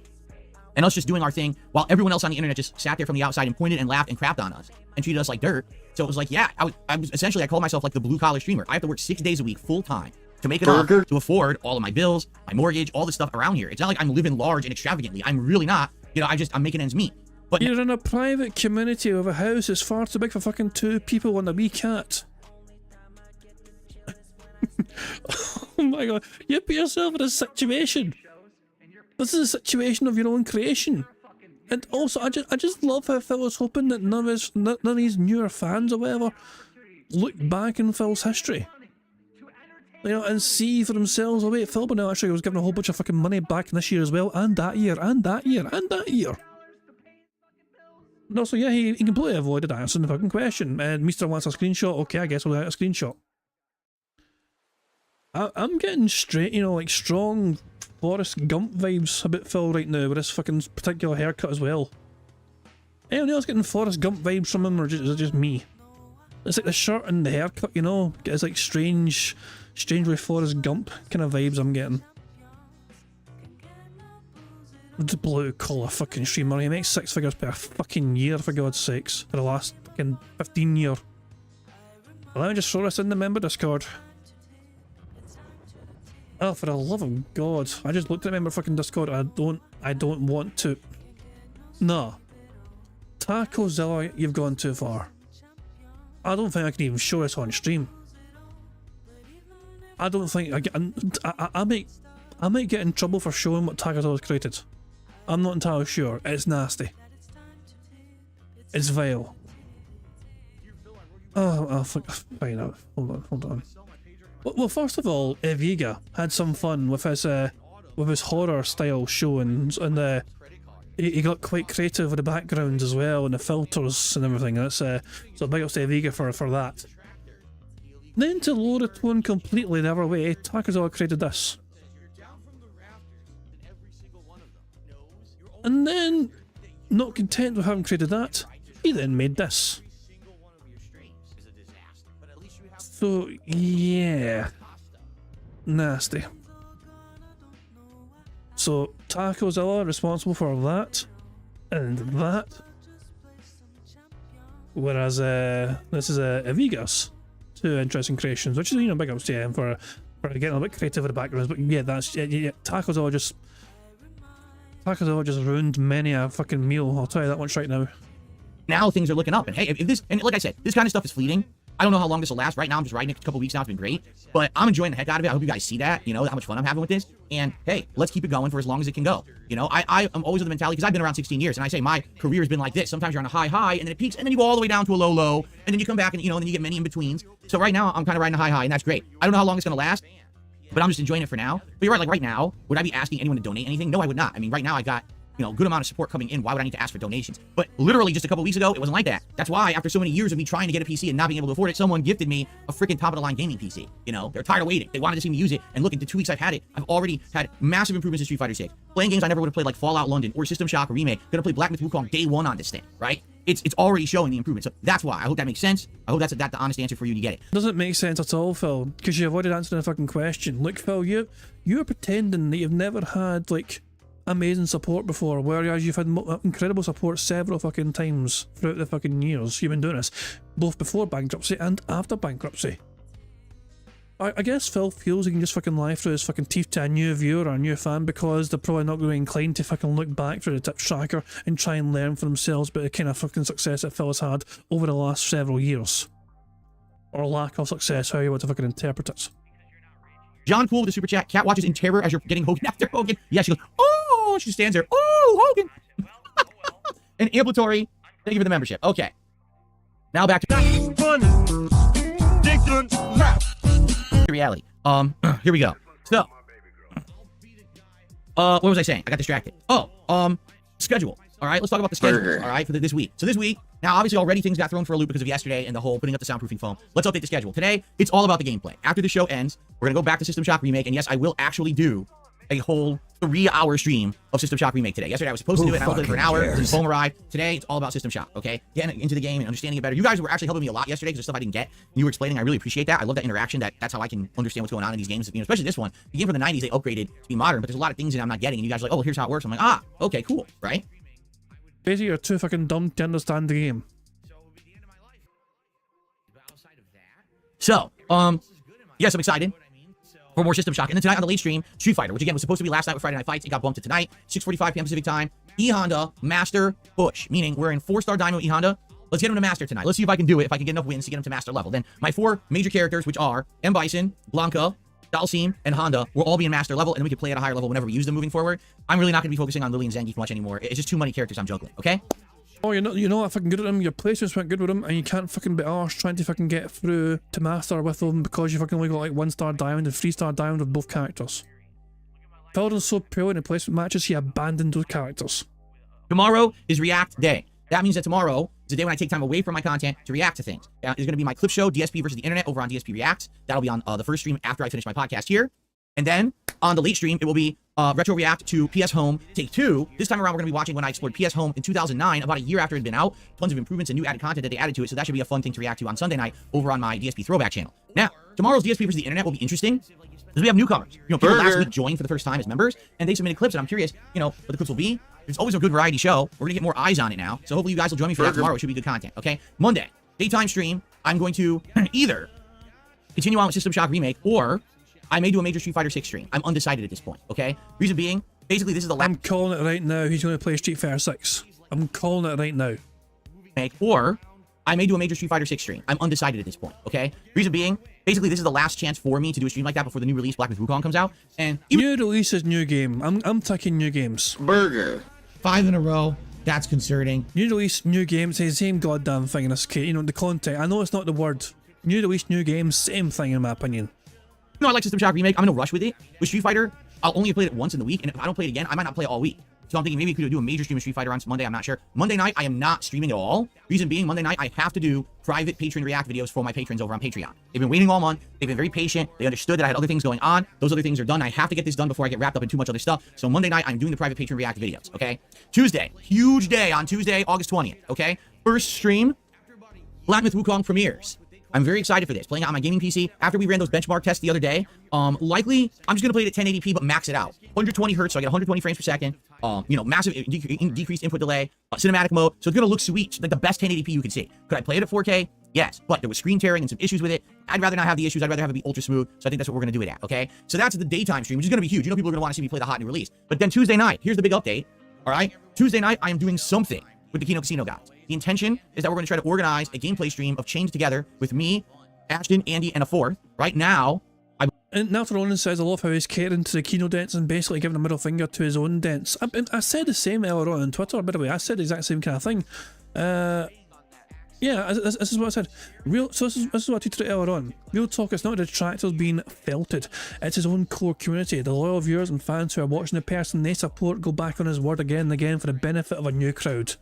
[SPEAKER 2] And us just doing our thing while everyone else on the internet just sat there from the outside and pointed and laughed and crapped on us and treated us like dirt. So it was like, yeah, I was essentially, I call myself like the blue collar streamer. I have to work 6 days a week full time to make enough to afford all of my bills, my mortgage, all the stuff around here. It's not like I'm living large and extravagantly. I'm really not. You know, I'm making ends meet. But
[SPEAKER 1] you're in a private community of a house that's far too big for fucking 2 people and a wee cat. Oh my god, you put yourself in a situation. This is a situation of your own creation. And also, I just love how Phil was hoping that none of his newer fans or whatever look back in Phil's history, you know, and see for themselves, oh wait, Phil Burnell actually was given a whole bunch of fucking money back this year as well, and that year, and that year, and that year. No, so yeah, he completely avoided answering the fucking question. And Mr. wants a screenshot, okay, I guess we'll get a screenshot. I'm getting straight, you know, like strong Forrest Gump vibes about Phil right now with this fucking particular haircut as well. Anyone else getting Forrest Gump vibes from him, or is it just me? It's like the shirt and the haircut, you know? It's like strangely Forrest Gump kind of vibes I'm getting. the blue collar fucking streamer. He makes 6 figures per fucking year, for God's sakes, for the last fucking 15 years. Let me just throw this in the member Discord. Oh, for the love of God. I just looked at member fucking Discord. I don't want to. No. Tacozilla, you've gone too far. I don't think I can even show this on stream. I don't think I might get in trouble for showing what Tacozilla created. I'm not entirely sure. It's nasty. It's vile. Oh, fine out. Hold on. Well, first of all, Eviga had some fun with his horror style show, and he got quite creative with the backgrounds as well and the filters and everything. That's so big ups to Eviga for that. Then to lower the tone completely the other way, Tacozilla created this. And then, not content with having created that, he then made this. So, yeah. Nasty. So, Tacozilla responsible for that, and that. Whereas, this is Evigas. 2 interesting creations, which is, you know, big ups to him for getting a bit creative with the backgrounds, but yeah, that's, yeah, Tacozilla just ruined many a fucking meal, I'll tell you that much right now.
[SPEAKER 2] Now things are looking up, and hey, if this, and like I said, this kind of stuff is fleeting. I don't know how long this will last. Right now, I'm just writing it. A couple weeks now, it's been great, but I'm enjoying the heck out of it. I hope you guys see that, you know, how much fun I'm having with this. And hey, let's keep it going for as long as it can go. You know, I am always of the mentality, because I've been around 16 years, and I say my career has been like this. Sometimes you're on a high, and then it peaks, and then you go all the way down to a low, and then you come back, and you know, and then you get many in betweens. So right now, I'm kind of riding a high, and that's great. I don't know how long it's gonna last, but I'm just enjoying it for now. But you're right, like right now, would I be asking anyone to donate anything? No, I would not. I mean, right now I got, you know, a good amount of support coming in. Why would I need to ask for donations? But literally just a couple weeks ago, it wasn't like that. That's why, after so many years of me trying to get a PC and not being able to afford it, someone gifted me a freaking top-of-the-line gaming PC. You know, they're tired of waiting. They wanted to see me use it. And look, in the 2 weeks I've had it, I've already had massive improvements in Street Fighter 6. Playing games I never would have played, like Fallout London or System Shock Remake. Gonna play Black Myth Wukong day 1 on this thing, right? It's already showing the improvement. So that's why. I hope that makes sense. I hope that's the honest answer for you to get it.
[SPEAKER 1] Doesn't make sense at all, Phil, because you avoided answering the fucking question. Look, Phil, you're pretending that you've never had, like, amazing support before, whereas you've had incredible support several fucking times throughout the fucking years you've been doing this, both before bankruptcy and after bankruptcy. I guess Phil feels he can just fucking lie through his fucking teeth to a new viewer or a new fan because they're probably not really inclined to fucking look back through the tip tracker and try and learn for themselves about the kind of fucking success that Phil has had over the last several years. Or lack of success, how you want to fucking interpret it.
[SPEAKER 2] John Poole with the super chat. Cat watches in terror as you're getting Hogan after Hogan. Yeah, she goes, oh, she stands there. Oh, Hogan. And Amplitory, thank you for the membership. Okay. Now back to reality. Here we go. So, what was I saying? I got distracted. Oh, schedule. All right, let's talk about the schedule. All right, for this week. So this week, now obviously already things got thrown for a loop because of yesterday and the whole putting up the soundproofing foam. Let's update the schedule. Today, it's all about the gameplay. After the show ends, we're gonna go back to System Shock Remake, and yes, I will actually do a whole 3-hour stream of System Shock Remake today. Yesterday I was supposed to do it, and I looked at it for an hour, and foam arrived. Today, it's all about System Shock, okay? Getting into the game and understanding it better. You guys were actually helping me a lot yesterday because there's stuff I didn't get. You were explaining. I really appreciate that. I love that interaction. That's how I can understand what's going on in these games. You know, especially this one. The game from the 90s, they upgraded to be modern, but there's a lot of things that I'm not getting, and you guys are like, oh, here's how it works. I'm like, ah, okay, cool, right?
[SPEAKER 1] Basically, you're too fucking dumb to understand the game.
[SPEAKER 2] So, yes, I'm excited for more System Shock. And then tonight on the late stream, Street Fighter, which again was supposed to be last night with Friday Night Fights. It got bumped to tonight, 6:45 p.m. Pacific time. E-Honda Master Push, meaning we're in 4-star Dynamo E-Honda. Let's get him to Master tonight. Let's see if I can do it, if I can get enough wins to get him to Master level. Then my 4 major characters, which are M. Bison, Blanca, Dalsim, and Honda, will all be in Master level, and then we can play at a higher level whenever we use them moving forward. I'm really not going to be focusing on Lily and Zangief much anymore. It's just too many characters I'm juggling, okay?
[SPEAKER 1] Oh, you're not fucking good at them. Your placements weren't good with them, and you can't fucking be arsed trying to fucking get through to Master with them because you fucking only got like 1-star diamond and 3-star diamond with both characters. Felden's so poor in the placement matches, he abandoned those characters.
[SPEAKER 2] Tomorrow is React Day. That means that tomorrow is a day when I take time away from my content to react to things. It's going to be my clip show, DSP versus the internet, over on DSP Reacts. That'll be on the first stream after I finish my podcast here. And then on the late stream, it will be Retro React to PS Home Take 2. This time around, we're going to be watching when I explored PS Home in 2009, about a year after it had been out. Tons of improvements and new added content that they added to it, so that should be a fun thing to react to on Sunday night over on my DSP Throwback channel. Now, tomorrow's DSP versus the internet will be interesting Because we have newcomers. People last week joined for the first time as members, and they submitted clips, and I'm curious, what the clips will be. It's always a good variety show. We're gonna get more eyes on it now, so hopefully you guys will join me for that tomorrow. It should be good content, okay? Monday, daytime stream. I'm going to either continue on with System Shock Remake, or I may do a major Street Fighter 6 stream. I'm undecided at this point, okay? Reason being, basically this is the last.
[SPEAKER 1] I'm calling it right now. He's going to play Street Fighter 6. I'm calling it right now.
[SPEAKER 2] Or I may do a major Street Fighter 6 stream. I'm undecided at this point, okay? Reason being, basically this is the last chance for me to do a stream like that before the new release Black Myth Wukong comes out. And
[SPEAKER 1] new release is new game. I'm taking new games.
[SPEAKER 2] 5 in a row. That's concerning.
[SPEAKER 1] New release, new games, the same goddamn thing in this case. The content. I know it's not the word. New release, new games, same thing in my opinion.
[SPEAKER 2] I like System Shock Remake. I'm in a rush with it. With Street Fighter, I'll only play it once in the week, and if I don't play it again, I might not play it all week. So I'm thinking maybe we could do a major stream of Street Fighter on Monday. I'm not sure. Monday night, I am not streaming at all. Reason being, Monday night, I have to do private patron react videos for my patrons over on Patreon. They've been waiting all month. They've been very patient. They understood that I had other things going on. Those other things are done. I have to get this done before I get wrapped up in too much other stuff. So Monday night, I'm doing the private patron react videos, okay? Tuesday, huge day on Tuesday, August 20th, okay? First stream, Black Myth Wukong premieres. I'm very excited for this. Playing it on my gaming PC. After we ran those benchmark tests the other day, likely I'm just gonna play it at 1080p, but max it out. 120 hertz, so I get 120 frames per second. Massive decreased input delay, cinematic mode, so it's gonna look sweet, like the best 1080p you can see. Could I play it at 4K? Yes, but there was screen tearing and some issues with it. I'd rather not have the issues. I'd rather have it be ultra smooth. So I think that's what we're gonna do it at. Okay, so that's the daytime stream, which is gonna be huge. People are gonna want to see me play the hot new release. But then Tuesday night, here's the big update. All right, Tuesday night, I am doing something with the Kino Casino guys. The intention is that we're gonna try to organize a gameplay stream of Chained Together with me, Ashton, Andy, and a fourth. Right now,
[SPEAKER 1] and Nathan Ronan says, I love how he's catering to the Kino dents and basically giving a middle finger to his own dents. I said the same earlier on Twitter, by the way. I said the exact same kind of thing. Yeah, this is what I said. This is what I tweeted earlier on. Real talk, it's not the detractors being felted. It's his own core community. The loyal viewers and fans who are watching the person they support go back on his word again and again for the benefit of a new crowd.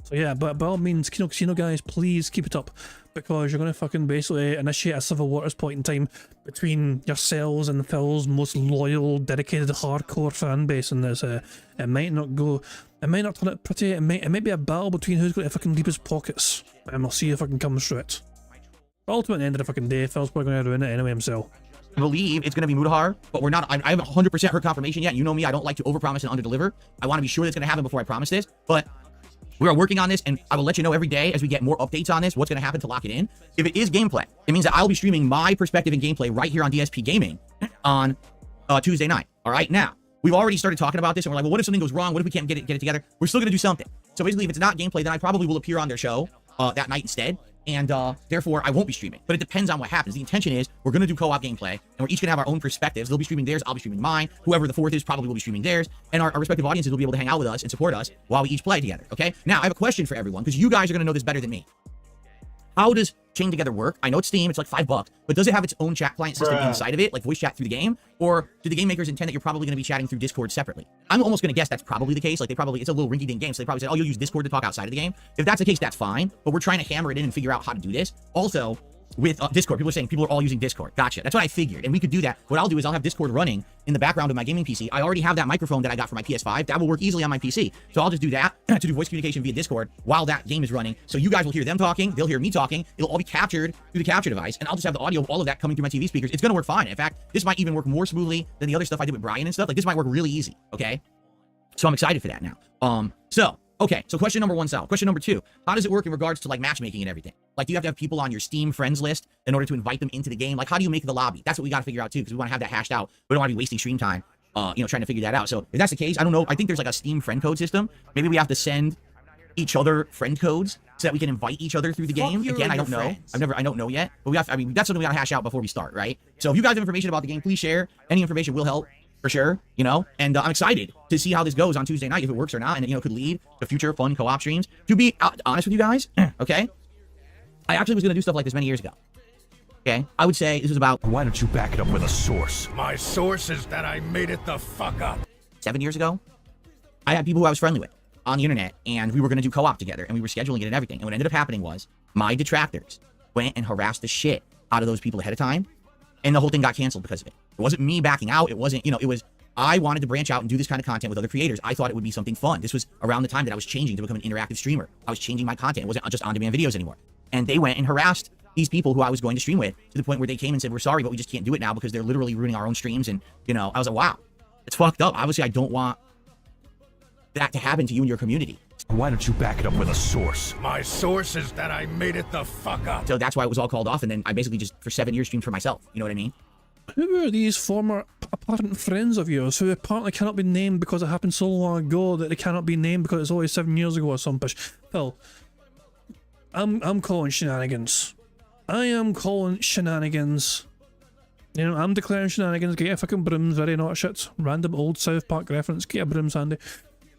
[SPEAKER 1] So yeah, but by all means, Kino Casino guys, please keep it up, because you're going to fucking basically initiate a civil war at this point in time between yourselves and Phil's most loyal, dedicated, hardcore fan base, and this, it might not turn out pretty. It might be a battle between who's going to fucking deep his pockets, and we'll see if I can come through it. Ultimate end of the fucking day, Phil's probably going to ruin it anyway himself.
[SPEAKER 2] I believe it's going to be Mudahar, but we're not. I haven't 100% heard confirmation yet. You know me, I don't like to overpromise and underdeliver. I want to be sure that's going to happen before I promise this, but we are working on this, and I will let you know every day as we get more updates on this, what's going to happen to lock it in. If it is gameplay, it means that I'll be streaming my perspective in gameplay right here on DSP Gaming on Tuesday night. All right, now, we've already started talking about this, and we're like, well, what if something goes wrong? What if we can't get it together? We're still going to do something. So basically, if it's not gameplay, then I probably will appear on their show that night instead, and therefore I won't be streaming. But it depends on what happens. The intention is we're going to do co-op gameplay, and we're each going to have our own perspectives. They'll be streaming theirs, I'll be streaming mine. Whoever the fourth is probably will be streaming theirs, and our respective audiences will be able to hang out with us and support us while we each play together, okay? Now, I have a question for everyone, because you guys are going to know this better than me. How does Chain Together work? I know it's Steam, it's like $5, but does it have its own chat client system inside of it, like voice chat through the game? Or do the game makers intend that you're probably going to be chatting through Discord separately? I'm almost going to guess that's probably the case. Like it's a little rinky-dink game, so they probably said, oh, you'll use Discord to talk outside of the game. If that's the case, that's fine, but we're trying to hammer it in and figure out how to do this. Also, with Discord, people are saying people are all using Discord. Gotcha. That's what I figured, and we could do that. What I'll do is I'll have Discord running in the background of my gaming PC. I already have that microphone that I got for my PS5. That will work easily on my PC. So I'll just do that to do voice communication via Discord while that game is running. So you guys will hear them talking, they'll hear me talking. It'll all be captured through the capture device, and I'll just have the audio of all of that coming through my TV speakers. It's going to work fine. In fact, this might even work more smoothly than the other stuff I did with Brian and stuff. Like, this might work really easy, okay? So I'm excited for that now. So question number one, Sal. Question number two, how does it work in regards to like matchmaking and everything? Like, do you have to have people on your Steam friends list in order to invite them into the game? Like, how do you make the lobby? That's what we got to figure out too, because we want to have that hashed out. We don't want to be wasting stream time, trying to figure that out. So if that's the case, I don't know. I think there's like a Steam friend code system. Maybe we have to send each other friend codes so that we can invite each other through the game. Again, I don't know. I don't know yet. But that's something we got to hash out before we start, right? So if you guys have information about the game, please share. Any information will help. For sure, and I'm excited to see how this goes on Tuesday night, if it works or not, and it, could lead to future fun co-op streams. To be honest with you guys, okay, I actually was going to do stuff like this many years ago, okay? I would say this was about...
[SPEAKER 3] Why don't you back it up with a source? My source is that I made it the fuck up.
[SPEAKER 2] 7 years ago, I had people who I was friendly with on the internet, and we were going to do co-op together, and we were scheduling it and everything, and what ended up happening was my detractors went and harassed the shit out of those people ahead of time, and the whole thing got canceled because of it. It wasn't me backing out. It wasn't, it was, I wanted to branch out and do this kind of content with other creators. I thought it would be something fun. This was around the time that I was changing to become an interactive streamer. I was changing my content. It wasn't just on-demand videos anymore. And they went and harassed these people who I was going to stream with to the point where they came and said, we're sorry, but we just can't do it now because they're literally ruining our own streams. And, you know, I was like, wow, it's fucked up. Obviously, I don't want that to happen to you and your community.
[SPEAKER 3] Why don't you back it up with a source? My source is that I made it the fuck up.
[SPEAKER 2] So that's why it was all called off. And then I basically just, for 7 years, streamed for myself. You know what I mean?
[SPEAKER 1] Who are these former apparent friends of yours who apparently cannot be named because it happened so long ago that they cannot be named because it's always 7 years ago or some push? Phil, I'm calling shenanigans. I am calling shenanigans. You know, I'm declaring shenanigans. Get your fucking brooms ready, not shit. Random old South Park reference. Get your brooms handy.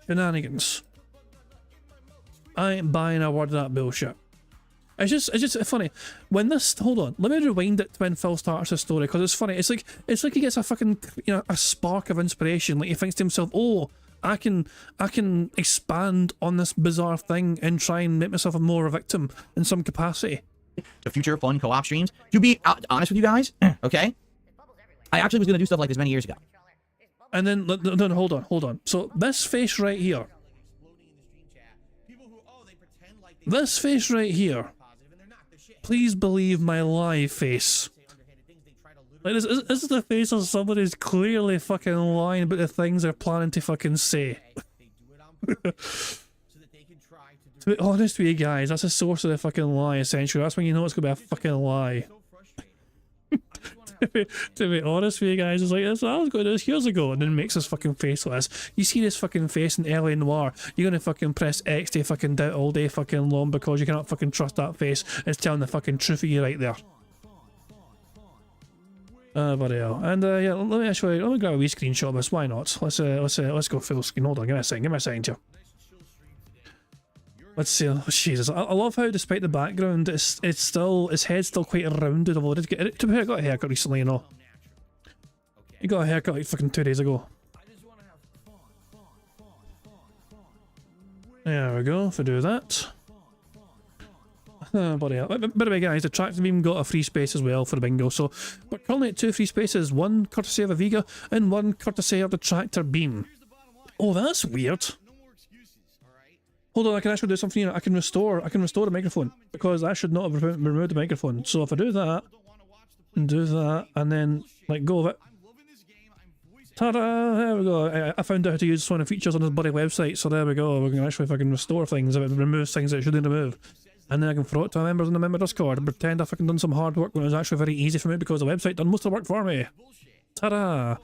[SPEAKER 1] Shenanigans. I ain't buying a word of that bullshit. It's just funny when this. Hold on, let me rewind it to when Phil starts his story because it's funny. It's like he gets a fucking, you know, a spark of inspiration. Like he thinks to himself, "Oh, I can expand on this bizarre thing and try and make myself a more victim in some capacity."
[SPEAKER 2] To future fun co-op streams. To be honest with you guys, okay, I actually was gonna do stuff like this many years ago.
[SPEAKER 1] And then, no, hold on. So this face right here. This face right here. Please believe my live face. Like this is the face of somebody who's clearly fucking lying about the things they're planning to fucking say. To be honest with you guys, that's the source of the fucking lie, essentially. That's when you know it's gonna be a fucking lie. to be honest with you guys, it's like, I was going to do this years ago, and then makes this fucking face like this. You see this fucking face in LA Noir, you're gonna fucking press X to fucking doubt all day fucking long because you cannot fucking trust that face. It's telling the fucking truth of you right there. Bloody hell. And yeah, let me grab a wee screenshot of this. Why not? Let's go full screen. Hold on, give me a second here. Let's see. Oh, Jesus, I love how despite the background, it's still, his head's still quite rounded. Although I got a haircut recently, you know. You got a haircut like fucking 2 days ago. There we go. If I do that. Bloody hell. By the way, guys, the tracks have even got a free space as well for the bingo. So we're currently at 2 free spaces. One courtesy of a Vega and one courtesy of the Tractor Beam. Oh, that's weird. Hold on, I can actually do something here. I can restore the microphone because I should not have removed the microphone. So if I do that, and then like go with it. Ta-da! There we go. I found out how to use one of the features on this bloody website. So there we go. We can actually fucking restore things if it removes things that it shouldn't remove. And then I can throw it to my members in the member Discord and pretend I fucking done some hard work when it was actually very easy for me because the website done most of the work for me. Ta-da!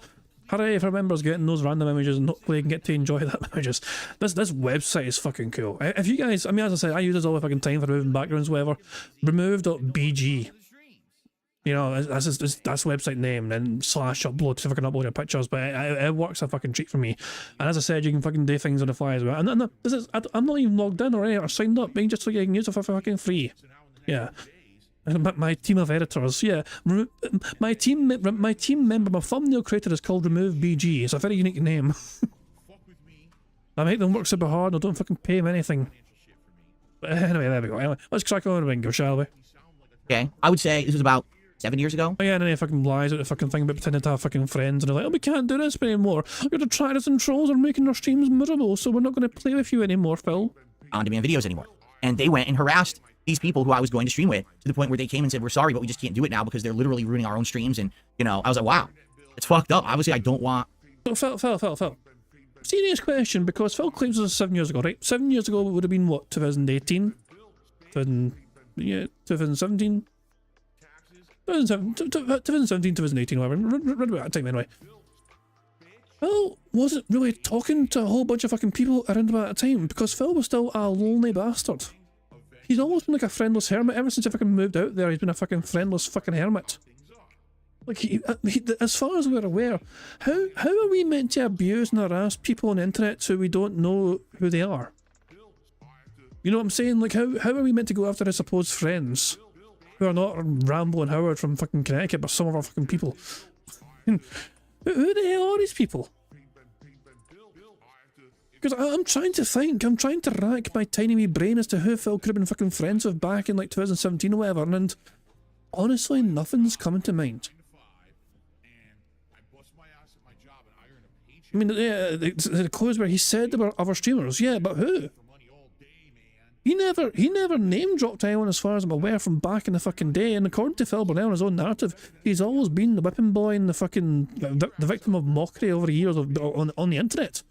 [SPEAKER 1] Hooray for members getting those random images and hopefully they can get to enjoy that images. This website is fucking cool. If you guys, I mean, as I said, I use this all the fucking time for removing backgrounds, whatever. Remove.bg. You know, that's the website name, and slash upload so I can upload your pictures, but it works a fucking treat for me. And as I said, you can fucking do things on the fly as well. And I'm not even logged in or signed up, being just so you can use it for fucking free. Yeah. My team of editors, yeah. My team member, my thumbnail creator is called Remove BG. It's a very unique name. I make them work super hard. I don't fucking pay them anything. But anyway, there we go. Anyway, let's crack on the bingo, shall we?
[SPEAKER 2] Okay, I would say this was about 7 years ago.
[SPEAKER 1] Oh yeah, and then he fucking lies about the fucking thing about pretending to have fucking friends, and they're like, oh, we can't do this anymore. Your detractors and trolls are making our streams miserable, so we're not going to play with you anymore, Phil.
[SPEAKER 2] On-demand videos anymore. And they went and harassed these people who I was going to stream with to the point where they came and said, we're sorry, but we just can't do it now because they're literally ruining our own streams. And, you know, I was like, wow, it's fucked up. Obviously, I don't want...
[SPEAKER 1] Phil. Serious question, because Phil claims this was 7 years ago, right? 7 years ago would have been, what, 2018? 2017? 2017, 2018, whatever. Right about that time, anyway. Phil wasn't really talking to a whole bunch of fucking people around about that time, because Phil was still a lonely bastard. He's almost been like a friendless hermit ever since he fucking moved out there. He's been a fucking friendless fucking hermit. Like, as far as we're aware, how are we meant to abuse and harass people on the internet so we don't know who they are? You know what I'm saying? Like, how are we meant to go after our supposed friends who are not Rambo and Howard from fucking Connecticut, but some of our fucking people? Who the hell are these people? Because I'm trying to think, I'm trying to rack my tiny wee brain as to who Phil could have been fucking friends with back in like 2017 or whatever, and honestly, nothing's coming to mind. I mean, yeah, the clues where he said there were other streamers, yeah, but who? he never name dropped anyone as far as I'm aware from back in the fucking day. And according to Phil Burnell in his own narrative, he's always been the whipping boy and the fucking the victim of mockery over the years on the internet.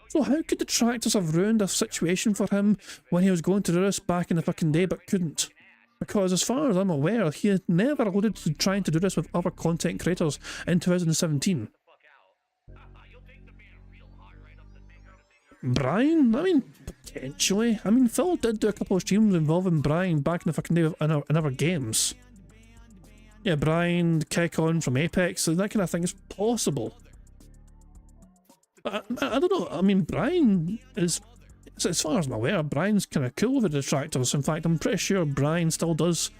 [SPEAKER 1] So how could the detractors have ruined a situation for him when he was going to do this back in the fucking day but couldn't? Because as far as I'm aware, he had never alluded to trying to do this with other content creators in 2017. Brian? I mean, potentially. I mean, Phil did do a couple of streams involving Brian back in the fucking day in other games. Yeah, Brian, Kekon from Apex, so that kind of thing is possible. I don't know. I mean, Brian is, as far as I'm aware, Brian's kind of cool with the detractors. In fact, I'm pretty sure Brian still does.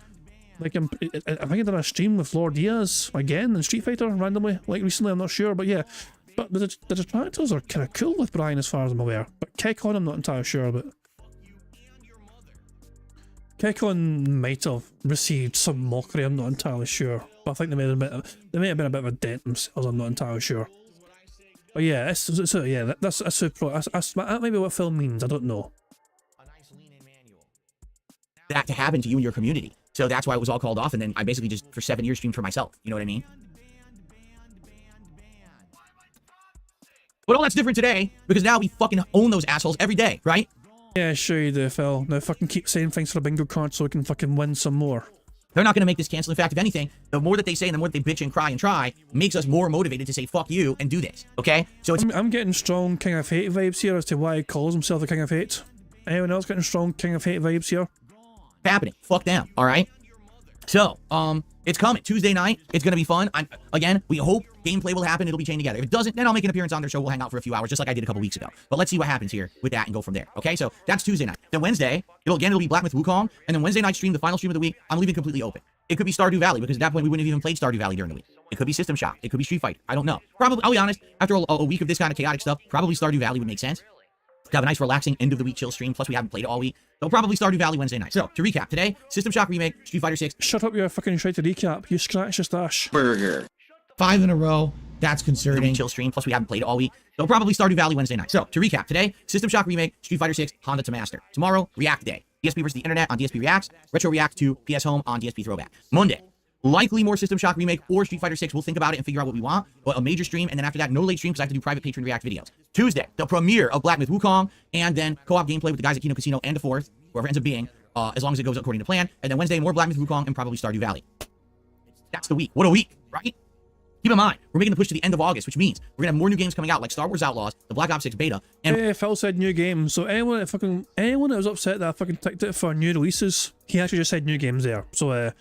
[SPEAKER 1] Like, I think he did a stream with Lord Diaz again in Street Fighter randomly, like recently. I'm not sure, but yeah. But the detractors are kind of cool with Brian, as far as I'm aware. But Kekon, I'm not entirely sure. But Kekon might have received some mockery. I'm not entirely sure. But I think they may have been a bit of a dent themselves. I'm not entirely sure. But yeah, that might be what Phil means. I don't know.
[SPEAKER 2] That to happen to you and your community. So that's why it was all called off, and then I basically just, for 7 years, streamed for myself. You know what I mean? But all that's different today, because now we fucking own those assholes every day, right?
[SPEAKER 1] Yeah, sure you do, Phil. Now fucking keep saying things for a bingo card so we can fucking win some more.
[SPEAKER 2] They're not going to make this cancel. In fact, if anything, the more that they say and the more that they bitch and cry and try makes us more motivated to say fuck you and do this, okay? So it's...
[SPEAKER 1] I'm getting strong King of Hate vibes here as to why he calls himself the King of Hate. Anyone else getting strong King of Hate vibes here?
[SPEAKER 2] happening. Fuck them, alright? So, it's coming. Tuesday night. It's going to be fun. Again, we hope gameplay will happen. It'll be chained together. If it doesn't, then I'll make an appearance on their show. We'll hang out for a few hours, just like I did a couple weeks ago. But let's see what happens here with that and go from there. Okay, so that's Tuesday night. Then Wednesday, it'll be Black Myth Wukong. And then Wednesday night stream, the final stream of the week, I'm leaving completely open. It could be Stardew Valley, because at that point, we wouldn't have even played Stardew Valley during the week. It could be System Shock. It could be Street Fighter. I don't know. Probably, I'll be honest, after a week of this kind of chaotic stuff, probably Stardew Valley would make sense. To have a nice relaxing end of the week chill stream, plus we haven't played it all week. They'll probably Stardew Valley Wednesday night. So, to recap, today, System Shock Remake, Street Fighter 6.
[SPEAKER 1] Shut up, you're fucking trying to recap. You scratch your stash.
[SPEAKER 4] Burger.
[SPEAKER 2] 5 in a row. That's concerning. Chill stream, plus we haven't played it all week. They'll probably Stardew Valley Wednesday night. So, to recap, today, System Shock Remake, Street Fighter 6, Honda to Master. Tomorrow, React Day. DSP versus the Internet on DSP Reacts. Retro React to PS Home on DSP Throwback. Monday, likely more System Shock Remake or Street Fighter 6. We'll think about it and figure out what we want. But a major stream, and then after that, no late stream because I have to do private Patreon React videos. Tuesday, the premiere of Black Myth Wukong, and then co-op gameplay with the guys at Kino Casino and the fourth, whoever ends up being, as long as it goes according to plan. And then Wednesday, more Black Myth Wukong and probably Stardew Valley. That's the week. What a week, right? Keep in mind, we're making the push to the end of August, which means we're gonna have more new games coming out, like Star Wars Outlaws, the Black Ops 6 beta, and
[SPEAKER 1] Hey, Phil said new games, so anyone that was upset that I fucking ticked it for new releases, he actually just said new games there. So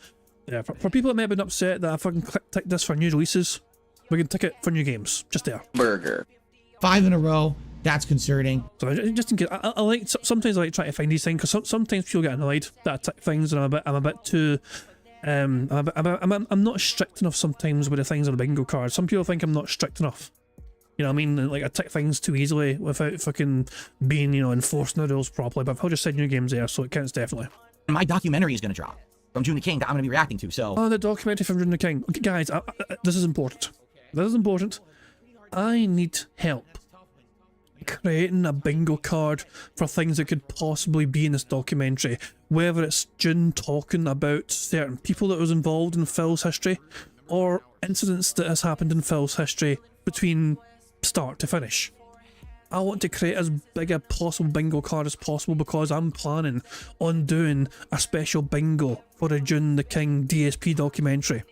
[SPEAKER 1] yeah, for people that may have been upset that I fucking ticked this for new releases, we can tick it for new games, just there.
[SPEAKER 4] Burger.
[SPEAKER 2] 5 in a row. That's concerning.
[SPEAKER 1] So just in case, I like, sometimes I like trying to find these things, because sometimes people get annoyed that I tick things and I'm a bit too, I'm not strict enough sometimes with the things on the bingo card. Some people think I'm not strict enough. You know what I mean? Like, I tick things too easily without fucking being, enforcing the rules properly. But I've just said new games there, so it counts definitely.
[SPEAKER 2] my documentary is gonna drop from June the King that I'm gonna be reacting to. So,
[SPEAKER 1] Oh, the documentary from June the King. Okay, guys, this is important. This is important. I need help creating a bingo card for things that could possibly be in this documentary. Whether it's June talking about certain people that was involved in Phil's history, or incidents that has happened in Phil's history between start to finish. I want to create as big a possible bingo card as possible, because I'm planning on doing a special bingo for the June the King DSP documentary.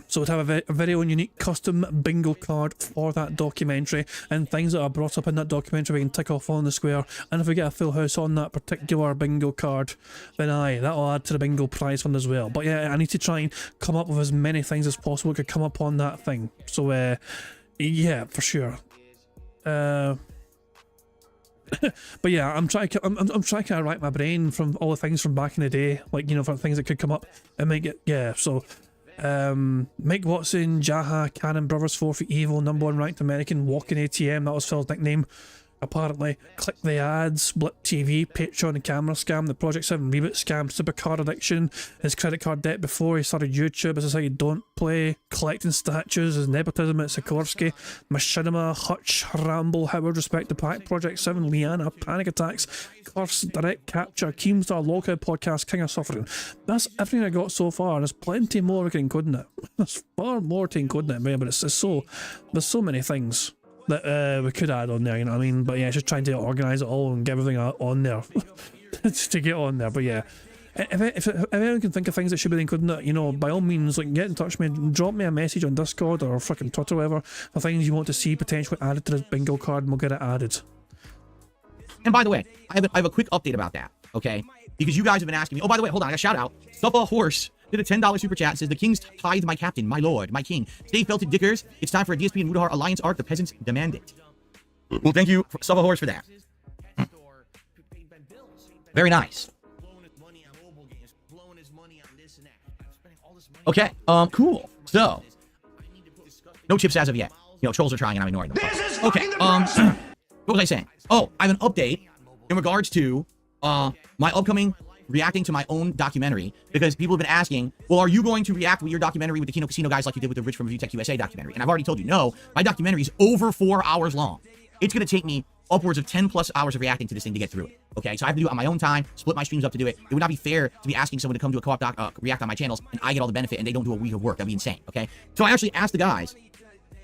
[SPEAKER 1] So to have a very own unique custom bingo card for that documentary, and things that are brought up in that documentary we can tick off on the square. And if we get a full house on that particular bingo card, then that'll add to the bingo prize fund as well. But yeah, I need to try and come up with as many things as possible that could come up on that thing. So yeah, for sure. But yeah, I'm trying to rack my brain from all the things from back in the day, like, for things that could come up and make it, yeah. So Mike Watson, Jaha, Cannon Brothers, 4 for Evil, #1 ranked American, Walking ATM, that was Phil's nickname. Apparently, click the ads, Blip TV, Patreon and camera scam, the Project 7 reboot scam, supercar addiction, his credit card debt before he started YouTube, this is how you don't play, collecting statues, his nepotism at Sikorsky, Machinima, Hutch, Ramble, Howard, Respect the Pack, Project 7, Liana, Panic Attacks, Curse, Direct Capture, Keemstar, Lockout Podcast, King of Suffering. That's everything I got so far. There's plenty more we can include in it. There's far more to include in it, but it's so, there's so many things that we could add on there, you know what I mean? But yeah, it's just trying to organise it all and get everything on there just to get on there. But yeah, if anyone can think of things that should be included in it, you know, by all means, like, get in touch with me, drop me a message on Discord or fucking Twitter or whatever for things you want to see potentially added to this bingo card, and we'll get it added.
[SPEAKER 2] And by the way, I have a quick update about that, okay? Because you guys have been asking me. Oh, by the way, hold on, I got a shout out. Stuffa Horse did a $10 super chat. Says, the king's tithe my captain, my lord, my king. Stay felted dickers. It's time for a DSP and Mudahar alliance arc. The peasants demand it. Well, thank you, Stuffa Horse, for that. Very nice. Okay, cool. So, no chips as of yet. You know, trolls are trying and I'm ignoring them. Okay, what was I saying? Oh, I have an update in regards to my upcoming reacting to my own documentary, because people have been asking, well, are you going to react with your documentary with the Kino Casino guys like you did with the Rich from Review Tech USA documentary? And I've already told you, no, my documentary is over 4 hours long. It's going to take me upwards of 10 plus hours of reacting to this thing to get through it. Okay, so I have to do it on my own time, split my streams up to do it. It would not be fair to be asking someone to come to a co-op react on my channels and I get all the benefit and they don't do a week of work. That'd be insane. Okay, so I actually asked the guys,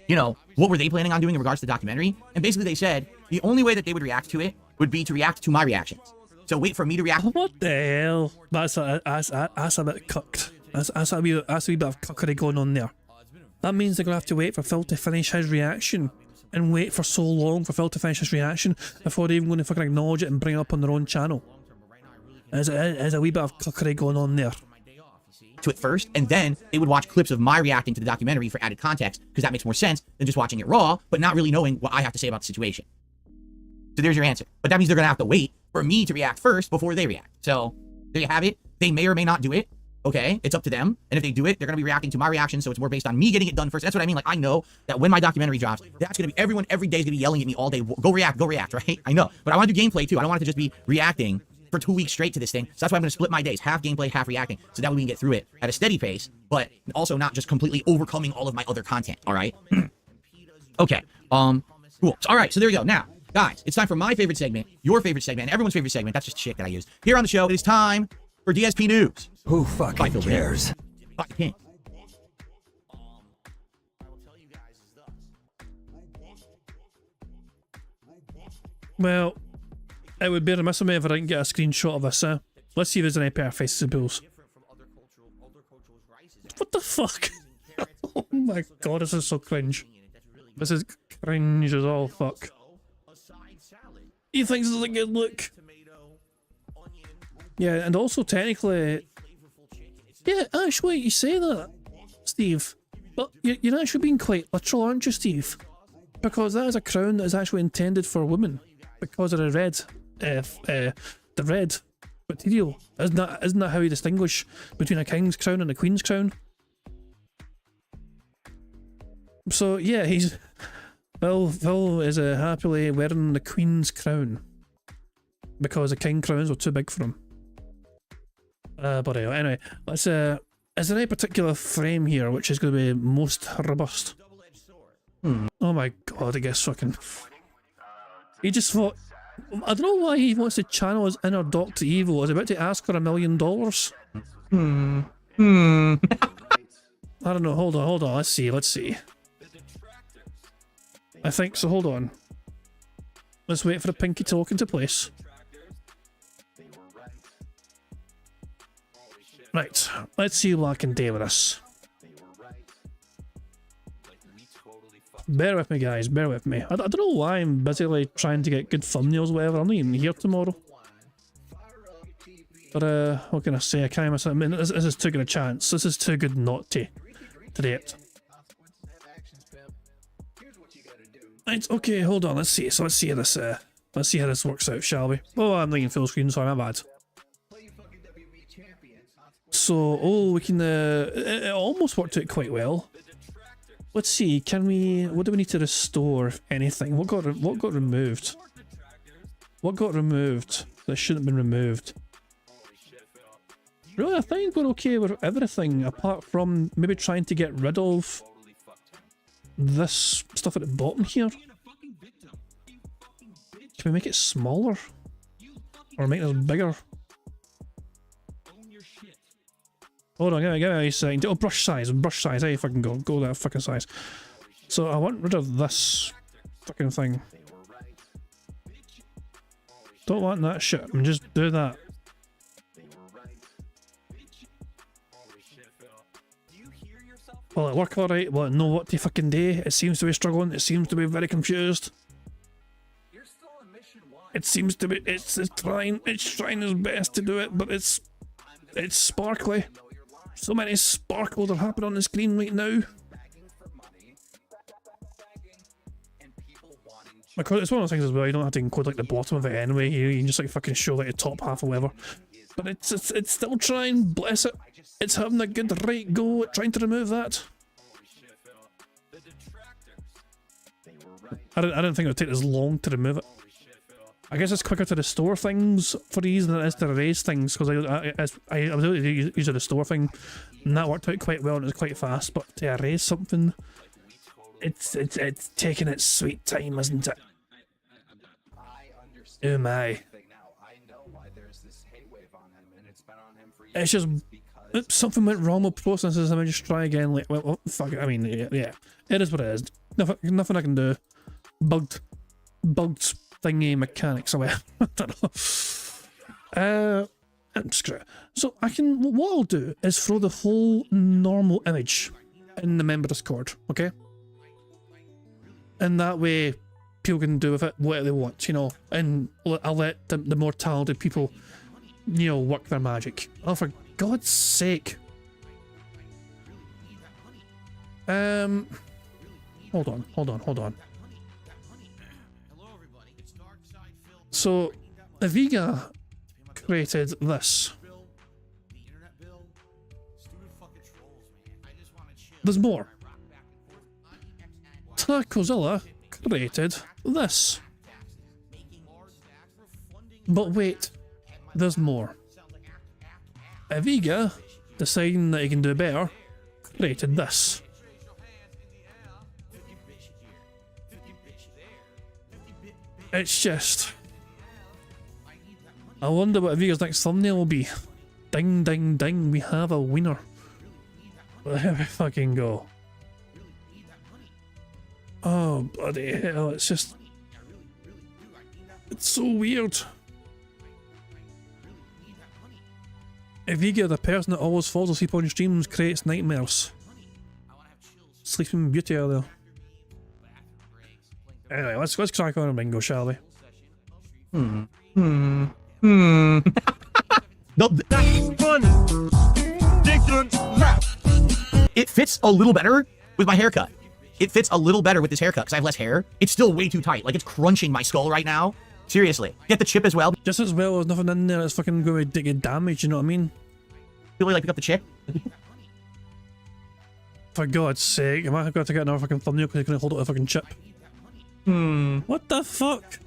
[SPEAKER 2] you know, what were they planning on doing in regards to the documentary? And basically they said the only way that they would react to it would be to react to my reactions. So wait for me to react.
[SPEAKER 1] What the hell? That's a bit cucked. That's a wee bit of cuckery going on there. That means they're going to have to wait for Phil to finish his reaction. And wait for so long for Phil to finish his reaction before they're even going to fucking acknowledge it and bring it up on their own channel. There's a wee bit of cuckery going on there.
[SPEAKER 2] To it first, and then they would watch clips of my reacting to the documentary for added context, because that makes more sense than just watching it raw, but not really knowing what I have to say about the situation. So there's your answer. But that means they're going to have to wait for me to react first before they react. So there you have it. They may or may not do it. Okay, it's up to them. And if they do it, they're going to be reacting to my reaction, so it's more based on me getting it done first. That's what I mean. Like, I know that when my documentary drops, that's going to be, everyone every day is going to be yelling at me all day, go react, right? I know. But I want to do gameplay too. I don't want it to just be reacting for 2 weeks straight to this thing. So that's why I'm going to split my days, half gameplay, half reacting. So that way we can get through it at a steady pace, but also not just completely overcoming all of my other content. All right. Okay. Cool. All right. So there we go. Now, guys, it's time for my favorite segment, your favorite segment, and everyone's favorite segment. That's just shit that I use. Here on the show, it is time for DSP News.
[SPEAKER 4] Who fucking cares?
[SPEAKER 2] Fucking
[SPEAKER 1] Well, it would be remiss of me if I didn't get a screenshot of this. Let's see if there's any pair of faces and bills. What the fuck? Oh my god, this is so cringe. This is cringe as all fuck. He thinks it's a good look. Yeah, and also technically... Yeah, actually, you say that, Steve. But you're actually being quite literal, aren't you, Steve? Because that is a crown that is actually intended for women. Because of the red, the red material. Isn't that how you distinguish between a king's crown and a queen's crown? So yeah, Phil is happily wearing the queen's crown because the king crowns were too big for him. But anyway, let's is there any particular frame here which is going to be most robust? Oh my god, I guess fucking... He just thought... I don't know why he wants to channel his inner Dr. Evil. He's about to ask for $1 million. I don't know, hold on, let's see. I think so, hold on. Let's wait for the pinky to look into place. Right, let's see what I can do with this. Bear with me, guys, bear with me. I don't know why I'm busily trying to get good thumbnails or whatever. I'm not even here tomorrow. But, what can I say? I can't even... I mean, this is too good a chance. This is too good not to date. Right, okay, hold on, let's see. So let's see how this works out, shall we? Oh, I'm not in full screen, sorry, my bad. So, oh, we can, it almost worked out quite well. Let's see, what do we need to restore, if anything? What got removed? What got removed? That shouldn't have been removed. Really, I think we're okay with everything apart from maybe trying to get rid of this stuff at the bottom here. Can we make it smaller? Or make this bigger? Hold on, give me a second. Oh, brush size, there you fucking go. Go that fucking size. So I want rid of this fucking thing. Don't want that shit. I'm just do that. Will it work alright? Will it know what to fucking do? It seems to be struggling. It seems to be very confused. It seems to be. It's trying its best to do it, but it's sparkly. So many sparkles are happening on the screen right now. Because it's one of those things as well. You don't have to encode like the bottom of it anyway. You can just like fucking show like the top half or whatever. But it's still trying. Bless it. It's having a good right go at trying to remove that. I don't think it would take as long to remove it. I guess it's quicker to restore things for these than it is to erase things, because I was able to use a restore thing and that worked out quite well and it was quite fast, but to erase something, it's taking its sweet time, isn't it? Oh my. It's just, oops, something went wrong with processes, I mean just try again, like, well fuck it, I mean, yeah, it is what it is. Nothing I can do. Bugged thingy mechanics away. I don't know. Screw it. So what I'll do is throw the whole normal image in the member Discord, okay? And that way people can do with it whatever they want, you know, and I'll let the more talented people, you know, work their magic. Oh, for God's sake. Hold on. So, Aviga created this. There's more. Tacozilla created this. But wait, there's more. Aviga, deciding that he can do better, created this. It's just... I wonder what Aviga's next thumbnail will be. Ding ding ding, we have a winner. There we fucking go. Oh bloody hell, it's just... It's so weird. Aviga, the person that always falls asleep on streams, creates nightmares. Sleeping Beauty earlier. Anyway, let's crack on a bingo, shall we?
[SPEAKER 2] No, it fits a little better with my haircut. It fits a little better with this haircut because I have less hair. It's still way too tight. Like, it's crunching my skull right now. Seriously. Get the chip as well.
[SPEAKER 1] Just as well as nothing in there that's fucking going to get damaged, you know what I mean?
[SPEAKER 2] Really, like, pick up the chip?
[SPEAKER 1] For God's sake, am I going to get another fucking thumbnail because he's going to hold up a fucking chip? What the fuck?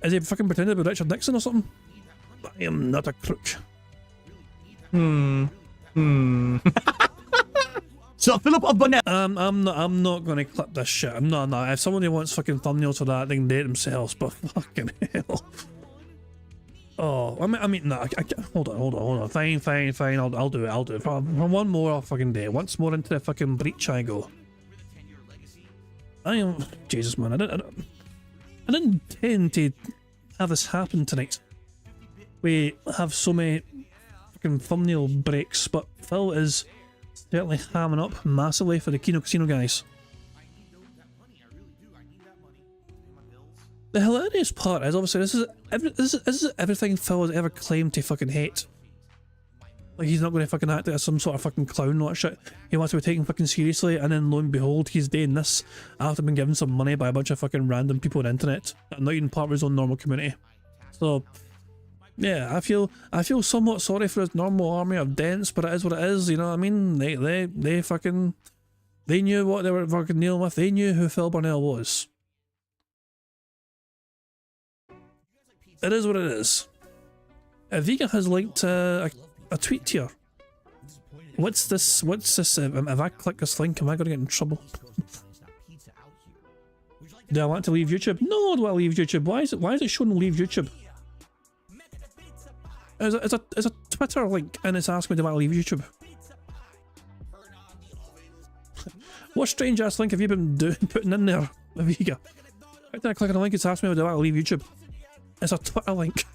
[SPEAKER 1] Is he fucking pretending to be Richard Nixon or something? I am not a crook.
[SPEAKER 2] So Philip of Bonnet.
[SPEAKER 1] I'm not gonna clip this shit. I'm not. If somebody wants fucking thumbnails for that, they can do it themselves. But fucking hell. Oh, I mean, no. Hold on. Fine. I'll do it. For one more, I'll fucking do it. Once more into the fucking breach I go. I am Jesus, man. I didn't intend to have this happen tonight. We have so many fucking thumbnail breaks, but Phil is certainly hamming up massively for the Kino Casino guys. The hilarious part is obviously this is everything Phil has ever claimed to fucking hate. Like, he's not going to fucking act like some sort of fucking clown or that shit. He wants to be taken fucking seriously, and then lo and behold, he's doing this after being given some money by a bunch of fucking random people on the internet that are not even part of his own normal community. So, yeah, I feel somewhat sorry for his normal army of dents, but it is what it is, you know what I mean? They fucking... They knew what they were fucking dealing with. They knew who Phil Burnell was. It is what it is. Vega has linked a tweet here. What's this? If I click this link, am I going to get in trouble? Do I want to leave YouTube? No, I don't want to leave YouTube. Why is it showing leave YouTube? It's a Twitter link and it's asking me do I want to leave YouTube. What strange ass link have you been putting in there, Vega? Right then I click on the link, it's asking me do I want to leave YouTube. It's a Twitter link.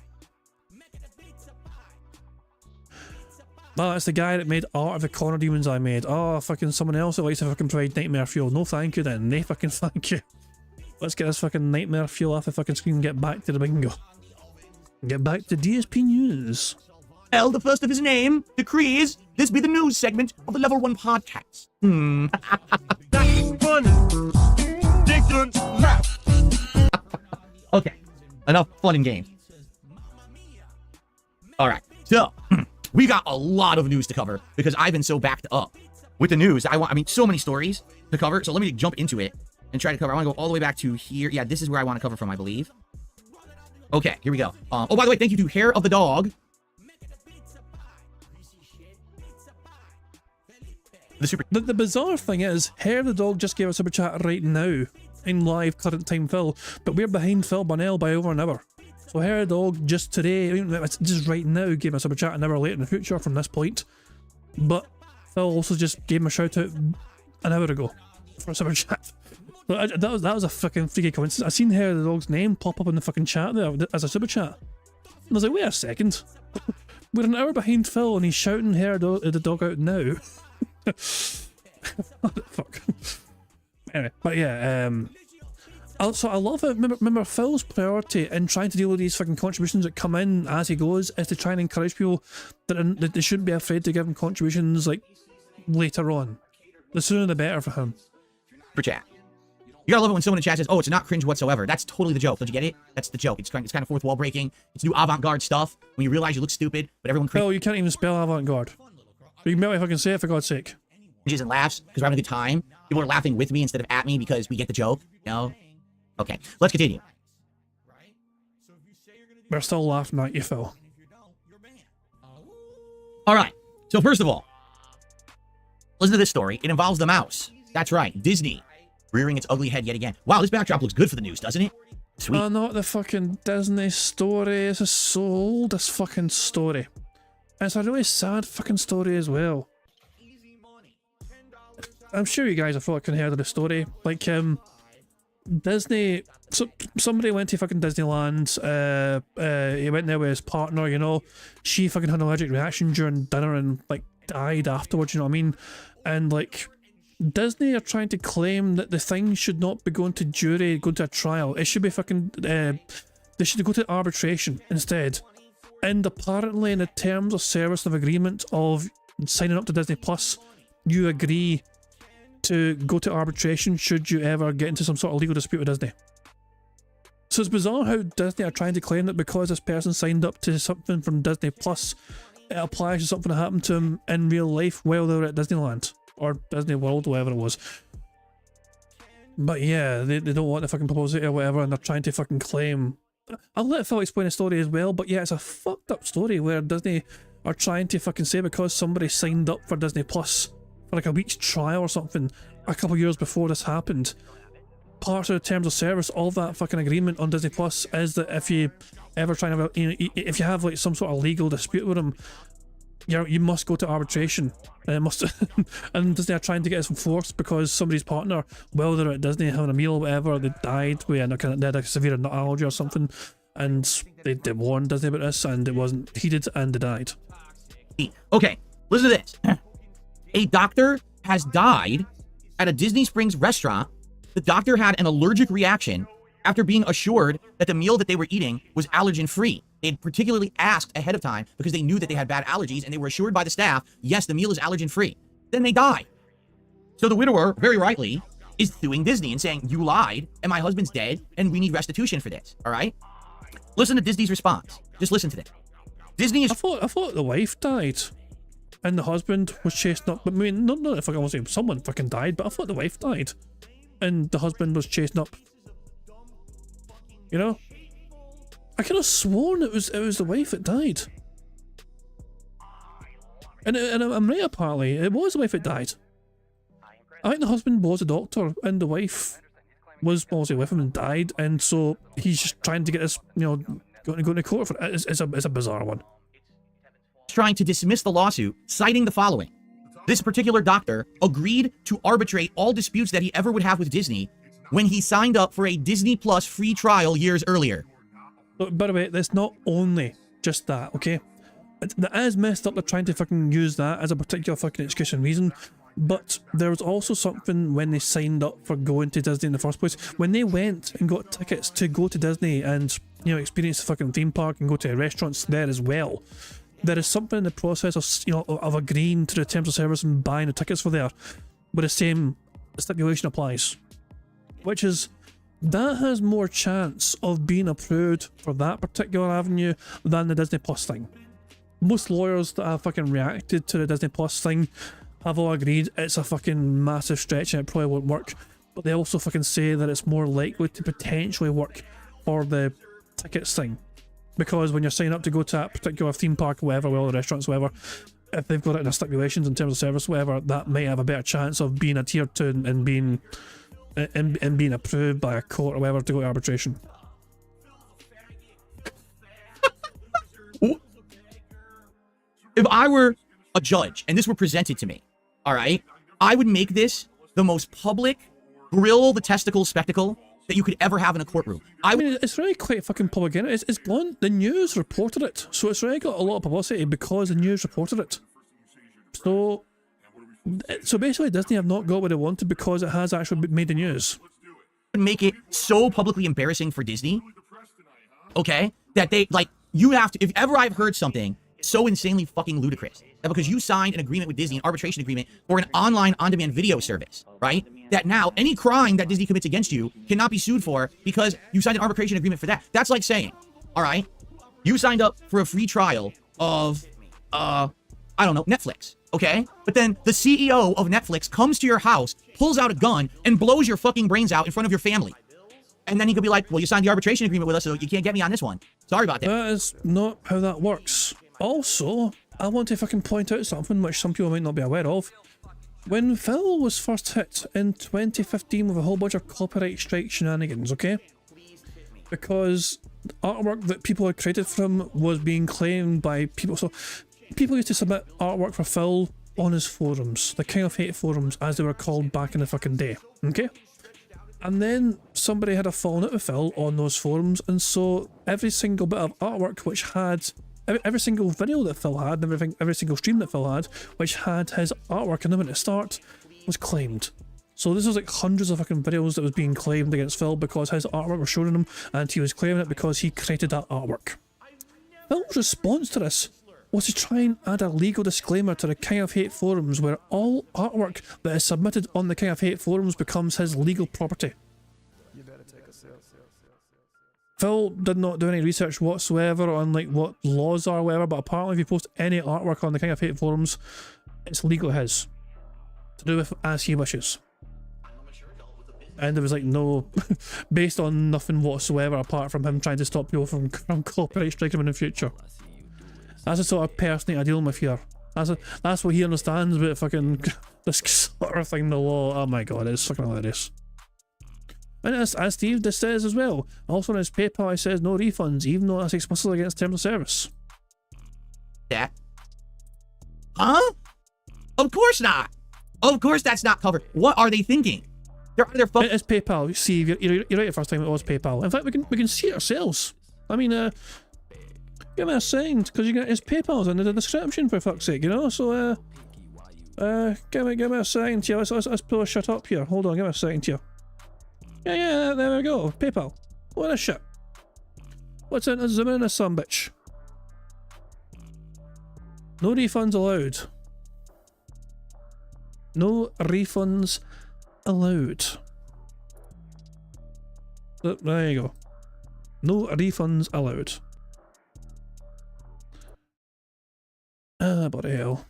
[SPEAKER 1] Oh, that's the guy that made art of the corner demons I made. Oh, fucking someone else that likes to fucking provide nightmare fuel. No thank you then. No fucking thank you. Let's get this fucking nightmare fuel off the fucking screen and get back to the bingo. Get back to DSP News.
[SPEAKER 2] Well, the first of his name decrees this be the news segment of the Level 1 podcast.
[SPEAKER 3] That's funny. Dickens laugh.
[SPEAKER 2] Okay, enough fun and games. Alright, so we got a lot of news to cover because I've been so backed up with the news. I mean, so many stories to cover. So let me jump into it and try to cover. I want to go all the way back to here. Yeah, this is where I want to cover from, I believe. Okay, here we go. Oh, by the way, thank you to Hair of the Dog.
[SPEAKER 1] The bizarre thing is, Hair of the Dog just gave us a super chat right now in live current time Phil, but we're behind Phil Bonnell by over an hour. So Hair of the Dog just today, just right now, gave us a super chat an hour later in the future from this point. But Phil also just gave him a shout out an hour ago for a super chat. So that was a fucking freaky coincidence. I seen Hair of the Dog's name pop up in the fucking chat there as a super chat. And I was like, wait a second. We're an hour behind Phil and he's shouting Hair of the Dog out now. What the fuck? Anyway, but yeah, also I love it. Remember Phil's priority in trying to deal with these fucking contributions that come in as he goes is to try and encourage people that they shouldn't be afraid to give him contributions like later on. The sooner the better for him.
[SPEAKER 2] For chat. You gotta love it when someone in chat says, oh, it's not cringe whatsoever. That's totally the joke. Don't you get it? That's the joke. It's kind of fourth wall breaking. It's new avant-garde stuff when you realize you look stupid, but everyone
[SPEAKER 1] Phil, you can't even spell avant-garde. You can barely fucking say it for God's sake.
[SPEAKER 2] Cringes and laughs because we're having a good time. People are laughing with me instead of at me because we get the joke. You know? Okay, let's continue.
[SPEAKER 1] We're still laughing at you, Phil.
[SPEAKER 2] Alright, so first of all, listen to this story. It involves the mouse. That's right, Disney rearing its ugly head yet again. Wow, this backdrop looks good for the news, doesn't it? Sweet.
[SPEAKER 1] Oh, not the fucking Disney story. This is so old, this fucking story. And it's a really sad fucking story as well. I'm sure you guys have fucking heard of the story. Like, Disney... So, somebody went to fucking Disneyland, he went there with his partner, you know, she fucking had an allergic reaction during dinner and, like, died afterwards, you know what I mean? And, like, Disney are trying to claim that the thing should not be going to jury, going to a trial. It should be fucking, they should go to arbitration instead. And apparently in the terms of service of agreement of signing up to Disney Plus, you agree to go to arbitration should you ever get into some sort of legal dispute with Disney. So it's bizarre how Disney are trying to claim that because this person signed up to something from Disney Plus, it applies to something that happened to them in real life while they were at Disneyland. Or Disney World, whatever it was. But yeah, they don't want to fucking propose it or whatever, and they're trying to fucking claim... I'll let Phil explain the story as well, but yeah, it's a fucked up story where Disney are trying to fucking say because somebody signed up for Disney Plus for like a week's trial or something a couple years before this happened, part of the terms of service of that fucking agreement on Disney Plus is that if you ever try to, you know, if you have like some sort of legal dispute with them, you must go to arbitration. And and Disney are trying to get this enforced because somebody's partner, while they're at Disney having a meal or whatever, they died with they had a severe nut allergy or something, and they warned Disney about this, and it wasn't heeded, and they died.
[SPEAKER 2] Okay, listen to this. A doctor has died at a Disney Springs restaurant. The doctor had an allergic reaction after being assured that the meal that they were eating was allergen-free. They had particularly asked ahead of time because they knew that they had bad allergies, and they were assured by the staff, yes, the meal is allergen-free. Then they die. So the widower, very rightly, is suing Disney and saying, you lied, and my husband's dead, and we need restitution for this, all right? Listen to Disney's response. Just listen to this. Disney is...
[SPEAKER 1] I thought the wife died, and the husband was chasing up... I mean, not if I was saying someone fucking died, but I thought the wife died, and the husband was chasing up... You know? I could have sworn it was the wife that died. And I'm right, apparently. It was the wife that died. I think the husband was a doctor, and the wife was obviously with him and died, and so he's just trying to get this, you know, going to court for it. It's a bizarre one.
[SPEAKER 2] Trying to dismiss the lawsuit, citing the following. This particular doctor agreed to arbitrate all disputes that he ever would have with Disney when he signed up for a Disney Plus free trial years earlier.
[SPEAKER 1] But by the way, that's not only just that, okay? That is messed up. They're trying to fucking use that as a particular fucking excuse and reason. But there was also something when they signed up for going to Disney in the first place. When they went and got tickets to go to Disney and, you know, experience the fucking theme park and go to restaurants there as well, there is something in the process of, you know, of agreeing to the terms of service and buying the tickets for there, where the same stipulation applies. Which is, that has more chance of being approved for that particular avenue than the Disney Plus thing. Most lawyers that have fucking reacted to the Disney Plus thing have all agreed it's a fucking massive stretch and it probably won't work, but they also fucking say that it's more likely to potentially work for the tickets thing, because when you're signing up to go to that particular theme park or whatever, well, the restaurants, whatever, if they've got it in their stipulations in terms of service, whatever, that might have a better chance of being adhered to and being approved by a court or whatever to go to arbitration.
[SPEAKER 2] If I were a judge and this were presented to me, all right, I would make this the most public, grill the testicle spectacle that you could ever have in a courtroom.
[SPEAKER 1] I mean, it's really quite fucking public, isn't it? It's gone. The news reported it, so it's really got a lot of publicity because the news reported it. So basically, Disney have not got what they wanted because it has actually made the news.
[SPEAKER 2] Make it so publicly embarrassing for Disney, okay, that they, like, you have to, if ever I've heard something so insanely fucking ludicrous, that because you signed an agreement with Disney, an arbitration agreement for an online on-demand video service, right, that now any crime that Disney commits against you cannot be sued for because you signed an arbitration agreement for that. That's like saying, all right, you signed up for a free trial of, I don't know, Netflix, okay? But then the CEO of Netflix comes to your house, pulls out a gun, and blows your fucking brains out in front of your family. And then he could be like, well, you signed the arbitration agreement with us, so you can't get me on this one. Sorry about that.
[SPEAKER 1] That is not how that works. Also, I want to fucking point out something which some people might not be aware of. When Phil was first hit in 2015 with a whole bunch of copyright strike shenanigans, okay? Because artwork that people had created from was being claimed by people. So people used to submit artwork for Phil on his forums, the King of Hate forums, as they were called back in the fucking day, okay? And then somebody had a falling out with Phil on those forums, and so every single bit of artwork which had every single video that Phil had, and every single stream that Phil had, which had his artwork in them at the start, was claimed. So this was like hundreds of fucking videos that was being claimed against Phil because his artwork was shown him, and he was claiming it because he created that artwork. Phil's response to this was to try and add a legal disclaimer to the King of Hate forums where all artwork that is submitted on the King of Hate forums becomes his legal property. Phil did not do any research whatsoever on like what laws are or whatever, but apparently if you post any artwork on the King of Hate forums, it's legally his. To do with as he wishes. And there was like no, based on nothing whatsoever apart from him trying to stop people from copyright striking him in the future. That's the sort of person I deal with here. That's what he understands about fucking this sort of thing, the law. Oh my god, it's fucking hilarious. And as Steve this says as well, also on his PayPal he says no refunds, even though that's explicitly against terms of service.
[SPEAKER 2] Yeah. Huh? Of course not. Of course that's not covered. What are they thinking? They're fucking.
[SPEAKER 1] It's PayPal. Steve, you're right the first time it was PayPal. In fact, we can see it ourselves. I mean, give me a second, because you get his PayPal's in the description for fuck's sake, you know. So give me a second here. Let's pull a shit up here. Hold on, give me a second here. Yeah, there we go. PayPal. What a shit. What's in? Zoom in this son bitch. No refunds allowed. No refunds allowed. There you go. No refunds allowed. Ah, bloody hell.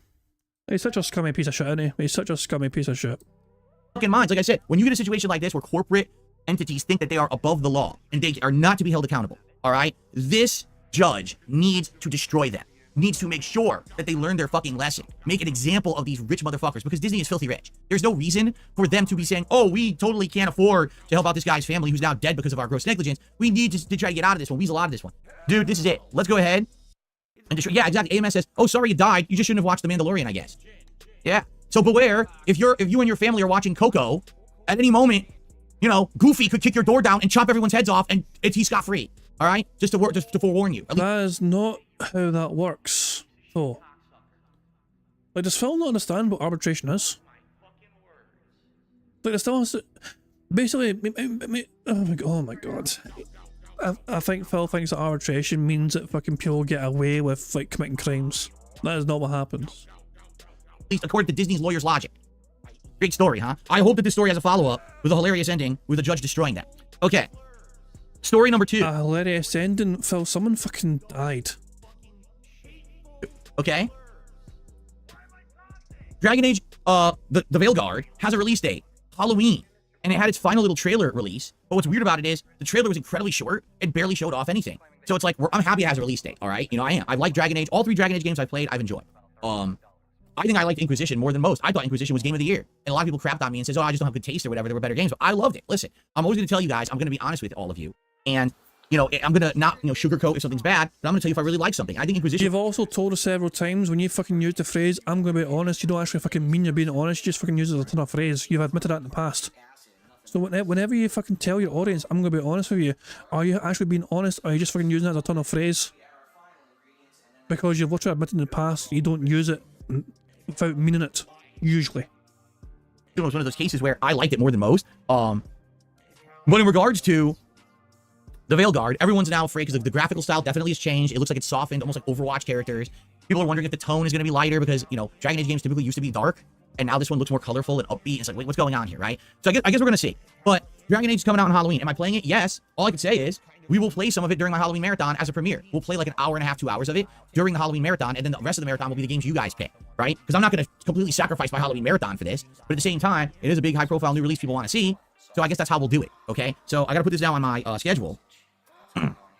[SPEAKER 1] He's such a scummy piece of shit, isn't he? He's such a scummy piece of shit.
[SPEAKER 2] Fucking minds. Like I said, when you get a situation like this where corporate entities think that they are above the law and they are not to be held accountable, all right? This judge needs to destroy them. Needs to make sure that they learn their fucking lesson. Make an example of these rich motherfuckers, because Disney is filthy rich. There's no reason for them to be saying, oh, we totally can't afford to help out this guy's family who's now dead because of our gross negligence. We need to try to get out of this one, weasel out of this one. Dude, this is it. Let's go ahead and destroy. Yeah, exactly. AMS says, oh, sorry you died. You just shouldn't have watched The Mandalorian, I guess. Yeah. So beware, if you and your family are watching Coco, at any moment, you know, Goofy could kick your door down and chop everyone's heads off, and he's scot-free. All right? Just to forewarn you.
[SPEAKER 1] That is not how that works, though. Like, does Phil not understand what arbitration is? Like, it still has to... Basically, oh my god. I think Phil thinks that arbitration means that fucking people get away with, like, committing crimes. That is not what happens.
[SPEAKER 2] At least according to Disney's lawyer's logic. Great story, huh? I hope that this story has a follow-up with a hilarious ending with the judge destroying that. Okay. Story number 2.
[SPEAKER 1] A hilarious ending, Phil. Someone fucking died.
[SPEAKER 2] Okay. Dragon Age, the Veil Guard has a release date, Halloween, and it had its final little trailer release. But what's weird about it is the trailer was incredibly short and barely showed off anything. So it's like, I'm happy it has a release date, all right? You know, I am. I like Dragon Age. All 3 Dragon Age games I've played, I've enjoyed. I think I liked Inquisition more than most. I thought Inquisition was game of the year. And a lot of people crapped on me and says, oh, I just don't have good taste or whatever. There were better games. But I loved it. Listen, I'm always going to tell you guys, I'm going to be honest with all of you. And, you know, I'm going to not, you know, sugarcoat if something's bad, but I'm going to tell you if I really like something. I think Inquisition...
[SPEAKER 1] You've also told us several times when you fucking use the phrase, I'm going to be honest, you don't actually fucking mean you're being honest, you just fucking use it as a ton of phrase. You've admitted that in the past. So whenever you fucking tell your audience, I'm going to be honest with you, are you actually being honest, or are you just fucking using it as a ton of phrase? Because you've literally admitted in the past you don't use it without meaning it, usually.
[SPEAKER 2] It was one of those cases where I liked it more than most. But in regards to the Veil Guard, everyone's now afraid because the graphical style definitely has changed. It looks like it's softened, almost like Overwatch characters. People are wondering if the tone is going to be lighter because, you know, Dragon Age games typically used to be dark, and now this one looks more colorful and upbeat. It's like, wait, what's going on here, right? So I guess we're going to see. But Dragon Age is coming out on Halloween. Am I playing it? Yes. All I can say is we will play some of it during my Halloween marathon as a premiere. We'll play like an hour and a half, 2 hours of it during the Halloween marathon, and then the rest of the marathon will be the games you guys pick, right? Because I'm not going to completely sacrifice my Halloween marathon for this, but at the same time, it is a big high-profile new release people want to see, so I guess that's how we'll do it, okay? So I got to put this down on my schedule.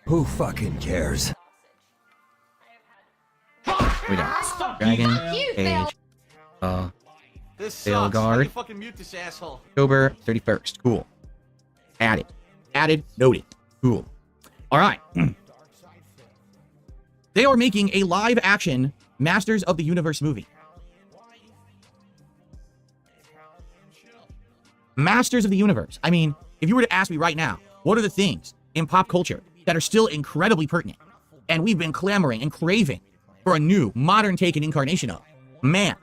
[SPEAKER 4] Who fucking cares?
[SPEAKER 2] We got Dragon Age, Veil Guard, October 31st. Cool. Added, noted. Cool. All right. They are making a live-action Masters of the Universe movie. Masters of the Universe. I mean, if you were to ask me right now, what are the things in pop culture that are still incredibly pertinent, and we've been clamoring and craving for a new, modern take and incarnation of? Man,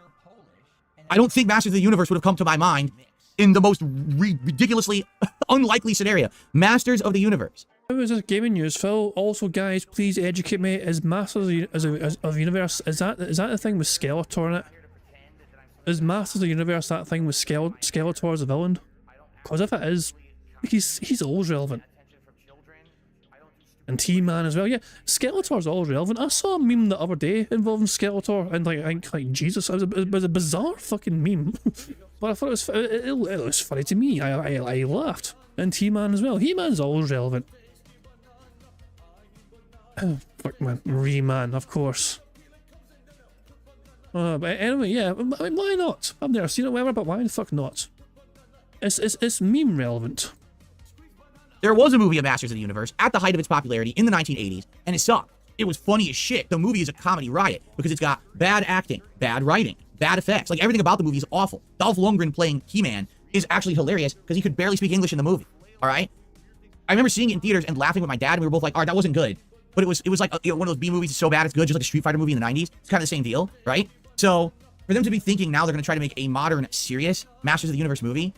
[SPEAKER 2] I don't think Masters of the Universe would have come to my mind in the most ridiculously unlikely scenario. Masters of the Universe.
[SPEAKER 1] How is this gaming news, Phil? Also, guys, please educate me. Is Masters of the Universe, is that the thing with Skeletor in it? Is Masters of the Universe that thing with Skeletor as a villain? Because if it is, he's always relevant. And T-Man as well. Yeah, Skeletor's always relevant. I saw a meme the other day involving Skeletor, and I think like Jesus, it was a bizarre fucking meme. But I thought it was funny to me. I laughed. And T-Man as well. He-Man's always relevant. Oh, fuck man, Re-Man, of course. But anyway, yeah, I mean, why not? I've never seen it, whatever, but why the fuck not? It's meme relevant.
[SPEAKER 2] There was a movie of Masters of the Universe at the height of its popularity in the 1980s, and it sucked. It was funny as shit. The movie is a comedy riot because it's got bad acting, bad writing, bad effects. Like, everything about the movie is awful. Dolph Lundgren playing He-Man is actually hilarious because he could barely speak English in the movie, all right? I remember seeing it in theaters and laughing with my dad, and we were both like, all right, that wasn't good. But it was like one of those B movies, it's so bad it's good, just like a Street Fighter movie in the 90s. It's kind of the same deal, right? So for them to be thinking now they're going to try to make a modern, serious Masters of the Universe movie,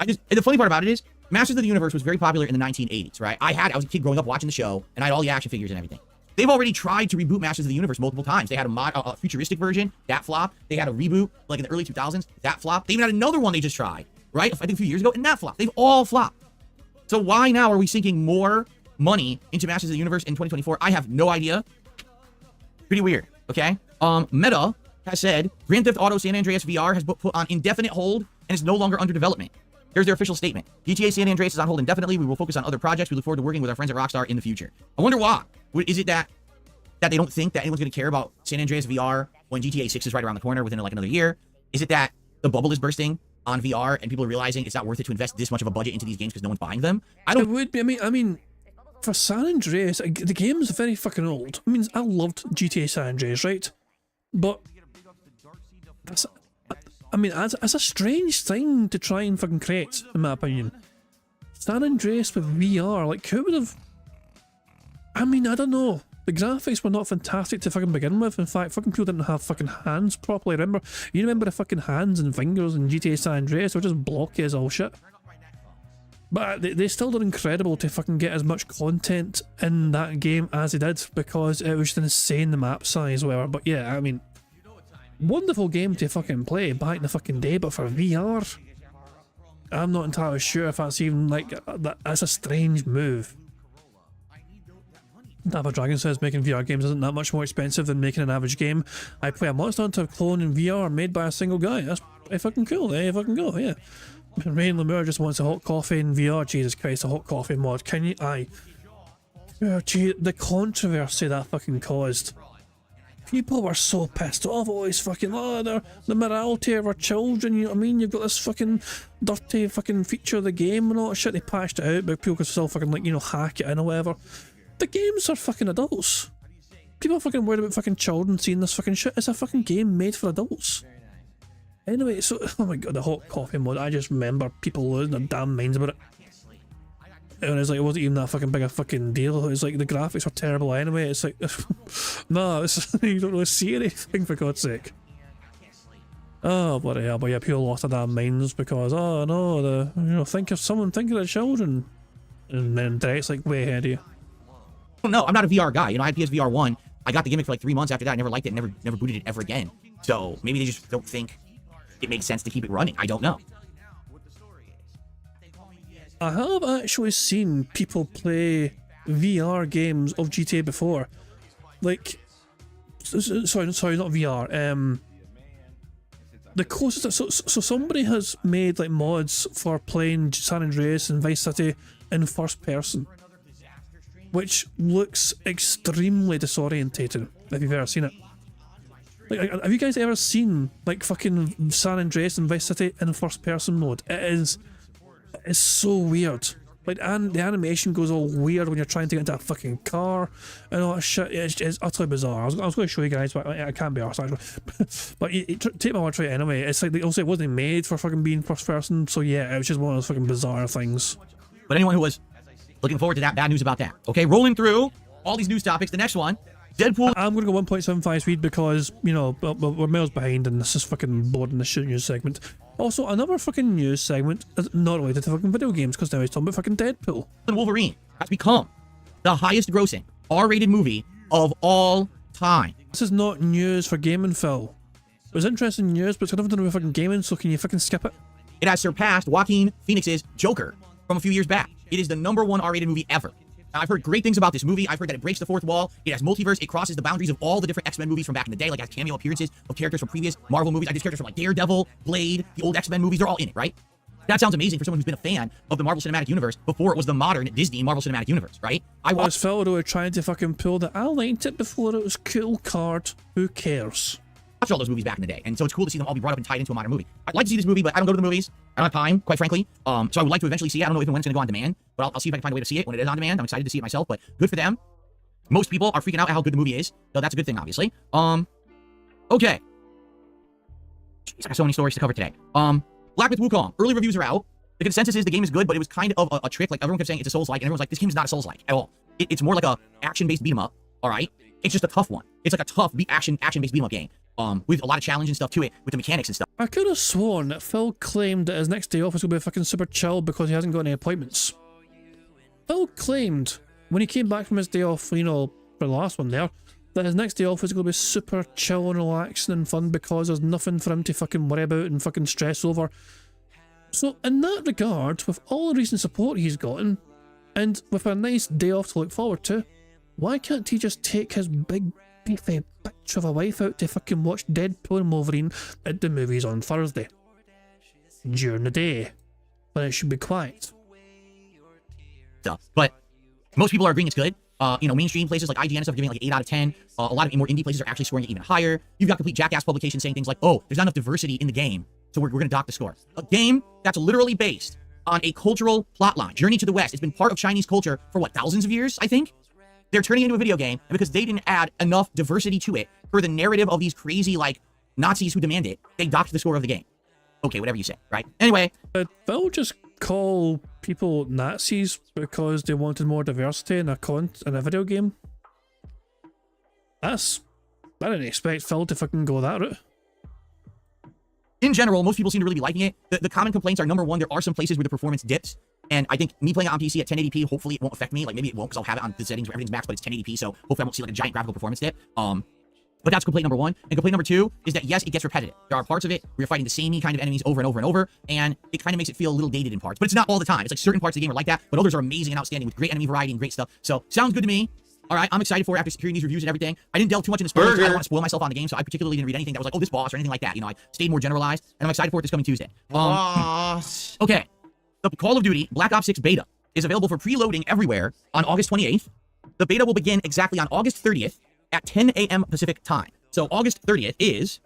[SPEAKER 2] the funny part about it is, Masters of the Universe was very popular in the 1980s, right? I was a kid growing up watching the show, and I had all the action figures and everything. They've already tried to reboot Masters of the Universe multiple times. They had a futuristic version, that flopped. They had a reboot, like in the early 2000s, that flopped. They even had another one they just tried, right? I think a few years ago, and that flopped. They've all flopped. So why now are we sinking more money into Masters of the Universe in 2024? I have no idea. Pretty weird, okay? Meta has said Grand Theft Auto San Andreas VR has put on indefinite hold and is no longer under development. Here's their official statement. GTA San Andreas is on hold indefinitely. We will focus on other projects. We look forward to working with our friends at Rockstar in the future. I wonder why. Is it that they don't think that anyone's going to care about San Andreas VR when GTA 6 is right around the corner within like another year? Is it that the bubble is bursting on VR and people are realizing it's not worth it to invest this much of a budget into these games because no one's buying them?
[SPEAKER 1] It would be. I mean, for San Andreas, the game's very fucking old. I mean, I loved GTA San Andreas, right? But that's, I mean, that's a strange thing to try and fucking create, in my opinion. San Andreas with VR, like, who would have? I mean, I don't know. The graphics were not fantastic to fucking begin with. In fact, fucking people didn't have fucking hands properly. You remember the fucking hands and fingers in GTA San Andreas? They were just blocky as all shit. But they still did incredible to fucking get as much content in that game as they did, because it was just insane, the map size, whatever. But yeah, I mean, wonderful game to fucking play back in the fucking day, but for VR, I'm not entirely sure if that's even like, that's a strange move. Dava Dragon says making VR games isn't that much more expensive than making an average game. I play a Monster Hunter clone in VR made by a single guy. That's pretty fucking cool, fucking go, yeah. Rain Lemur just wants a hot coffee in VR. Jesus Christ, a hot coffee mod. Can you? Aye. Oh, gee, the controversy that fucking caused. People were so pissed off. Always fucking, the morality of our children, you know what I mean? You've got this fucking dirty fucking feature of the game and all that shit. They patched it out, but people could still fucking, like, you know, hack it in or whatever. The games are fucking adults. People are fucking worried about fucking children seeing this fucking shit. It's a fucking game made for adults. Anyway, so, oh my god, the hot coffee mod. I just remember people losing their damn minds about it. And it's like, it wasn't even that fucking big a fucking deal. It's like, the graphics were terrible anyway. It's like, no, it's, you don't really see anything, for God's sake. Oh, bloody hell, but yeah, people lost their damn minds because, oh no, think of the children. And then Derek's like, way ahead of you.
[SPEAKER 2] No, I'm not a VR guy. You know, I had PSVR 1. I got the gimmick for like 3 months after that. I never liked it, never booted it ever again. So maybe they just don't think it makes sense to keep it running. I don't know.
[SPEAKER 1] I have actually seen people play VR games of GTA before. Like, sorry, not VR. The closest, so somebody has made like mods for playing San Andreas and Vice City in first person, which looks extremely disorientating, if you've ever seen it. Like, have you guys ever seen, like, fucking San Andreas and Vice City in first person mode? It's so weird. Like, and the animation goes all weird when you're trying to get into a fucking car and all that shit. It's utterly bizarre. I was going to show you guys, but I can't be arsed, actually. But take my word for it anyway. It's like, also, it wasn't made for fucking being first person, so yeah, it was just one of those fucking bizarre things.
[SPEAKER 2] But anyone who was looking forward to that, bad news about that. Okay, rolling through all these news topics. The next one, Deadpool.
[SPEAKER 1] I'm going to go 1.75 speed because, you know, we're miles behind and this is fucking boring, this shit news segment. Also, another fucking news segment is not related to fucking video games because now he's talking about fucking Deadpool.
[SPEAKER 2] Wolverine has become the highest grossing R-rated movie of all time.
[SPEAKER 1] This is not news for gaming, Phil. It was interesting news, but it's got nothing to do with fucking gaming, so can you fucking skip it?
[SPEAKER 2] It has surpassed Joaquin Phoenix's Joker from a few years back. It is the #1 R-rated movie ever. I've heard great things about this movie. I've heard that it breaks the fourth wall. It has multiverse. It crosses the boundaries of all the different X-Men movies from back in the day. Like, it has cameo appearances of characters from previous Marvel movies. I just characters from like Daredevil, Blade, the old X-Men movies. They're all in it, right? That sounds amazing for someone who's been a fan of the Marvel Cinematic Universe before it was the modern Disney Marvel Cinematic Universe, right? I
[SPEAKER 1] was Phil were trying to fucking pull the I liked it before it was cool card. Who cares?
[SPEAKER 2] Watched all those movies back in the day, and so it's cool to see them all be brought up and tied into a modern movie. I'd like to see this movie, but I don't go to the movies. I don't have time, quite frankly. So I would like to eventually see it. I don't know even when it's going to go on demand, but I'll see if I can find a way to see it when it is on demand. I'm excited to see it myself, but good for them. Most people are freaking out at how good the movie is, so that's a good thing, obviously. Okay. Jeez, I got so many stories to cover today. Black Myth Wukong. Early reviews are out. The consensus is the game is good, but it was kind of a trick. Like, everyone kept saying it's a Souls-like, and everyone's like, this game is not a Souls-like at all. It's more like a action-based beat-em-up, all right? It's just a tough one. It's like a tough action-based beat-em-up game. With a lot of challenge and stuff to it, with the mechanics and stuff.
[SPEAKER 1] I could have sworn that Phil claimed that his next day off was going to be fucking super chill because he hasn't got any appointments. Phil claimed, when he came back from his day off, you know, for the last one there, that his next day off was going to be super chill and relaxing and fun because there's nothing for him to fucking worry about and fucking stress over. So, in that regard, with all the recent support he's gotten, and with a nice day off to look forward to, why can't he just take his big beefy bitch of a wife out to fucking watch Deadpool and Wolverine at the movies on Thursday? During the day. when it should be quiet.
[SPEAKER 2] stuff. But most people are agreeing it's good. You know, mainstream places like IGN and stuff are giving it like 8 out of 10. A lot of more indie places are actually scoring it even higher. You've got complete jackass publications saying things like, oh, there's not enough diversity in the game, so we're going to dock the score. A game that's literally based on a cultural plotline, Journey to the West. It's been part of Chinese culture for, what, thousands of years, I think? They're turning it into a video game, and because they didn't add enough diversity to it for the narrative of these crazy, like, Nazis who demand it, they docked the score of the game. Okay, whatever you say, right? Anyway.
[SPEAKER 1] Did Phil just call people Nazis because they wanted more diversity in a video game? I didn't expect Phil to fucking go that route.
[SPEAKER 2] In general, most people seem to really be liking it. The common complaints are, number one, there are some places where the performance dips. And I think me playing it on PC at 1080p, hopefully it won't affect me. Like, maybe it won't, because I'll have it on the settings where everything's maxed, but it's 1080p, so hopefully I won't see like a giant graphical performance dip. But that's complaint number one. And complaint number two is that, yes, it gets repetitive. There are parts of it where you're fighting the same kind of enemies over and over and over, and it kind of makes it feel a little dated in parts. But it's not all the time. It's like certain parts of the game are like that, but others are amazing and outstanding with great enemy variety and great stuff. So, sounds good to me. All right, I'm excited for it after hearing these reviews and everything. I didn't delve too much into spoilers. I don't want to spoil myself on the game, so I particularly didn't read anything that was like, oh, this boss or anything like that. You know, I stayed more generalized, and I'm excited for it this coming Tuesday. Okay. The Call of Duty Black Ops 6 beta is available for preloading everywhere on August 28th. The beta will begin exactly on August 30th at 10 a.m. Pacific time. So August 30th is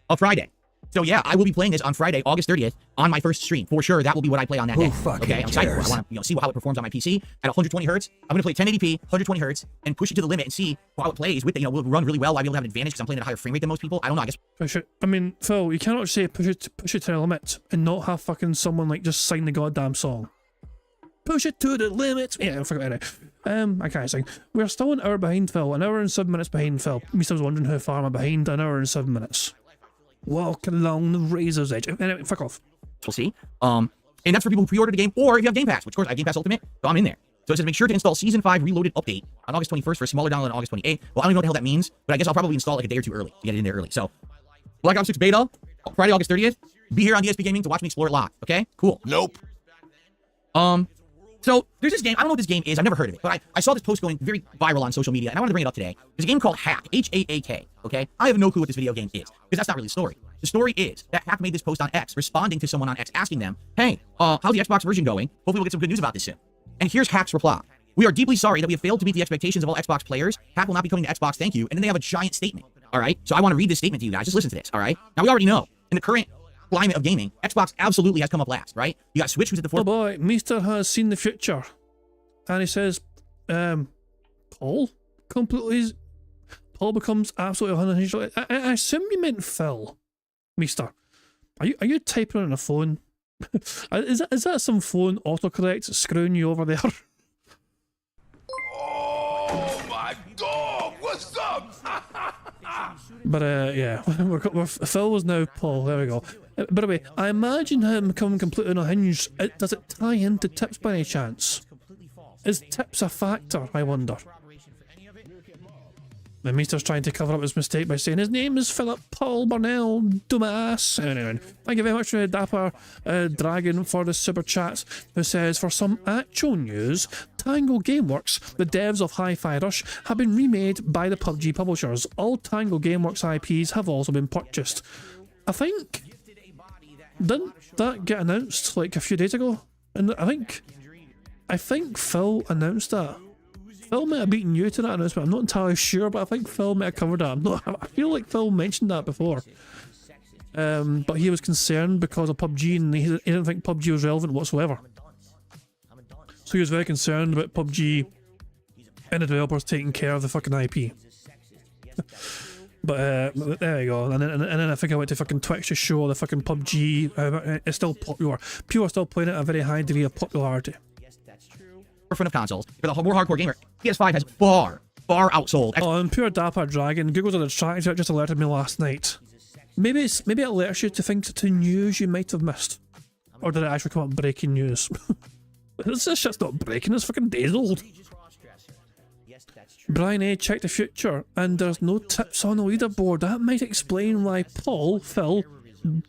[SPEAKER 2] a Friday. So yeah, I will be playing this on Friday, August 30th, on my first stream. For sure, that will be what I play on that day. Okay, I'm excited for it. I want to see how it performs on my PC at 120 hertz. I'm going to play 1080p, 120 hertz, and push it to the limit and see how it plays with it. You know, will it run really well? I'll be able to have an advantage because I'm playing at a higher frame rate than most people. I don't know, I guess.
[SPEAKER 1] Push it. I mean, Phil, you cannot say push it to the limit and not have fucking someone like just sing the goddamn song. Push it to the limit. Yeah, I forgot it. I can't sing. We're still an hour behind Phil. An hour and 7 minutes behind Phil. Me still was wondering how far am I behind. An hour and 7 minutes. Walk along the razor's edge. Anyway, fuck off.
[SPEAKER 2] We'll see. And that's for people who pre-ordered the game, or if you have Game Pass, which of course I have Game Pass Ultimate, so I'm in there. So it says make sure to install Season 5 Reloaded Update on August 21st for a smaller download on August 28th. Well, I don't even know what the hell that means, but I guess I'll probably install it like a day or two early to get it in there early. So, Black Ops 6 Beta, Friday, August 30th. Be here on DSP Gaming to watch me explore it live. Okay? Cool.
[SPEAKER 3] Nope.
[SPEAKER 2] So there's this game. I don't know what this game is. I've never heard of it, but I saw this post going very viral on social media, and I wanted to bring it up today. There's a game called Hack, H-A-A-K, okay? I have no clue what this video game is, because that's not really the story. The story is that Hack made this post on X, responding to someone on X, asking them, hey, how's the Xbox version going? Hopefully we'll get some good news about this soon. And here's Hack's reply. We are deeply sorry that we have failed to meet the expectations of all Xbox players. Hack will not be coming to Xbox, thank you. And then they have a giant statement, all right? So I want to read this statement to you guys. Just listen to this, all right? Now, we already know, in the current climate of gaming, Xbox absolutely has come up last, right? You got Switch, who's at the
[SPEAKER 1] Oh
[SPEAKER 2] forefront.
[SPEAKER 1] boy, Meester has seen the future. And he says, Paul becomes absolutely unhinged. I assume you meant Phil, Meester. Are you typing on a phone? is that some phone autocorrect screwing you over there?
[SPEAKER 3] Oh my dog! What's up?
[SPEAKER 1] But yeah, Phil was now Paul. There we go. By the way, I imagine him becoming completely unhinged. Does it tie into tips by any chance? Is tips a factor, I wonder? The Meester's trying to cover up his mistake by saying his name is Philip Paul Burnell, dumbass. Anyway, thank you very much to Dapper Dragon for the super chat, who says, for some actual news, Tango Gameworks, the devs of Hi-Fi Rush, have been remade by the PUBG publishers. All Tango Gameworks IPs have also been purchased. I think... Didn't that get announced like a few days ago? And I think Phil announced that. Phil might have beaten you to that announcement. I'm not entirely sure, but I think Phil might have covered that. I feel like Phil mentioned that before. But he was concerned because of PUBG, and he didn't think PUBG was relevant whatsoever. So he was very concerned about PUBG and the developers taking care of the fucking IP. But there you go. And then I think I went to fucking Twitch to show the fucking PUBG. It's still popular. People are still playing it at a very high degree of popularity.
[SPEAKER 2] Forefront of consoles. For the more hardcore gamer, PS5 has far outsold.
[SPEAKER 1] Oh, and pure Dapper Dragon, Google's a distraction. It just alerted me last night. Maybe it alerts you to things to news you might have missed. Or did it actually come up breaking news? This shit's not breaking, it's fucking days old. Brian A, check the future, and there's no tips on the leaderboard. That might explain why Paul, Phil,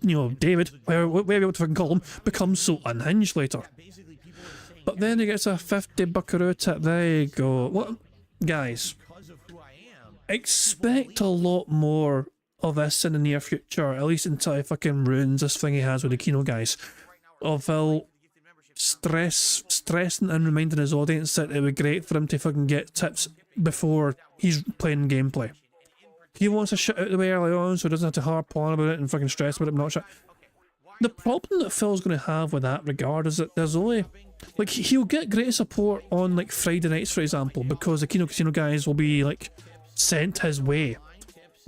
[SPEAKER 1] David, whatever you want to fucking call him, becomes so unhinged later. But then he gets a 50 buckaroo tip. There you go. What, guys? Expect a lot more of this in the near future, at least until he fucking ruins this thing he has with the Kino guys. of Phil stressing and reminding his audience that it would be great for him to fucking get tips before he's playing gameplay. He wants to shit out the way early on so he doesn't have to harp on about it and fucking stress about it, not shit. The problem that Phil's going to have with that regard is that there's only, like, he'll get great support on, like, Friday nights, for example, because the Kino Casino guys will be, like, sent his way.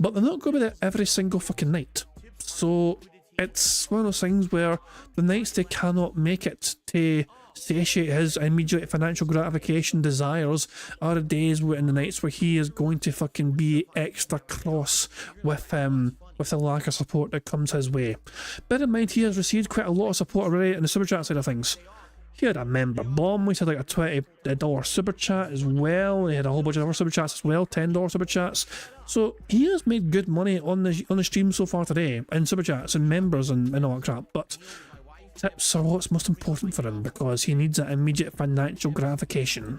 [SPEAKER 1] But they're not going to be there every single fucking night. So it's one of those things where the nights they cannot make it to satiate his immediate financial gratification desires are the days and the nights where he is going to fucking be extra cross with the lack of support that comes his way. Bear in mind, he has received quite a lot of support already in the super chat side of things. He had a member bomb, he had like a $20 super chat as well, he had a whole bunch of other super chats as well, $10 super chats. So he has made good money on the stream so far today, in super chats and members and all that crap, but tips are what's most important for him because he needs that immediate financial gratification.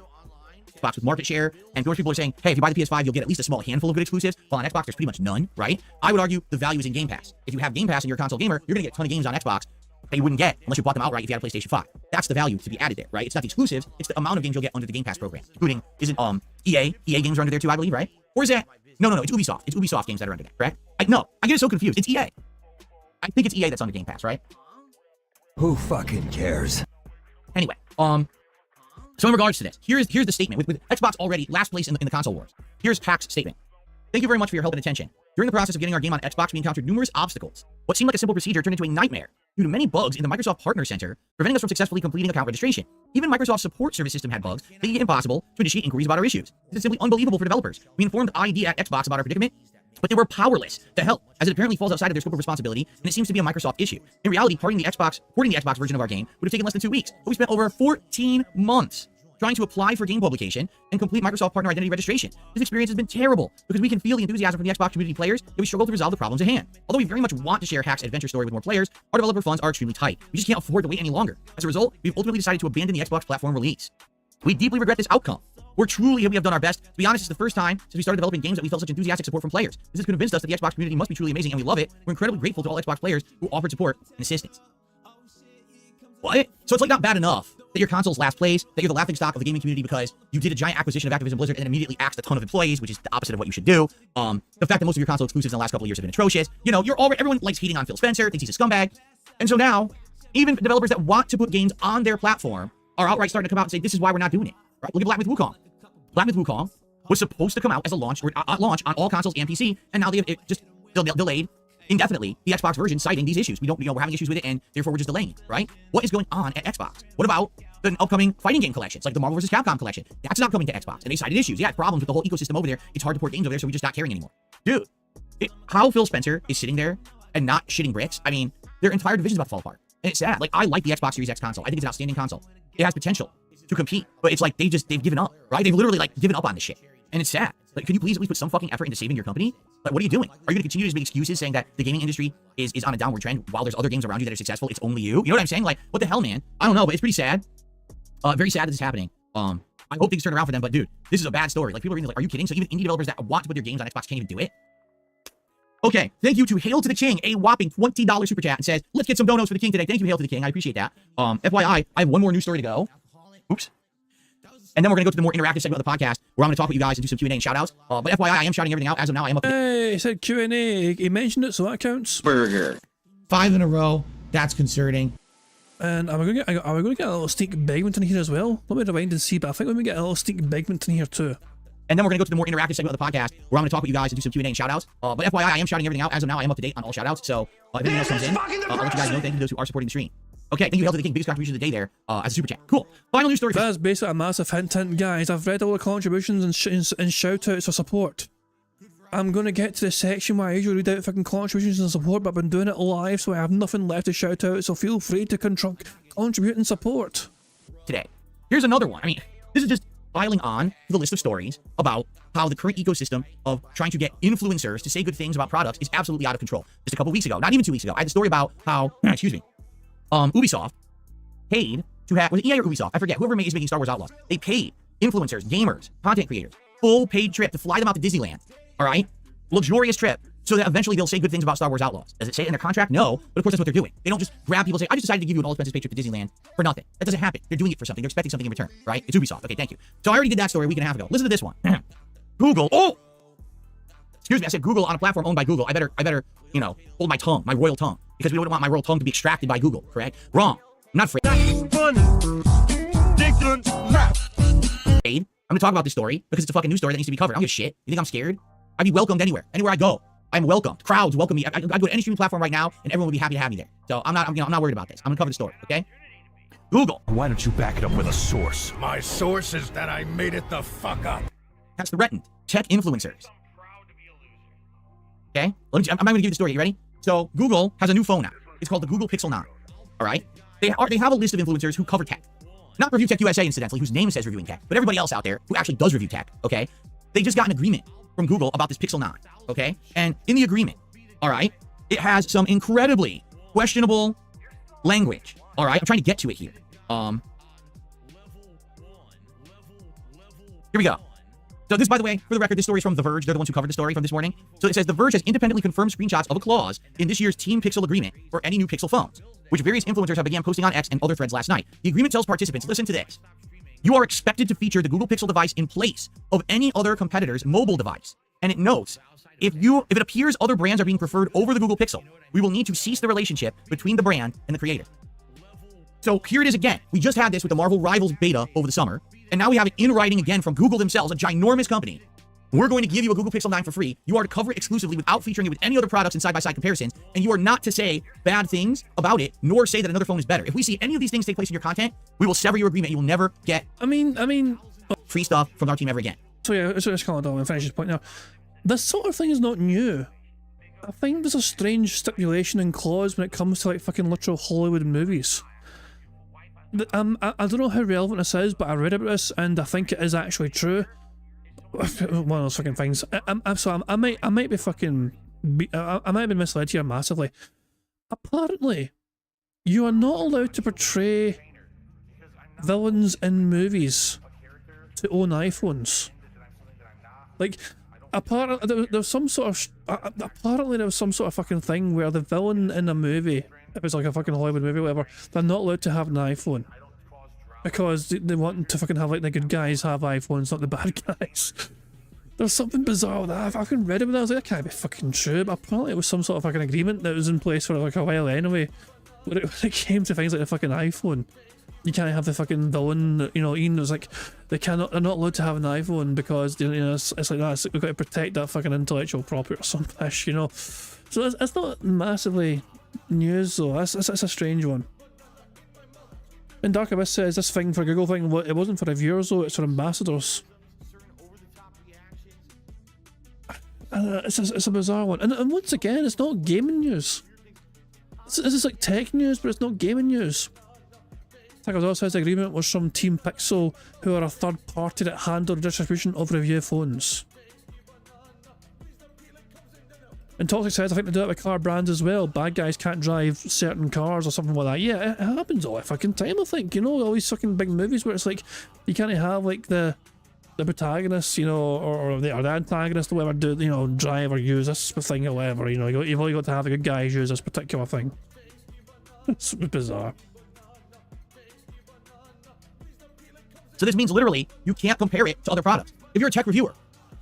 [SPEAKER 2] Xbox with market share, and most people are saying, hey, if you buy the PS5, you'll get at least a small handful of good exclusives, while on Xbox, there's pretty much none, right? I would argue the value is in Game Pass. If you have Game Pass and you're a console gamer, you're going to get a ton of games on Xbox that you wouldn't get unless you bought them outright if you had a PlayStation 5. That's the value to be added there, right? It's not the exclusives, it's the amount of games you'll get under the Game Pass program, including, is it EA games are under there too, I believe, right? Or is that, no, it's Ubisoft. It's Ubisoft games that are under there, correct? No, I get it so confused. It's EA. I think it's EA that's under Game Pass, right?
[SPEAKER 4] Who fucking cares?
[SPEAKER 2] Anyway, so in regards to this, here's the statement. With Xbox already last place in the console wars, here's Hack's statement. Thank you very much for your help and attention. During the process of getting our game on Xbox, we encountered numerous obstacles. What seemed like a simple procedure turned into a nightmare due to many bugs in the Microsoft Partner Center, preventing us from successfully completing account registration. Even Microsoft's support service system had bugs, making it impossible to initiate inquiries about our issues. This is simply unbelievable for developers. We informed ID at Xbox about our predicament, but they were powerless to help, as it apparently falls outside of their scope of responsibility, and it seems to be a Microsoft issue. In reality, porting the Xbox version of our game would have taken less than 2 weeks, but we spent over 14 months trying to apply for game publication and complete Microsoft Partner Identity registration. This experience has been terrible because we can feel the enthusiasm from the Xbox community players, yet we struggle to resolve the problems at hand. Although we very much want to share Hack's adventure story with more players, our developer funds are extremely tight. We just can't afford to wait any longer. As a result, we've ultimately decided to abandon the Xbox platform release. We deeply regret this outcome. We have done our best. To be honest, it's the first time since we started developing games that we felt such enthusiastic support from players. This has convinced us that the Xbox community must be truly amazing, and we love it. We're incredibly grateful to all Xbox players who offered support and assistance. What? So it's like not bad enough that your console's last place, that you're the laughingstock of the gaming community because you did a giant acquisition of Activision Blizzard and then immediately axed a ton of employees, which is the opposite of what you should do. The fact that most of your console exclusives in the last couple of years have been atrocious. You know, everyone likes hating on Phil Spencer, thinks he's a scumbag. And so now, even developers that want to put games on their platform are outright starting to come out and say, this is why we're not doing it. Right? Look at Black Myth Wukong. Black Myth Wukong was supposed to come out as a launch or launch on all consoles and PC, and now they have just delayed indefinitely the Xbox version, citing these issues. We're having issues with it, and therefore we're just delaying it, right? What is going on at Xbox? What about the upcoming fighting game collections, like the Marvel vs. Capcom collection? That's not coming to Xbox, and they cited issues. Yeah, problems with the whole ecosystem over there. It's hard to port games over there, so we're just not caring anymore. Dude, how Phil Spencer is sitting there and not shitting bricks, I mean, their entire division's about to fall apart. And it's sad. Like, I like the Xbox Series X console. I think it's an outstanding console. It has potential to compete, but it's like they've given up, right? They've literally given up on this shit. And it's sad. Like, can you please at least put some fucking effort into saving your company? Like, what are you doing? Are you going to continue to make excuses saying that the gaming industry is on a downward trend while there's other games around you that are successful? It's only you. You know what I'm saying? Like, what the hell, man? I don't know, but it's pretty sad. Very sad that this is happening. I hope things turn around for them, but dude, this is a bad story. Like, people are reading, like, are you kidding? So even indie developers that want to put their games on Xbox can't even do it? Okay, thank you to Hail to the King, a whopping $20 super chat, and says, let's get some donos for the King today. Thank you, Hail to the King. I appreciate that. FYI, I have one more news story to go. Oops. And then we're going to go to the more interactive segment of the podcast where I'm going to talk with you guys and do some Q&A and shout-outs. But FYI, I am shouting everything out. As of now, I am up to...
[SPEAKER 1] Hey, he said Q&A. He mentioned it, so that counts.
[SPEAKER 5] Burger.
[SPEAKER 2] 5 in a row. That's concerning.
[SPEAKER 1] And are we going to get a little sneak Begmonton here as well? Let me rewind and see, but I think we're going to get a little sneak Begmonton here too.
[SPEAKER 2] And then we're going to go to the more interactive segment of the podcast where I'm going to talk with you guys and do some Q&A and shout-outs. But FYI, I am shouting everything out. As of now, I am up to date on all shout-outs. So if anything else comes in, I'll let you guys know. Thank you to those who are supporting the stream. Okay, thank you, Hail to the King. Biggest contribution of the day there as a super chat. Cool. Final news story.
[SPEAKER 1] That's basically a massive hint, guys. I've read all the contributions and shout-outs for support. I'm going to get to the section where I usually read out fucking contributions and support, but I've been doing it live, so I have nothing left to shout out, so feel free to contribute and support.
[SPEAKER 2] Today. Here's another one. I mean, this is just piling on to the list of stories about how the current ecosystem of trying to get influencers to say good things about products is absolutely out of control. Just a couple weeks ago, not even 2 weeks ago, I had a story about how, Ubisoft paid to have, was it EA or Ubisoft? I forget, whoever is making Star Wars Outlaws. They paid influencers, gamers, content creators, full paid trip to fly them out to Disneyland. All right? Luxurious trip so that eventually they'll say good things about Star Wars Outlaws. Does it say it in their contract? No, but of course that's what they're doing. They don't just grab people and say, I just decided to give you an all-expenses paid trip to Disneyland for nothing. That doesn't happen. They're doing it for something. They're expecting something in return, right? It's Ubisoft. Okay, thank you. So I already did that story a week and a half ago. Listen to this one. Google. Oh! Excuse me, I said Google on a platform owned by Google. I better, you know, hold my tongue, my royal tongue, because we wouldn't want my royal tongue to be extracted by Google, correct? Wrong. I'm not afraid. I'm gonna talk about this story because it's a fucking news story that needs to be covered. I don't give a shit. You think I'm scared? I'd be welcomed anywhere. Anywhere I go, I'm welcomed. Crowds welcome me. I'd go to any streaming platform right now, and everyone would be happy to have me there. So I'm not worried about this. I'm gonna cover the story, okay? Google.
[SPEAKER 3] Why don't you back it up with a source? My source is that I made it the fuck up.
[SPEAKER 2] Has threatened tech influencers. Okay? I'm not gonna give you the story. You ready? So Google has a new phone now. It's called the Google Pixel 9. All right? They have a list of influencers who cover tech. Not Review Tech USA, incidentally, whose name says reviewing tech, but everybody else out there who actually does review tech, okay? They just got an agreement from Google about this Pixel 9, okay? And in the agreement, all right, it has some incredibly questionable language, all right? I'm trying to get to it here. Here we go. So this, by the way, for the record, this story is from The Verge. They're the ones who covered the story from this morning. So it says, The Verge has independently confirmed screenshots of a clause in this year's Team Pixel agreement for any new Pixel phones, which various influencers have began posting on X and other threads last night. The agreement tells participants, listen to this. You are expected to feature the Google Pixel device in place of any other competitor's mobile device. And it notes, if it appears other brands are being preferred over the Google Pixel, we will need to cease the relationship between the brand and the creator. So here it is again. We just had this with the Marvel Rivals beta over the summer, and now we have it in writing again from Google themselves, a ginormous company. We're going to give you a Google Pixel 9 for free. You are to cover it exclusively without featuring it with any other products in side-by-side comparisons, and you are not to say bad things about it, nor say that another phone is better. If we see any of these things take place in your content, we will sever your agreement. You will never get free stuff from our team ever again.
[SPEAKER 1] So yeah, let's just call it down and finish this point now. This sort of thing is not new. I think there's a strange stipulation and clause when it comes to like fucking literal Hollywood movies. I don't know how relevant this is, but I read about this and I think it is actually true. One of those fucking things. I might be fucking. I might have been misled here massively. Apparently, you are not allowed to portray villains in movies to own iPhones. Like, apparently there was some sort of fucking thing where the villain in a movie, if it's like a fucking Hollywood movie or whatever, they're not allowed to have an iPhone. Because they want to fucking have like the good guys have iPhones, not the bad guys. There's something bizarre with that. I fucking read it, but I was like, that can't be fucking true. But apparently it was some sort of fucking agreement that was in place for like a while anyway. When it came to things like the fucking iPhone, you can't have the fucking villain. You know, Ian was like, they're not allowed to have an iPhone because you know it's like that. We've got to protect that fucking intellectual property or some pish, you know. So it's not massively news though. It's a strange one. And Dark Abyss says this thing for Google thing, it wasn't for reviewers though, it's for ambassadors. It's a bizarre one. And once again, it's not gaming news. This is like tech news, but it's not gaming news. Tackles says the agreement was from Team Pixel, who are a third party that handle the distribution of review phones. And Toxic says, I think they do it with car brands as well. Bad guys can't drive certain cars or something like that. Yeah, it happens all the fucking time, I think. You know, all these fucking big movies where it's like, you can't have like the protagonist, you know, or the antagonist or whatever, do, you know, drive or use this thing or whatever. You know, you've only got to have the good guys use this particular thing. It's bizarre.
[SPEAKER 2] So this means literally, you can't compare it to other products. If you're a tech reviewer,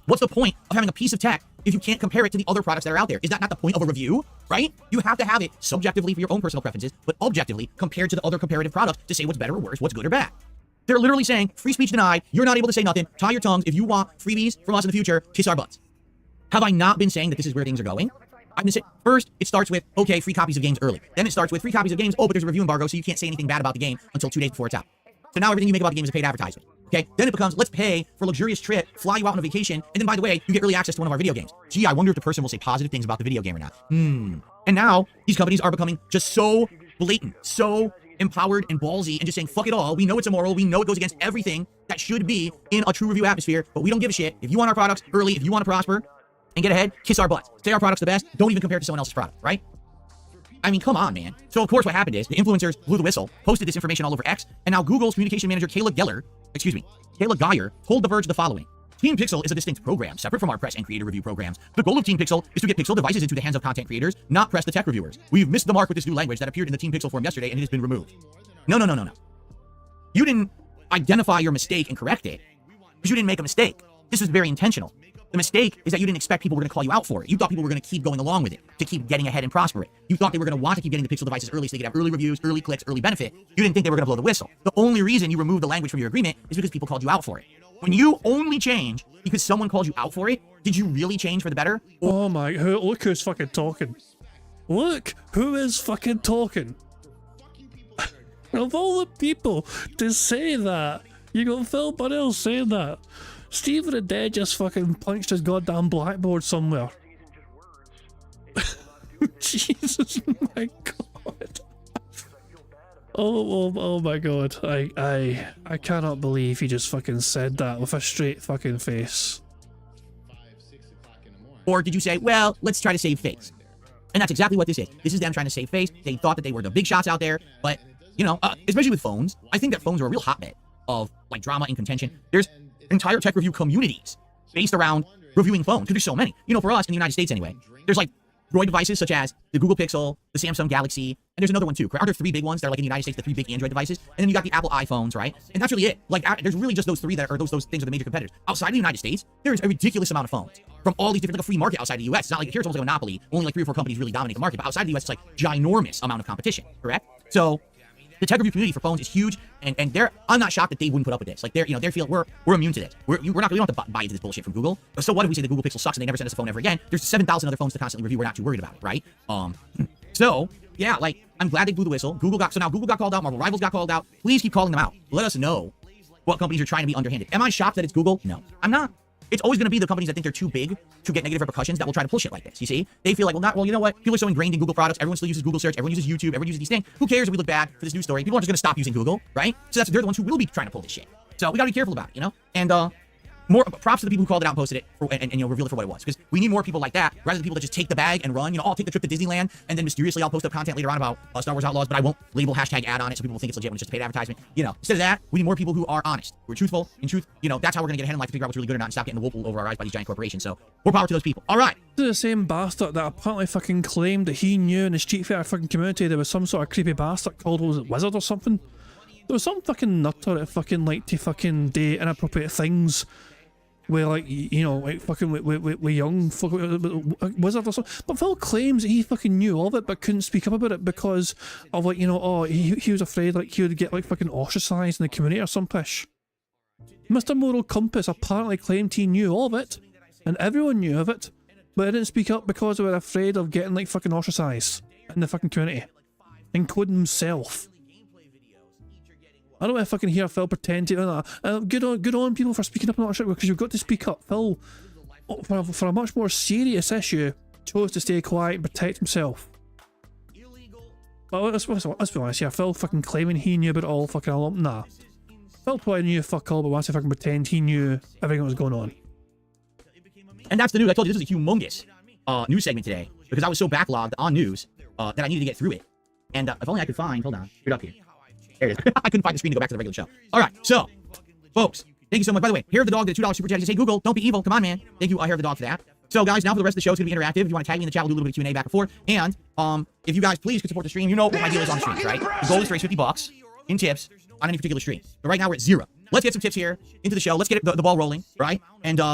[SPEAKER 2] what's the point of having a piece of tech if you can't compare it to the other products that are out there? Is that not the point of a review, right? You have to have it subjectively for your own personal preferences, but objectively compared to the other comparative products to say what's better or worse, what's good or bad. They're literally saying, free speech denied, you're not able to say nothing, tie your tongues, if you want freebies from us in the future, kiss our butts. Have I not been saying that this is where things are going? I've been saying, first, it starts with, okay, free copies of games early. Then it starts with free copies of games, oh, but there's a review embargo, so you can't say anything bad about the game until 2 days before it's out. So now everything you make about the game is a paid advertisement. Okay, then it becomes, let's pay for a luxurious trip, fly you out on a vacation, and then by the way, you get early access to one of our video games. Gee, I wonder if the person will say positive things about the video game or not. And now, these companies are becoming just so blatant, so empowered and ballsy, and just saying, fuck it all. We know it's immoral. We know it goes against everything that should be in a true review atmosphere, but we don't give a shit. If you want our products early, if you want to prosper and get ahead, kiss our butts. Say our product's the best. Don't even compare it to someone else's product, right? I mean, come on, man. So, of course, what happened is the influencers blew the whistle, posted this information all over X, and now Google's communication manager, Kayla Geyer, told The Verge the following. Team Pixel is a distinct program, separate from our press and creator review programs. The goal of Team Pixel is to get Pixel devices into the hands of content creators, not press the tech reviewers. We've missed the mark with this new language that appeared in the Team Pixel forum yesterday, and it has been removed. No. You didn't identify your mistake and correct it, because you didn't make a mistake. This was very intentional. The mistake is that you didn't expect people were going to call you out for it. You thought people were going to keep going along with it, to keep getting ahead and prosper it. You thought they were going to want to keep getting the Pixel devices early so they could have early reviews, early clicks, early benefit. You didn't think they were going to blow the whistle. The only reason you removed the language from your agreement is because people called you out for it. When you only change because someone called you out for it, did you really change for the better?
[SPEAKER 1] Oh my, look who's fucking talking. Look who is fucking talking. Of all the people to say that, you got Phil Bunnell saying that. Stephen the Dead just fucking punched his goddamn blackboard somewhere. Jesus, my God. Oh my God. I cannot believe he just fucking said that with a straight fucking face.
[SPEAKER 2] Or did you say, well, let's try to save face? And that's exactly what this is. This is them trying to save face. They thought that they were the big shots out there, but, you know, especially with phones, I think that phones are a real hotbed of, like, drama and contention. There's entire tech review communities based around reviewing phones, because there's so many. You know, for us, in the United States anyway, there's, like, Droid devices such as the Google Pixel, the Samsung Galaxy, and there's another one too. Are there 3 big ones that are like in the United States, the 3 big Android devices? And then you got the Apple iPhones, right? And that's really it. Like, there's really just those 3 that are those things are the major competitors. Outside of the United States, there's a ridiculous amount of phones from all these different, like a free market outside the US. It's not like here it's almost like a monopoly. Only like 3 or 4 companies really dominate the market. But outside the US, it's like ginormous amount of competition, correct? So the tech review community for phones is huge, and I'm not shocked that they wouldn't put up with this. Like they feel we're immune to this. We don't have to buy into this bullshit from Google. So what if we say the Google Pixel sucks and they never send us a phone ever again? There's 7,000 other phones to constantly review. We're not too worried about it, right? So yeah, like I'm glad they blew the whistle. Now Google got called out. Marvel Rivals got called out. Please keep calling them out. Let us know what companies are trying to be underhanded. Am I shocked that it's Google? No, I'm not. It's always going to be the companies that think they're too big to get negative repercussions that will try to pull shit like this. You see? They feel like, well, you know what? People are so ingrained in Google products. Everyone still uses Google search. Everyone uses YouTube. Everyone uses these things. Who cares if we look bad for this news story? People are just going to stop using Google, right? So they're the ones who will be trying to pull this shit. So we got to be careful about it, you know? And more props to the people who called it out and posted it and you know, revealed it for what it was. Because we need more people like that rather than people that just take the bag and run. You know, I'll take the trip to Disneyland and then mysteriously I'll post up content later on about Star Wars Outlaws, but I won't label hashtag ad on it so people will think it's legit when it's just a paid advertisement. You know, instead of that, we need more people who are honest, who are truthful. In truth, you know, that's how we're gonna get ahead in life to figure out what's really good or not and stop getting the wool over our eyes by these giant corporations. So more power to those people. All right.
[SPEAKER 1] This is the same bastard that apparently fucking claimed that he knew in the Street Fighter fucking community there was some sort of creepy bastard called, was it Wizard or something? There was some fucking nutter that fucking liked to fucking do inappropriate things where, like, you know, like fucking with young fucking wizard or something. But Phil claims that he fucking knew of it but couldn't speak up about it because of, like, you know, oh, he was afraid like he would get like fucking ostracized in the community or some pish. Mr. Moral Compass apparently claimed he knew of it and everyone knew of it, but he didn't speak up because they were afraid of getting like fucking ostracized in the fucking community, including himself. I don't want to fucking hear Phil pretend to good on people for speaking up on that shit, because you've got to speak up. Phil, for a much more serious issue, chose to stay quiet and protect himself. But let's be honest here, Phil fucking claiming he knew about it all fucking all. Nah. Phil probably knew fuck all, but wants to fucking pretend he knew everything that was going on.
[SPEAKER 2] And that's the news. I told you this is a humongous news segment today because I was so backlogged on news that I needed to get through it. And if only I could find, hold on, get up here. There it is. I couldn't find the screen to go back to the regular show. All right, so, folks, thank you so much. By the way, Hair of the Dog did a $2 super chat. He said, hey, Google, don't be evil. Come on, man. Thank you, Hair of the Dog, for that. So, guys, now for the rest of the show, it's going to be interactive. If you want to tag me in the chat, we'll do a little bit of Q&A back and forth. And if you guys please could support the stream, you know what my deal is on the streams, right? The goal is to raise $50 in tips on any particular stream. But right now, we're at 0. Let's get some tips here into the show. Let's get the ball rolling, right? And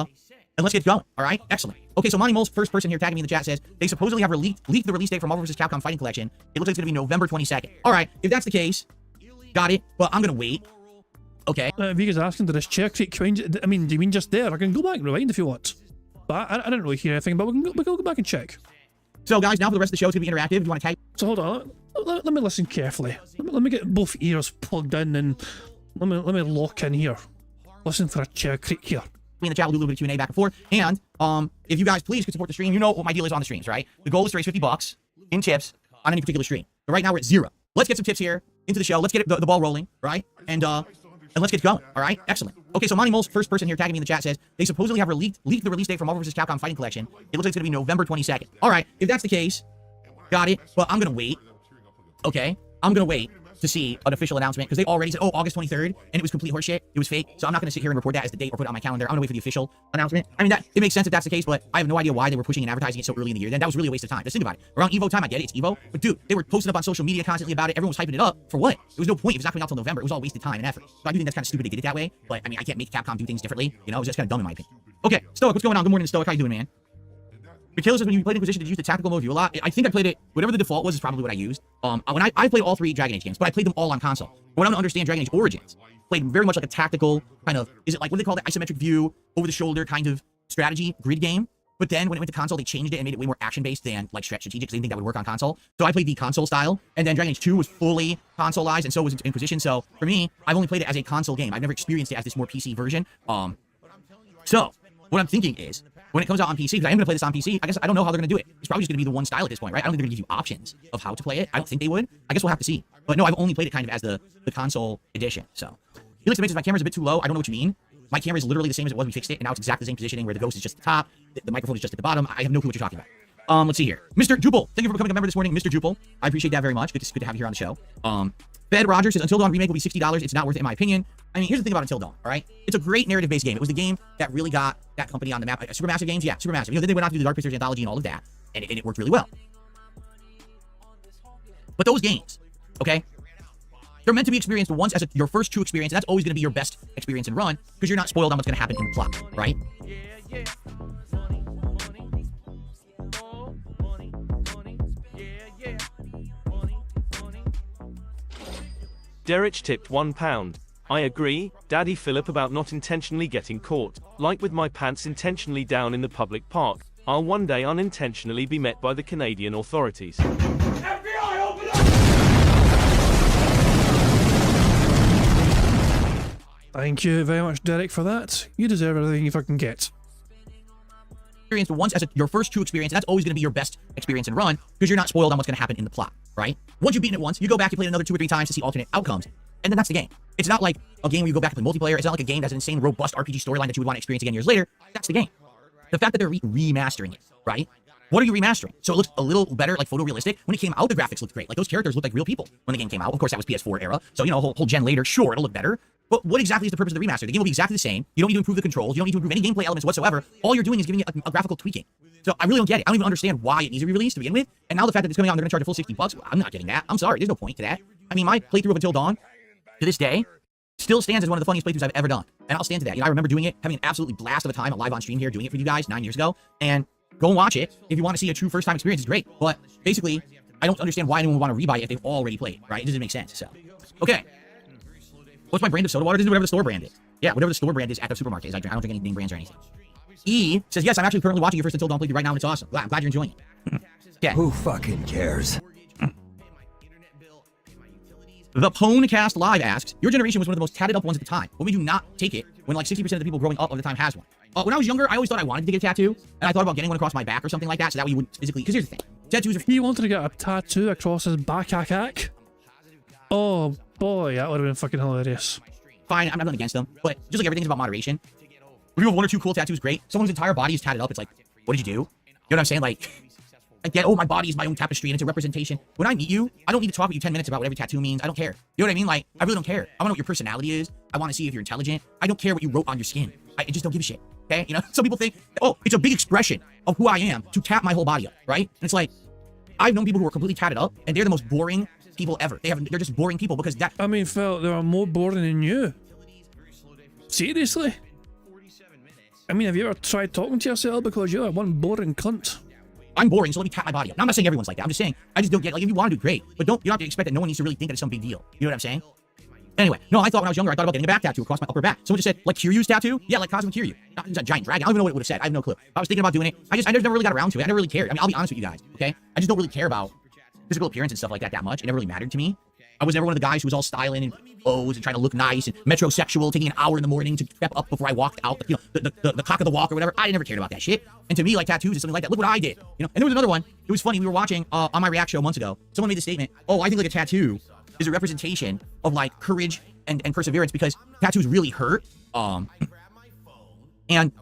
[SPEAKER 2] let's get going, all right? Excellent. Okay, so Monty Mole's first person here tagging me in the chat says, they supposedly have leaked the release date for Marvel vs. Capcom Fighting Collection. It looks like it's going to be November 22nd. All right, if that's the case, got it. Well, I'm going to wait. Okay.
[SPEAKER 1] Vega's asking, did this chair creak? I mean, do you mean just there? I can go back and rewind if you want. But I didn't really hear anything, but we can go back and check.
[SPEAKER 2] So, guys, now for the rest of the show, it's going to be interactive. If you want to tag...
[SPEAKER 1] So, hold on. Let me listen carefully. Let me get both ears plugged in and let me lock in here. Listen for a chair creak here.
[SPEAKER 2] In the chat, we'll do a little bit of Q&A back and forth. And if you guys please could support the stream, you know what my deal is on the streams, right? The goal is to raise $50 in tips on any particular stream. But right now, we're at 0. Let's get some tips here into the show. Let's get the ball rolling, right? And let's get going, all right? Excellent. Okay, so Monty Mole's first person here tagging me in the chat says, they supposedly have leaked the release date for Marvel vs. Capcom Fighting Collection. It looks like it's going to be November 22nd. All right, if that's the case, got it. Well, I'm going to wait. Okay, I'm going to wait. to see an official announcement because they already said, oh, August 23rd, and it was complete horseshit. It was fake. So I'm not going to sit here and report that as the date or put it on my calendar. I'm going to wait for the official announcement. I mean, that it makes sense if that's the case, but I have no idea why they were pushing and advertising it so early in the year. Then that was really a waste of time. Just think about it. Around Evo time, I get it. It's Evo. But dude, they were posting up on social media constantly about it. Everyone was hyping it up. For what? There was no point. It was not coming out till November. It was all wasted time and effort. So I do think that's kind of stupid they did it that way. But I mean, I can't make Capcom do things differently. You know, it was just kind of dumb in my opinion. Okay, Stoic, what's going on? Good morning, Stoic. How you doing, man? Mikhail says, when you played Inquisition, did you use the tactical mode view a lot? I think I played it, whatever the default was is probably what I used. When I played all 3 Dragon Age games, but I played them all on console. When I don't understand Dragon Age Origins, played very much like a tactical kind of, is it like, what do they call it? Isometric view, over the shoulder kind of strategy, grid game. But then when it went to console, they changed it and made it way more action-based than like strategic, because they didn't think that would work on console. So I played the console style, and then Dragon Age 2 was fully consoleized, and so was Inquisition. So for me, I've only played it as a console game. I've never experienced it as this more PC version. So what I'm thinking is, when it comes out on PC, because I am going to play this on PC, I guess I don't know how they're going to do it. It's probably just going to be the one style at this point, right? I don't think they're going to give you options of how to play it. I don't think they would. I guess we'll have to see. But no, I've only played it kind of as the console edition. So Felix says my camera's a bit too low. I don't know what you mean. My camera is literally the same as it was when we fixed it, and now it's exactly the same positioning where the ghost is just at the top, the microphone is just at the bottom. I have no clue what you're talking about. Let's see here. Mr. Jupel, thank you for becoming a member this morning. Mr. Jupel, I appreciate that very much. Good to have you here on the show. Fed Rogers says, Until Dawn remake will be $60. It's not worth it in my opinion. I mean, here's the thing about Until Dawn, all right? It's a great narrative-based game. It was the game that really got that company on the map. Supermassive Games? Yeah, Supermassive. You know, then they went on to do the Dark Pictures Anthology and all of that, and it worked really well. But those games, okay, they're meant to be experienced once as your first true experience, and that's always going to be your best experience and run, because you're not spoiled on what's going to happen in the plot, right?
[SPEAKER 5] Derek tipped £1. I agree, Daddy Philip, about not intentionally getting caught. Like with my pants intentionally down in the public park, I'll one day unintentionally be met by the Canadian authorities.
[SPEAKER 3] FBI, open up!
[SPEAKER 1] Thank you very much, Derek, for that. You deserve everything you fucking get.
[SPEAKER 2] Experienced once as your first true experience, and that's always going to be your best experience and run, because you're not spoiled on what's going to happen in the plot, right? Once you've beaten it once, you go back, you play it another 2 or 3 times to see alternate outcomes, and then that's the game. It's not like a game where you go back and play multiplayer. It's not like a game that's an insane, robust RPG storyline that you would want to experience again years later. That's the game. The fact that they're remastering it, right? What are you remastering? So it looks a little better, like photorealistic. When it came out, the graphics looked great. Like those characters looked like real people when the game came out. Of course, that was PS4 era. So, you know, whole gen later, sure, it'll look better. But what exactly is the purpose of the remaster? The game will be exactly the same. You don't need to improve the controls. You don't need to improve any gameplay elements whatsoever. All you're doing is giving it a graphical tweaking. So I really don't get it. I don't even understand why it needs to be released to begin with. And now the fact that it's coming out and they're going to charge a full $60, I'm not getting that. I'm sorry. There's no point to that. I mean, my playthrough of Until Dawn, to this day, still stands as one of the funniest playthroughs I've ever done. And I'll stand to that. You know, I remember doing it, having an absolutely blast of a time, live on stream here, doing it for you guys 9 years ago. And go and watch it. If you want to see a true first-time experience, it's great. But basically, I don't understand why anyone would want to rebuy it if they've already played, right? It doesn't make sense. So, okay. What's my brand of soda water? This is whatever the store brand is. Yeah, whatever the store brand is at the supermarket is. I don't drink any name brands or anything. E says, yes, I'm actually currently watching your first Until Dawn playthrough right now, and it's awesome. Wow, I'm glad you're enjoying it. Yeah.
[SPEAKER 4] Who fucking cares?
[SPEAKER 2] The Ponecast Live asks, your generation was one of the most tatted up ones at the time. What made you not take it when like 60% of the people growing up at the time has one? When I was younger, I always thought I wanted to get a tattoo, and I thought about getting one across my back or something like that, so that way you wouldn't physically, because here's the thing. Tattoos are...
[SPEAKER 1] He wanted to get a tattoo across his back. Oh boy, that would have been fucking hilarious.
[SPEAKER 2] Fine, I'm not against them, but just like everything's about moderation. When you have 1 or 2 cool tattoos, great. Someone whose entire body is tatted up, it's like, what did you do? You know what I'm saying? Like, I get, oh, my body is my own tapestry and it's a representation. When I meet you, I don't need to talk with you 10 minutes about what every tattoo means. I don't care. You know what I mean? Like, I really don't care. I want to know what your personality is. I want to see if you're intelligent. I don't care what you wrote on your skin. I just don't give a shit. Okay? You know, some people think, oh, it's a big expression of who I am to tap my whole body up, right? And it's like, I've known people who are completely tatted up, and they're the most boring people ever. They're just boring people because that...
[SPEAKER 1] I mean, Phil, they are more boring than you. Seriously? I mean, have you ever tried talking to yourself? Because you're one boring cunt.
[SPEAKER 2] I'm boring, so let me tap my body up. Now, I'm not saying everyone's like that. I'm just saying, I just don't get, like, if you want to do great, but you don't have to expect that no one needs to really think that it's some big deal. You know what I'm saying? Anyway, no, I thought when I was younger, I thought about getting a back tattoo across my upper back. Someone just said, like Kiryu's tattoo? Yeah, like Cosmic Kiryu. It's a giant dragon. I don't even know what it would have said. I have no clue. I was thinking about doing it. I just never really got around to it. I never really cared. I mean, I'll be honest with you guys, okay? I just don't really care about physical appearance and stuff like that much. It never really mattered to me. I was never one of the guys who was all styling and O's and trying to look nice and metrosexual, taking an hour in the morning to prep up before I walked out, you know, the cock of the walk or whatever. I never cared about that shit. And to me, like tattoos is something like that. Look what I did, you know. And there was another one. It was funny. We were watching on my React show months ago. Someone made the statement, oh, I think like a tattoo is a representation of like courage and perseverance because tattoos really hurt. And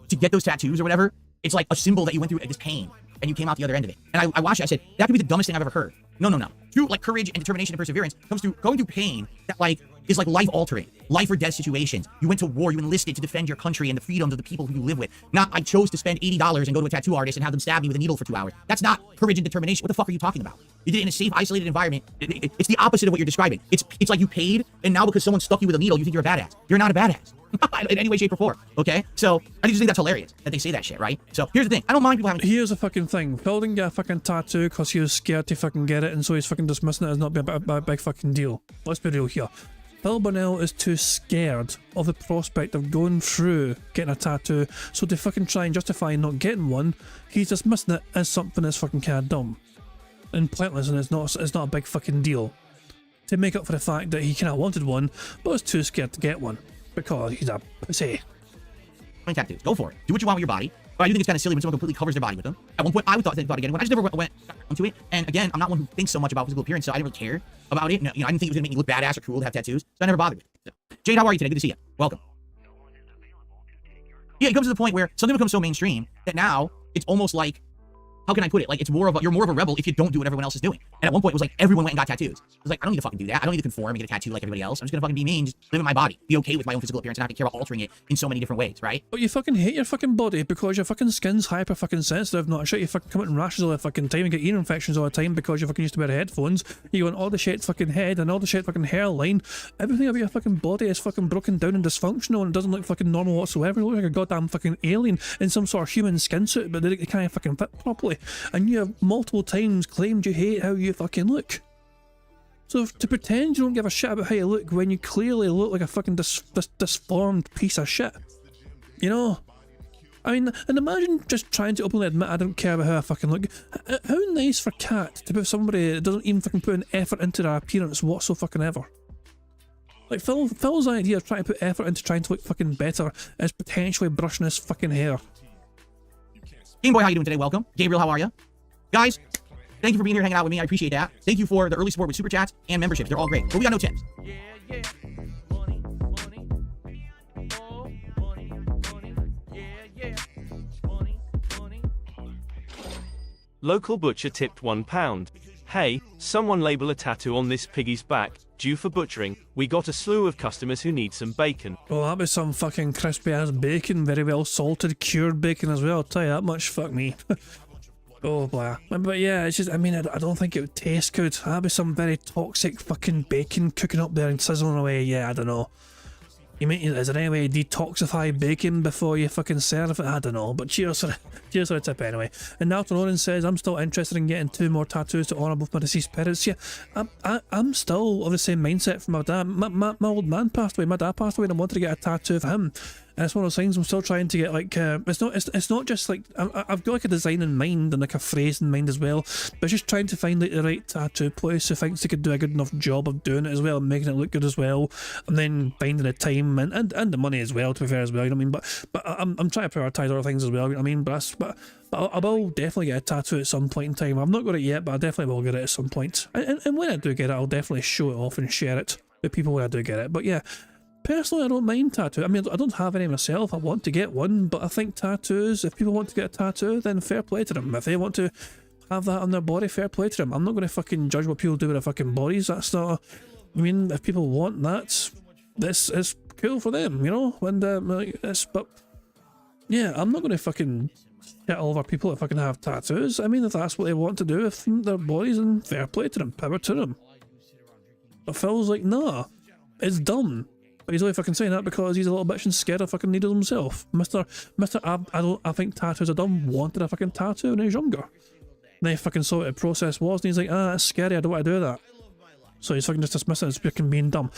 [SPEAKER 2] to get those tattoos or whatever, it's like a symbol that you went through this pain and you came out the other end of it. And I watched it. I said, that could be the dumbest thing I've ever heard. No. true like courage and determination and perseverance comes through going through pain that like is like life altering, life or death situations. You went to war, you enlisted to defend your country and the freedoms of the people who you live with. Not I chose to spend $80 and go to a tattoo artist and have them stab me with a needle for 2 hours. That's not courage and determination. What the fuck are you talking about? You did it in a safe, isolated environment. It's the opposite of what you're describing. It's like you paid, and now because someone stuck you with a needle, you think you're a badass. You're not a badass. In any way, shape, or form. Okay? So, I just think that's hilarious that they say that shit, right? So, here's the thing. I don't mind people having...
[SPEAKER 1] Here's the fucking thing. Phil didn't get a fucking tattoo because he was scared to fucking get it, and so he's fucking dismissing it as not being a big fucking deal. Let's be real here. Phil Burnell is too scared of the prospect of going through getting a tattoo, so to fucking try and justify not getting one, he's dismissing it as something that's fucking kind of dumb and pointless, and it's not a big fucking deal. To make up for the fact that he kind of wanted one, but was too scared to get one because he's a pussy.
[SPEAKER 2] Tattoos. Go for it. Do what you want with your body. But I do think it's kind of silly when someone completely covers their body with them. At one point, I thought about getting one. I just never went into it. And again, I'm not one who thinks so much about physical appearance, so I didn't really care about it. No, I didn't think it was gonna make me look badass or cool to have tattoos, so I never bothered with it. So, Jade, how are you today? Good to see you. Welcome. Yeah, it comes to the point where something becomes so mainstream that now it's almost like, how can I put it? Like, it's more of a, you're more of a rebel if you don't do what everyone else is doing. And at one point, it was like everyone went and got tattoos. It was like, I don't need to fucking do that. I don't need to conform and get a tattoo like everybody else. I'm just gonna fucking be me and just live in my body. Be okay with my own physical appearance and not have to care about altering it in so many different ways, right?
[SPEAKER 1] But you fucking hate your fucking body because your fucking skin's hyper fucking sensitive, not shit. You fucking come out in rashes all the fucking time and get ear infections all the time because you fucking used to wear headphones. You want all the shit fucking head and all the shit fucking hairline. Everything about your fucking body is fucking broken down and dysfunctional and doesn't look fucking normal whatsoever. You look like a goddamn fucking alien in some sort of human skin suit, but they can't fucking fit properly. And you have multiple times claimed you hate how you fucking look. So to pretend you don't give a shit about how you look when you clearly look like a fucking disformed piece of shit. You know? I mean, and imagine just trying to openly admit I don't care about how I fucking look. How nice for Kat to be somebody that doesn't even fucking put an effort into their appearance whatsoever. Like Phil's idea of trying to put effort into trying to look fucking better is potentially brushing his fucking hair.
[SPEAKER 2] Game Boy, how you doing today? Welcome. Gabriel, how are you? Guys, thank you for being here hanging out with me. I appreciate that. Thank you for the early support with super chats and memberships. They're all great. But we got no tips.
[SPEAKER 5] Local butcher tipped £1. Hey, someone label a tattoo on this piggy's back, due for butchering. We got a slew of customers who need some bacon.
[SPEAKER 1] Well, that was some fucking crispy ass bacon, very well salted, cured bacon as well, I'll tell you that much, fuck me. Oh, blah. But yeah, it's just, I mean, I don't think it would taste good. That'd be some very toxic fucking bacon cooking up there and sizzling away. Yeah, I don't know. You mean, is there any way to detoxify bacon before you fucking serve it? I don't know, but cheers for the tip anyway. And Nathan Oren says, I'm still interested in getting 2 more tattoos to honour both my deceased parents. Yeah, I'm still of the same mindset from my dad. My old man passed away, my dad passed away, and I wanted to get a tattoo for him. And it's one of those things I'm still trying to get, like, it's not just like, I've got like a design in mind and like a phrase in mind as well, but it's just trying to find like the right tattoo place who thinks they could do a good enough job of doing it as well and making it look good as well, and then finding the time and the money as well, to be fair as well, you know what I mean? But I'm trying to prioritise other things as well, you know what I mean? But I will definitely get a tattoo at some point in time. I've not got it yet, but I definitely will get it at some point. And when I do get it, I'll definitely show it off and share it with people when I do get it. But yeah, personally, I don't mind tattoo. I mean, I don't have any myself. I want to get one, but I think tattoos, if people want to get a tattoo, then fair play to them. If they want to have that on their body, fair play to them. I'm not going to fucking judge what people do with their fucking bodies. That's not, I mean, if people want that, this is cool for them, you know? And but yeah, I'm not going to fucking shit all over people that fucking have tattoos. I mean, if that's what they want to do with their bodies, then fair play to them, power to them. But Phil's like, nah, it's dumb. But he's only fucking saying that because he's a little bitch and scared of fucking needles himself. Mr. I think tattoos are dumb, wanted a fucking tattoo when he was younger. Then he fucking saw what the process was and he's like, that's scary, I don't want to do that. So he's fucking just dismissing it as fucking being dumb.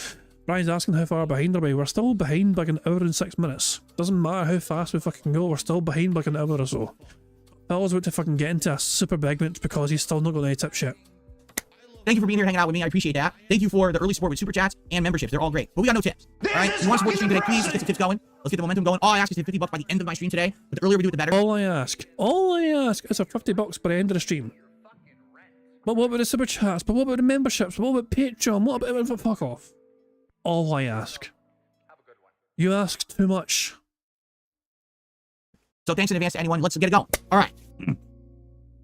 [SPEAKER 1] Brian's asking how far behind are we? We're still behind by like an hour and 6 minutes. Doesn't matter how fast we fucking go, we're still behind by like an hour or so. Phil's about to fucking get into a super segment because he's still not got any tip shit.
[SPEAKER 2] Thank you for being here hanging out with me. I appreciate that. Thank you for the early support with super chats and memberships. They're all great. But we got no tips. All right? You want to support the stream today? Please, let's get some tips going. Let's get the momentum going. All I ask is to hit $50 by the end of my stream today. But the earlier we do it, the better.
[SPEAKER 1] All I ask is a $50 by the end of the stream. But what about the super chats? But what about the memberships? What about Patreon? What about fuck off? All I ask. You ask too much.
[SPEAKER 2] So thanks in advance to anyone. Let's get it going. All right.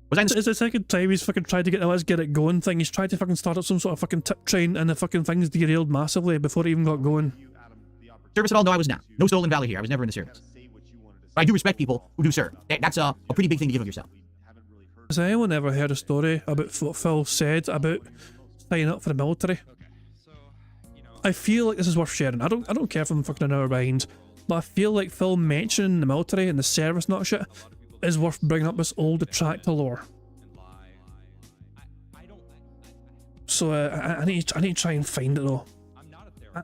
[SPEAKER 2] Was I in the
[SPEAKER 1] It's the second time he's fucking tried to get the let's get it going thing. He's tried to fucking start up some sort of fucking tip train and the fucking thing's derailed massively before it even got going.
[SPEAKER 2] service at all? No, I was not. No stolen valor here. I was never in the service. But I do respect people who do serve. That's a pretty big thing to give of yourself.
[SPEAKER 1] Has anyone ever heard a story about what Phil said about signing up for the military? I feel like this is worth sharing. I don't care if I'm fucking an hour behind, but I feel like Phil mentioning the military and the service not shit is worth bringing up this old attractor lore. So I need to try and find it though.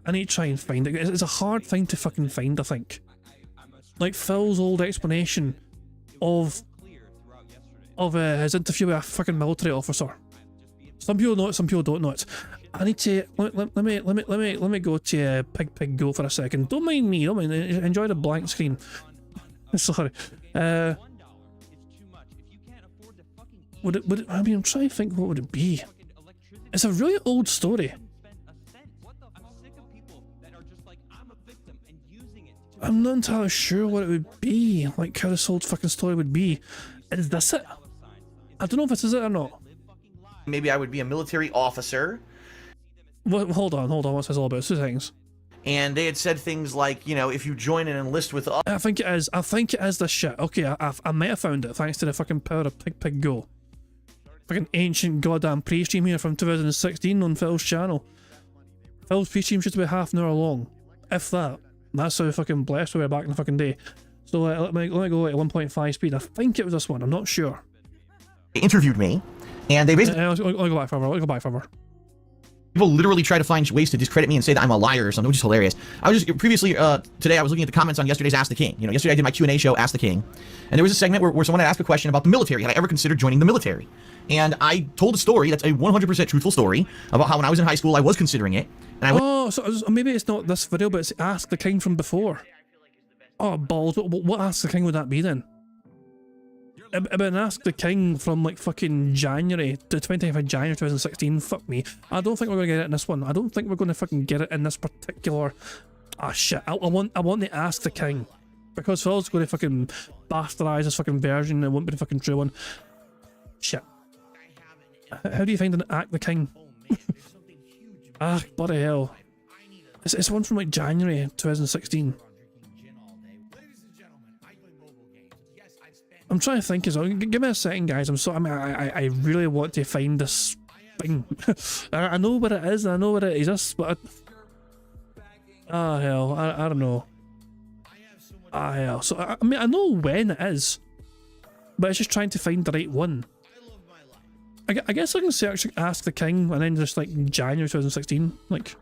[SPEAKER 1] I need to try and find it. It's a hard thing to fucking find, I think. Like Phil's old explanation of his interview with a fucking military officer. Some people know it, some people don't know it. I need to let me go to Pig Go for a second. Don't mind me. Don't mind. Enjoy the blank screen. Sorry. Would it? I mean, I'm trying to think. What would it be? It's a really old story. I'm not entirely sure what it would be. Like how this old fucking story would be. Is this it? I don't know if this is it or not.
[SPEAKER 6] Maybe I would be a military officer.
[SPEAKER 1] What, hold on. What's this all about? Two things.
[SPEAKER 6] And they had said things like, you know, if you join and enlist with us.
[SPEAKER 1] I think it is. I think it is this shit. Okay, I might have found it thanks to the fucking power of Pig Go. Fucking ancient goddamn pre-stream here from 2016 on Phil's channel. Phil's pre-stream should be half an hour long, if that. That's how fucking blessed we were back in the fucking day. So let me go at 1.5 speed. I think it was this one. I'm not sure.
[SPEAKER 2] They interviewed me, and they basically
[SPEAKER 1] I'll go back further.
[SPEAKER 2] people literally try to find ways to discredit me and say that I'm a liar or something, which is hilarious. I was just previously today I was looking at the comments on yesterday's Ask the King. You know, yesterday I did my Q&A show, Ask the King, and there was a segment where someone had asked a question about the military. Had I ever considered joining the military? And I told a story that's a 100% truthful story about how when I was in high school I was considering it. And I went,
[SPEAKER 1] so maybe it's not this video, but it's Ask the King from before. Oh balls! What Ask the King would that be then? I've been Ask the King from like fucking January, the 20th of January 2016. Fuck me. I don't think we're gonna get it in this one. I don't think we're gonna fucking get it in this particular. Ah shit. I want to Ask the King because Phil's gonna fucking bastardize this fucking version. It won't be the fucking true one. Shit. How do you find an Ask the King? Ah, bloody hell. It's one from like January 2016. I'm trying to think as well. Give me a second, guys. I really want to find this thing. I know what it is, and I know what it is, but hell, I don't know. Hell. So I mean, I know when it is, but it's just trying to find the right one. I guess I can search Ask the King and then just like January 2016, like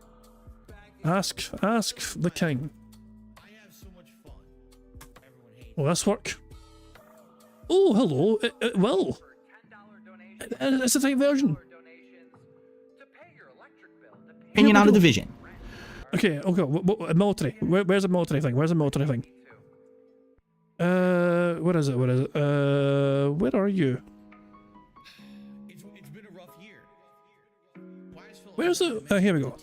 [SPEAKER 1] ask the King. Will this work? Oh, hello. It will. It's the right version.
[SPEAKER 2] opinion on the division.
[SPEAKER 1] Okay. Military. Where's the military thing? Where is it? Where are you?
[SPEAKER 6] It's been a rough year.
[SPEAKER 1] Where's it? Here we go.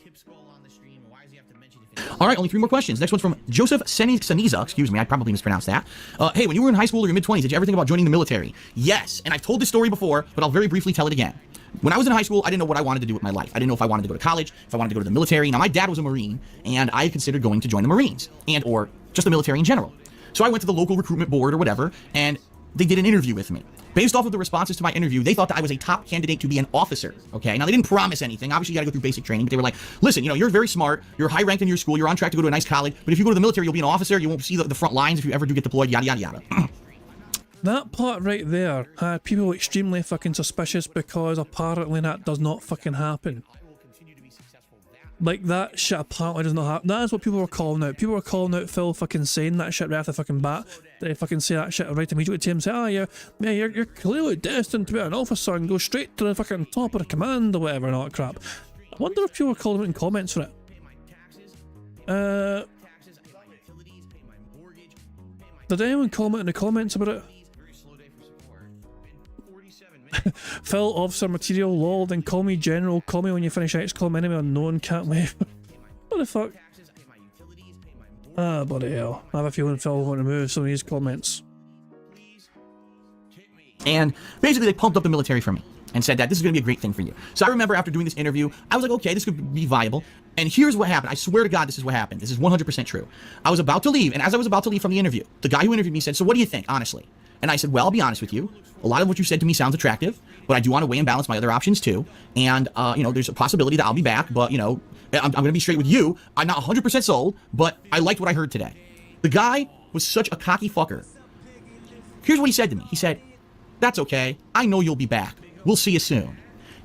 [SPEAKER 2] All right, only 3 more questions. Next one's from Joseph Saniza. Excuse me, I probably mispronounced that. Hey, when you were in high school or your mid-20s, did you ever think about joining the military? Yes, and I've told this story before, but I'll very briefly tell it again. When I was in high school, I didn't know what I wanted to do with my life. I didn't know if I wanted to go to college, if I wanted to go to the military. Now, my dad was a Marine, and I considered going to join the Marines, or just the military in general. So I went to the local recruitment board or whatever, and they did an interview with me. Based off of the responses to my interview, they thought that I was a top candidate to be an officer, okay? Now, they didn't promise anything. Obviously, you gotta go through basic training, but they were like, listen, you know, you're very smart, you're high ranked in your school, you're on track to go to a nice college, but if you go to the military, you'll be an officer, you won't see the front lines if you ever do get deployed, yada, yada, yada.
[SPEAKER 1] That part right there had people extremely fucking suspicious because apparently that does not fucking happen. Like, that shit apparently does not happen. That is what people were calling out. People were calling out Phil fucking saying that shit right off the fucking bat. They fucking say that shit right immediately to him, say, you're clearly destined to be an officer and go straight to the fucking top of the command or whatever and all that crap. I wonder if people were calling him out in comments for it. Did anyone comment in the comments about it? Phil, officer material, lol, then call me general, call me when you finish XCOM, enemy unknown, can't wait. What the fuck? Ah, bloody hell. I have a feeling Phil will want to remove some of these comments.
[SPEAKER 2] And basically, they pumped up the military for me and said that this is going to be a great thing for you. So I remember after doing this interview, I was like, okay, this could be viable. And here's what happened. I swear to God, this is what happened. This is 100% true. I was about to leave, and as I was about to leave from the interview, the guy who interviewed me said, so what do you think, honestly? And I said, well, I'll be honest with you. A lot of what you said to me sounds attractive, but I do want to weigh and balance my other options too. And, you know, there's a possibility that I'll be back, but, you know, I'm going to be straight with you. I'm not 100% sold, but I liked what I heard today. The guy was such a cocky fucker. Here's what he said to me. He said, that's okay. I know you'll be back. We'll see you soon.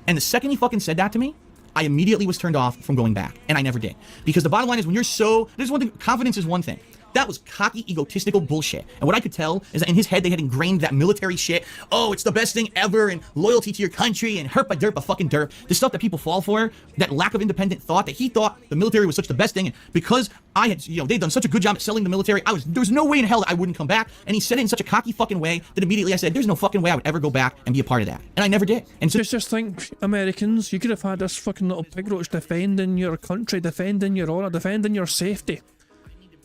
[SPEAKER 2] And the second he fucking said that to me, I immediately was turned off from going back. And I never did. Because the bottom line is when you're so, there's one thing, confidence is one thing. That was cocky, egotistical bullshit. And what I could tell is that in his head, they had ingrained that military shit. Oh, it's the best thing ever, and loyalty to your country, and herpa derpa fucking derp. The stuff that people fall for, that lack of independent thought, that he thought the military was such the best thing. And because I had, you know, they'd done such a good job at selling the military, there was no way in hell that I wouldn't come back. And he said it in such a cocky fucking way that immediately I said, there's no fucking way I would ever go back and be a part of that. And I never did. And so
[SPEAKER 1] Just think, Americans, you could have had this fucking little pig roach defending your country, defending your honour, defending your safety.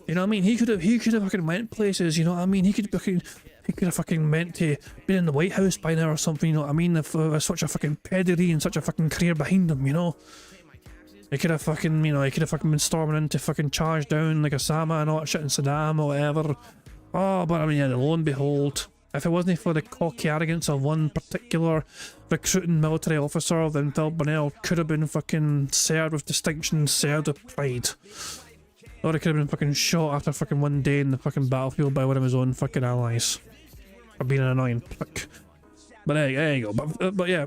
[SPEAKER 1] You know what I mean? He could have fucking went places, you know what I mean? He could have fucking meant to been in the White House by now or something, you know what I mean? If with such a fucking pedigree and such a fucking career behind him, you know? He could have fucking, you know, he could have fucking been storming in to fucking charge down like Osama and all that shit in Saddam or whatever. Oh, but I mean, yeah, lo and behold, if it wasn't for the cocky arrogance of one particular recruiting military officer, then Phil Burnell could have been fucking served with distinction, served with pride. Or he could have been fucking shot after fucking one day in the fucking battlefield by one of his own fucking allies. For being an annoying prick. But there you go. But yeah.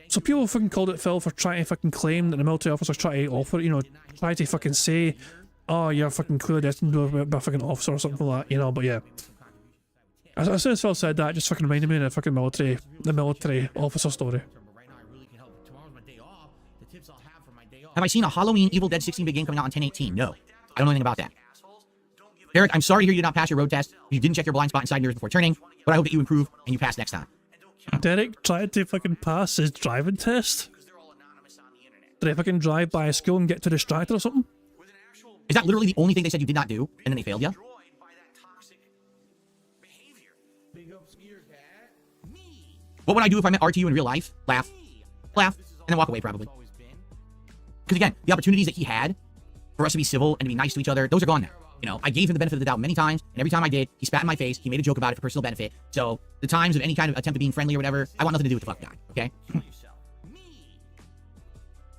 [SPEAKER 1] So people fucking called it Phil for trying to fucking claim that the military officers try to offer, you know, try to fucking say, oh, you're fucking clearly destined to be a fucking officer or something like that, you know, but yeah. As soon as Phil said that, it just fucking reminded me of the fucking military officer story.
[SPEAKER 2] have I seen a Halloween Evil Dead 16 big game coming out on 10/18? No. I don't know anything about that. Eric, I'm sorry to hear you did not pass your road test. You didn't check your blind spot inside mirrors before turning, but I hope that you improve and you pass next time.
[SPEAKER 1] Derek tried to fucking pass his driving test. Did he fucking drive by a school and get too distracted or something?
[SPEAKER 2] Is that literally the only thing they said you did not do, and then they failed you? What would I do if I met RTU in real life? Laugh, and then walk away probably. Because again, the opportunities that he had for us to be civil and to be nice to each other, those are gone now. You know, I gave him the benefit of the doubt many times, and every time I did, he spat in my face, he made a joke about it for personal benefit. So the times of any kind of attempt at being friendly or whatever, I want nothing to do with the fucking guy, okay?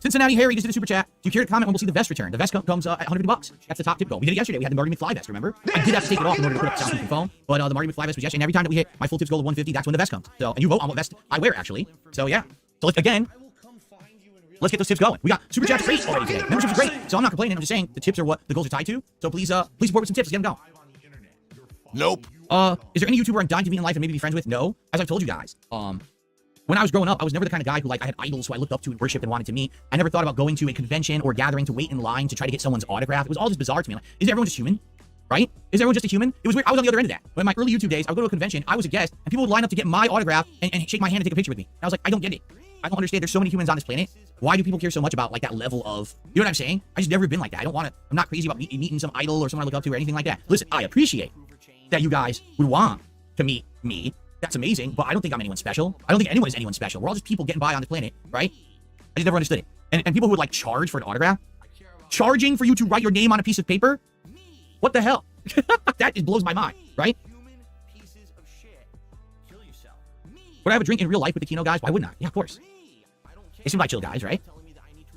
[SPEAKER 2] Cincinnati Harry just did a super chat. Do you care to comment when we'll see the vest return? The vest comes at $150. That's the top tip goal. We did it yesterday. We had the Marty McFly vest, remember? I did have to take it off in order to put up the soundproof phone, but the Marty McFly vest was yesterday, and every time that we hit my full tips goal of 150, that's when the vest comes. So, and you vote on what vest I wear, actually. So, yeah. So, let's get those tips going. We got super chats great already today. Memberships are great, so I'm not complaining. I'm just saying the tips are what the goals are tied to. So please support with some tips. Let's get them going.
[SPEAKER 3] Nope.
[SPEAKER 2] Is there any YouTuber I'm dying to meet in life and maybe be friends with? No. As I've told you guys, when I was growing up, I was never the kind of guy who, like, I had idols who I looked up to and worshipped and wanted to meet. I never thought about going to a convention or gathering to wait in line to try to get someone's autograph. It was all just bizarre to me. Like, is everyone just human? Right? Is everyone just a human? It was weird. I was on the other end of that. But in my early YouTube days, I would go to a convention, I was a guest, and people would line up to get my autograph and shake my hand and take a picture with me. And I was like, I don't get it. I don't understand. There's so many humans on this planet. Why do people care so much about, like, that level of, you know what I'm saying? I just never been like that. I'm not crazy about meeting some idol or someone I look up to or anything like that. Listen, I appreciate that you guys would want to meet me. That's amazing, but I don't think I'm anyone special. I don't think anyone is anyone special. We're all just people getting by on the planet, right? I just never understood it. And people who would, like, charge for an autograph, charging for you to write your name on a piece of paper? What the hell? That just blows my mind, right? Would I have a drink in real life with the Kino guys? Why wouldn't I? Yeah, of course. They seem like chill guys, right?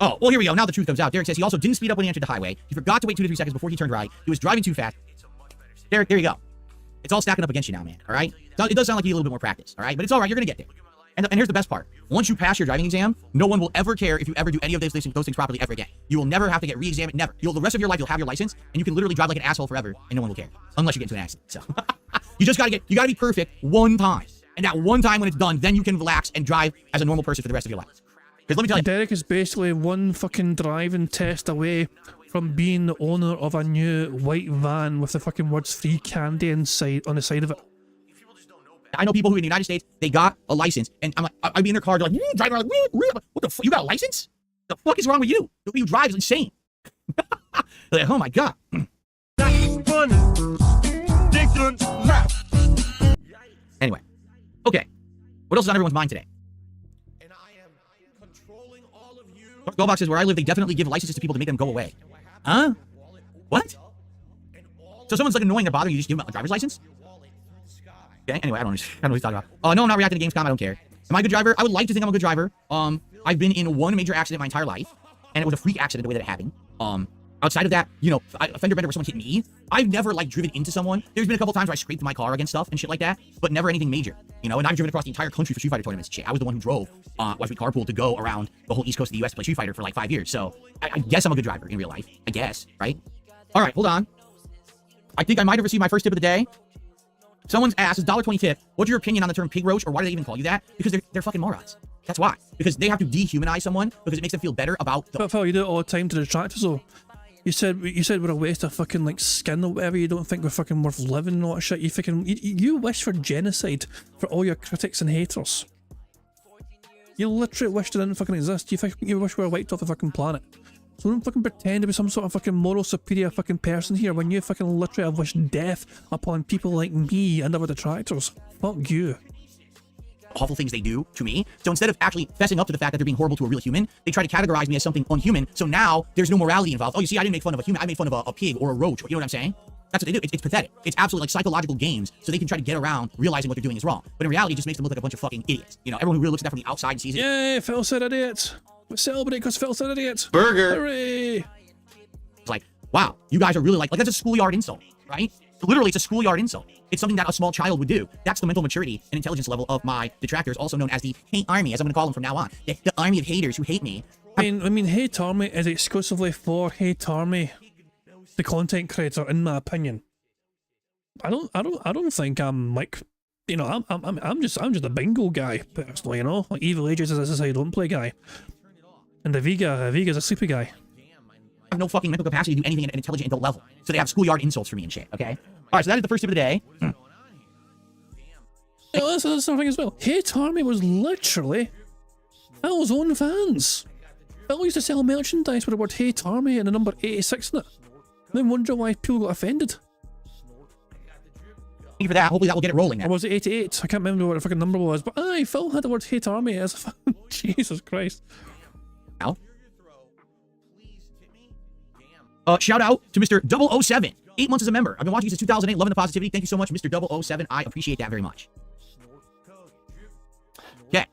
[SPEAKER 2] Oh, well, here we go. Now the truth comes out. Derek says he also didn't speed up when he entered the highway. He forgot to wait 2 to 3 seconds before he turned right. He was driving too fast. Derek, there you go. It's all stacking up against you now, man, all right? It does sound like you need a little bit more practice, all right? But it's all right. You're going to get there. And here's the best part. Once you pass your driving exam, no one will ever care if you ever do any of those things properly ever again. You will never have to get re-examined, never. The rest of your life, you'll have your license, and you can literally drive like an asshole forever, and no one will care. Unless you get into an accident, so. You gotta be perfect one time. And that one time when it's done, then you can relax and drive as a normal person for the rest of your life. Because let me tell you,
[SPEAKER 1] Derek is basically one fucking driving test away from being the owner of a new white van with the fucking words free candy inside on the side of it.
[SPEAKER 2] I know people who in the United States, they got a license, and I'm like, I'd be in their car, they're like, driving around, what the fuck, you got a license? The fuck is wrong with you? The way you drive is insane. They're like, oh my God. Anyway, okay. What else is on everyone's mind today? Goldbox says, where I live, they definitely give licenses to people to make them go away. Huh? What? So someone's like annoying or bothering you, just give them a driver's license? Okay, anyway, I don't know what he's talking about. No, I'm not reacting to Gamescom, I don't care. Am I a good driver? I would like to think I'm a good driver. I've been in one major accident my entire life, and it was a freak accident the way that it happened. Outside of that, you know, a fender bender where someone hit me, I've never, like, driven into someone. There's been a couple times where I scraped my car against stuff and shit like that, but never anything major, you know, and I've driven across the entire country for Street Fighter tournaments and shit. I was the one who drove, watched me carpool to go around the whole east coast of the US to play Street Fighter for, like, 5 years, so I guess I'm a good driver in real life. I guess, right? All right, hold on. I think I might have received my first tip of the day. Someone's asked, is $1.20 tip, what's your opinion on the term pig roach, or why do they even call you that? Because they're fucking morons. That's why. Because they have to dehumanize someone because it makes them feel better about the—
[SPEAKER 1] But Phil, you do it all the time to detractors, though. You said we're a waste of fucking, like, skin or whatever. You don't think we're fucking worth living and all that shit. You wish for genocide for all your critics and haters. You literally wish it didn't fucking exist. You wish we were wiped off the fucking planet. So don't fucking pretend to be some sort of fucking moral superior fucking person here when you fucking literally have wished death upon people like me and other detractors. Fuck you.
[SPEAKER 2] Awful things they do to me. So instead of actually fessing up to the fact that they're being horrible to a real human, they try to categorize me as something unhuman. So now there's no morality involved. Oh, you see, I didn't make fun of a human. I made fun of a pig or a roach. You know what I'm saying? That's what they do. It's pathetic. It's absolutely like psychological games. So they can try to get around realizing what they're doing is wrong. But in reality, it just makes them look like a bunch of fucking idiots. You know, everyone who really looks at that from the outside and sees it.
[SPEAKER 1] Yay, Phil said idiot. We celebrate because Phil said idiot.
[SPEAKER 6] Burger.
[SPEAKER 1] Hooray.
[SPEAKER 2] It's like, wow, you guys are really like that's a schoolyard insult, right? Literally, it's a schoolyard insult. It's something that a small child would do. That's the mental maturity and intelligence level of my detractors, also known as the hate army, as I'm going to call them from now on. The army of haters who hate me.
[SPEAKER 1] I mean, Hate Army is exclusively for Hate Army, the content creator, in my opinion. I don't think I'm like, you know, I'm just a bingo guy personally, you know, like Evil Ages is a say don't play guy, and the Viga's a sleepy guy.
[SPEAKER 2] I have no fucking mental capacity to do anything at an intelligent adult level. So they have schoolyard insults for me and shit, okay? Alright, so that is the first tip of the day.
[SPEAKER 1] Yeah, that's something as well. Hate Army was literally Phil's own fans. Phil used to sell merchandise with the word Hate Army and the number 86 in it. Then wonder why people got offended.
[SPEAKER 2] Thank you for that. Hopefully that will get it rolling now.
[SPEAKER 1] Or was it 88? I can't remember what the fucking number was, but aye, Phil had the word Hate Army as a fan. Jesus Christ.
[SPEAKER 2] Now. Shout out to Mr. 007. 8 months as a member. I've been watching you since 2008. Loving the positivity. Thank you so much, Mr. 007. I appreciate that very much. Okay.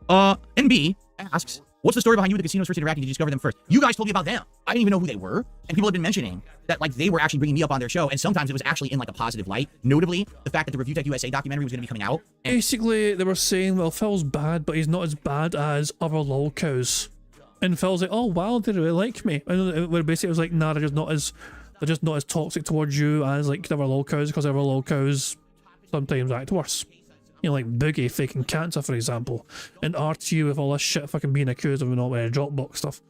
[SPEAKER 2] NB asks, what's the story behind you with the casinos first interacting? Did you discover them first? You guys told me about them. I didn't even know who they were. And people have been mentioning that, like, they were actually bringing me up on their show. And sometimes it was actually in, like, a positive light. Notably, the fact that the Review Tech USA documentary was going to be coming out.
[SPEAKER 1] Basically, they were saying, well, Phil's bad, but he's not as bad as other lol cows. And Phil's like, oh wow, they really like me. And basically it was like, nah, they're just not as toxic towards you as like other lol cows, because other lol cows sometimes act worse. You know, like Boogie faking cancer, for example, and R2 with all this shit fucking being accused of not wearing Dropbox stuff.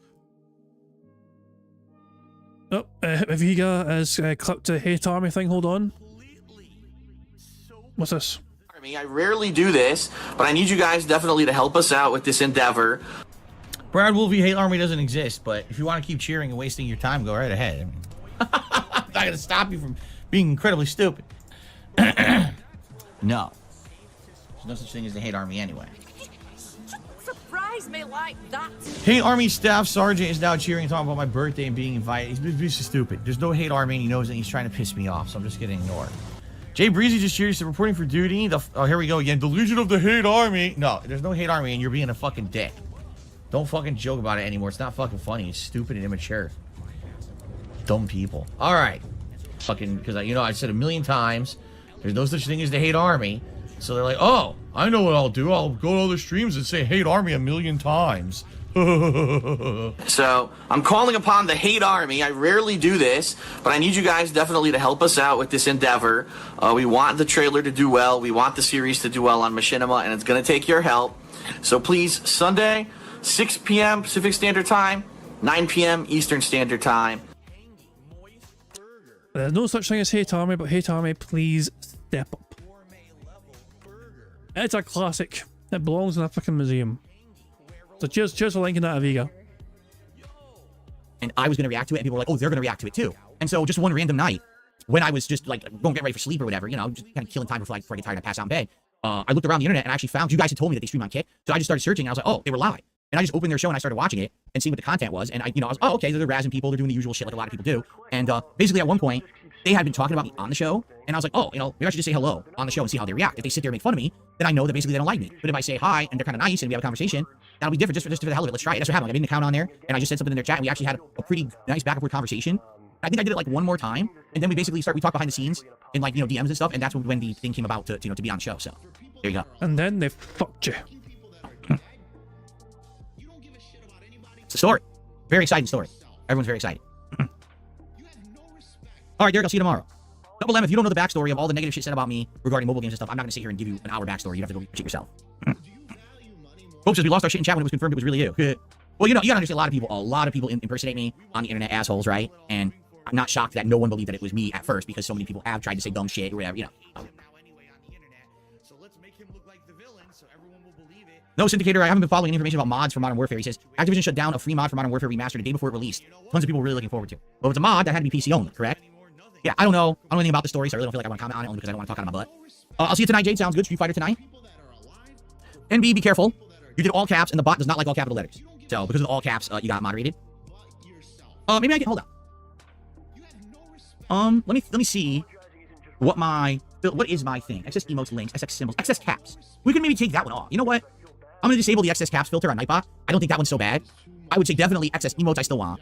[SPEAKER 1] Oh, Viga has clipped a Hate Army thing. Hold on. What's this?
[SPEAKER 6] I rarely do this, but I need you guys definitely to help us out with this endeavor.
[SPEAKER 2] Brad Wolfie Hate Army doesn't exist, but if you want to keep cheering and wasting your time, go right ahead. I mean, I'm not going to stop you from being incredibly stupid. No. There's no such thing as the Hate Army anyway.
[SPEAKER 7] Surprise me like that.
[SPEAKER 2] Hate Army Staff Sergeant is now cheering and talking about my birthday and being invited. He's just stupid. There's no Hate Army and he knows that he's trying to piss me off, so I'm just getting ignored. Jay Breezy just cheers to reporting for duty. Oh, here we go again. Delusion of the Hate Army. No, there's no Hate Army and you're being a fucking dick. Don't fucking joke about it anymore. It's not fucking funny. It's stupid and immature. Dumb people. All right. Fucking, because, you know, I said a million times, there's no such thing as the Hate Army. So they're like, oh, I know what I'll do. I'll go to other streams and say Hate Army a million times.
[SPEAKER 6] So I'm calling upon the Hate Army. I rarely do this, but I need you guys definitely to help us out with this endeavor. We want the trailer to do well. We want the series to do well on Machinima, and it's going to take your help. So please, Sunday, 6 p.m. Pacific Standard Time, 9 p.m. Eastern Standard Time.
[SPEAKER 1] There's no such thing as Hate Army, but Hate Army, please step up. It's a classic. It belongs in a fucking museum. So cheers for linking that, Aviga.
[SPEAKER 2] And I was going to react to it, and people were like, oh, they're going to react to it too. And so just one random night, when I was just like going to get ready for sleep or whatever, you know, just kind of killing time before I get tired and pass out in bed, I looked around the internet and I actually found, you guys had told me that they stream on Kick. So I just started searching and I was like, oh, they were live. And I just opened their show and I started watching it and seeing what the content was. And I was, oh, okay, they're razzing people. They're doing the usual shit like a lot of people do. And basically at one point, they had been talking about me on the show. And I was like, oh, maybe I should just say hello on the show and see how they react. If they sit there and make fun of me, then I know that basically they don't like me. But if I say hi and they're kind of nice and we have a conversation, that'll be different just for the hell of it. Let's try it. That's what happened. Like, I made an account on there and I just said something in their chat and we actually had a pretty nice back and forth conversation. I think I did it like one more time. And then we basically we talked behind the scenes in like, DMs and stuff. And that's when the thing came about to be on the show. So there you go.
[SPEAKER 1] And then they fucked you.
[SPEAKER 2] It's a story. Very exciting story. Everyone's very excited. All right, Derek, I'll see you tomorrow. Double M, if you don't know the backstory of all the negative shit said about me regarding mobile games and stuff, I'm not going to sit here and give you an hour backstory. You have to go check yourself. Folks, says we lost our shit in chat when it was confirmed it was really you. Well, you gotta understand, a lot of people impersonate me on the internet, assholes, right? And I'm not shocked that no one believed that it was me at first because so many people have tried to say dumb shit or whatever, No, Syndicator, I haven't been following any information about mods for Modern Warfare. He says, Activision shut down a free mod for Modern Warfare Remastered the day before it released. Tons of people were really looking forward to. Well, it's a mod that had to be PC only, correct? Yeah, I don't know. I don't know anything about the story, so I really don't feel like I want to comment on it only because I don't want to talk out of my butt. I'll see you tonight, Jade. Sounds good. Street Fighter tonight. NB, be careful. You did all caps, and the bot does not like all capital letters. So, because of the all caps, you got moderated. Maybe I can... Hold on. Let me see what is my thing. Excess emotes, links, excess symbols, excess caps. We can maybe take that one off. You know what? I'm going to disable the excess caps filter on Nightbot. I don't think that one's so bad. I would say definitely excess emotes I still want.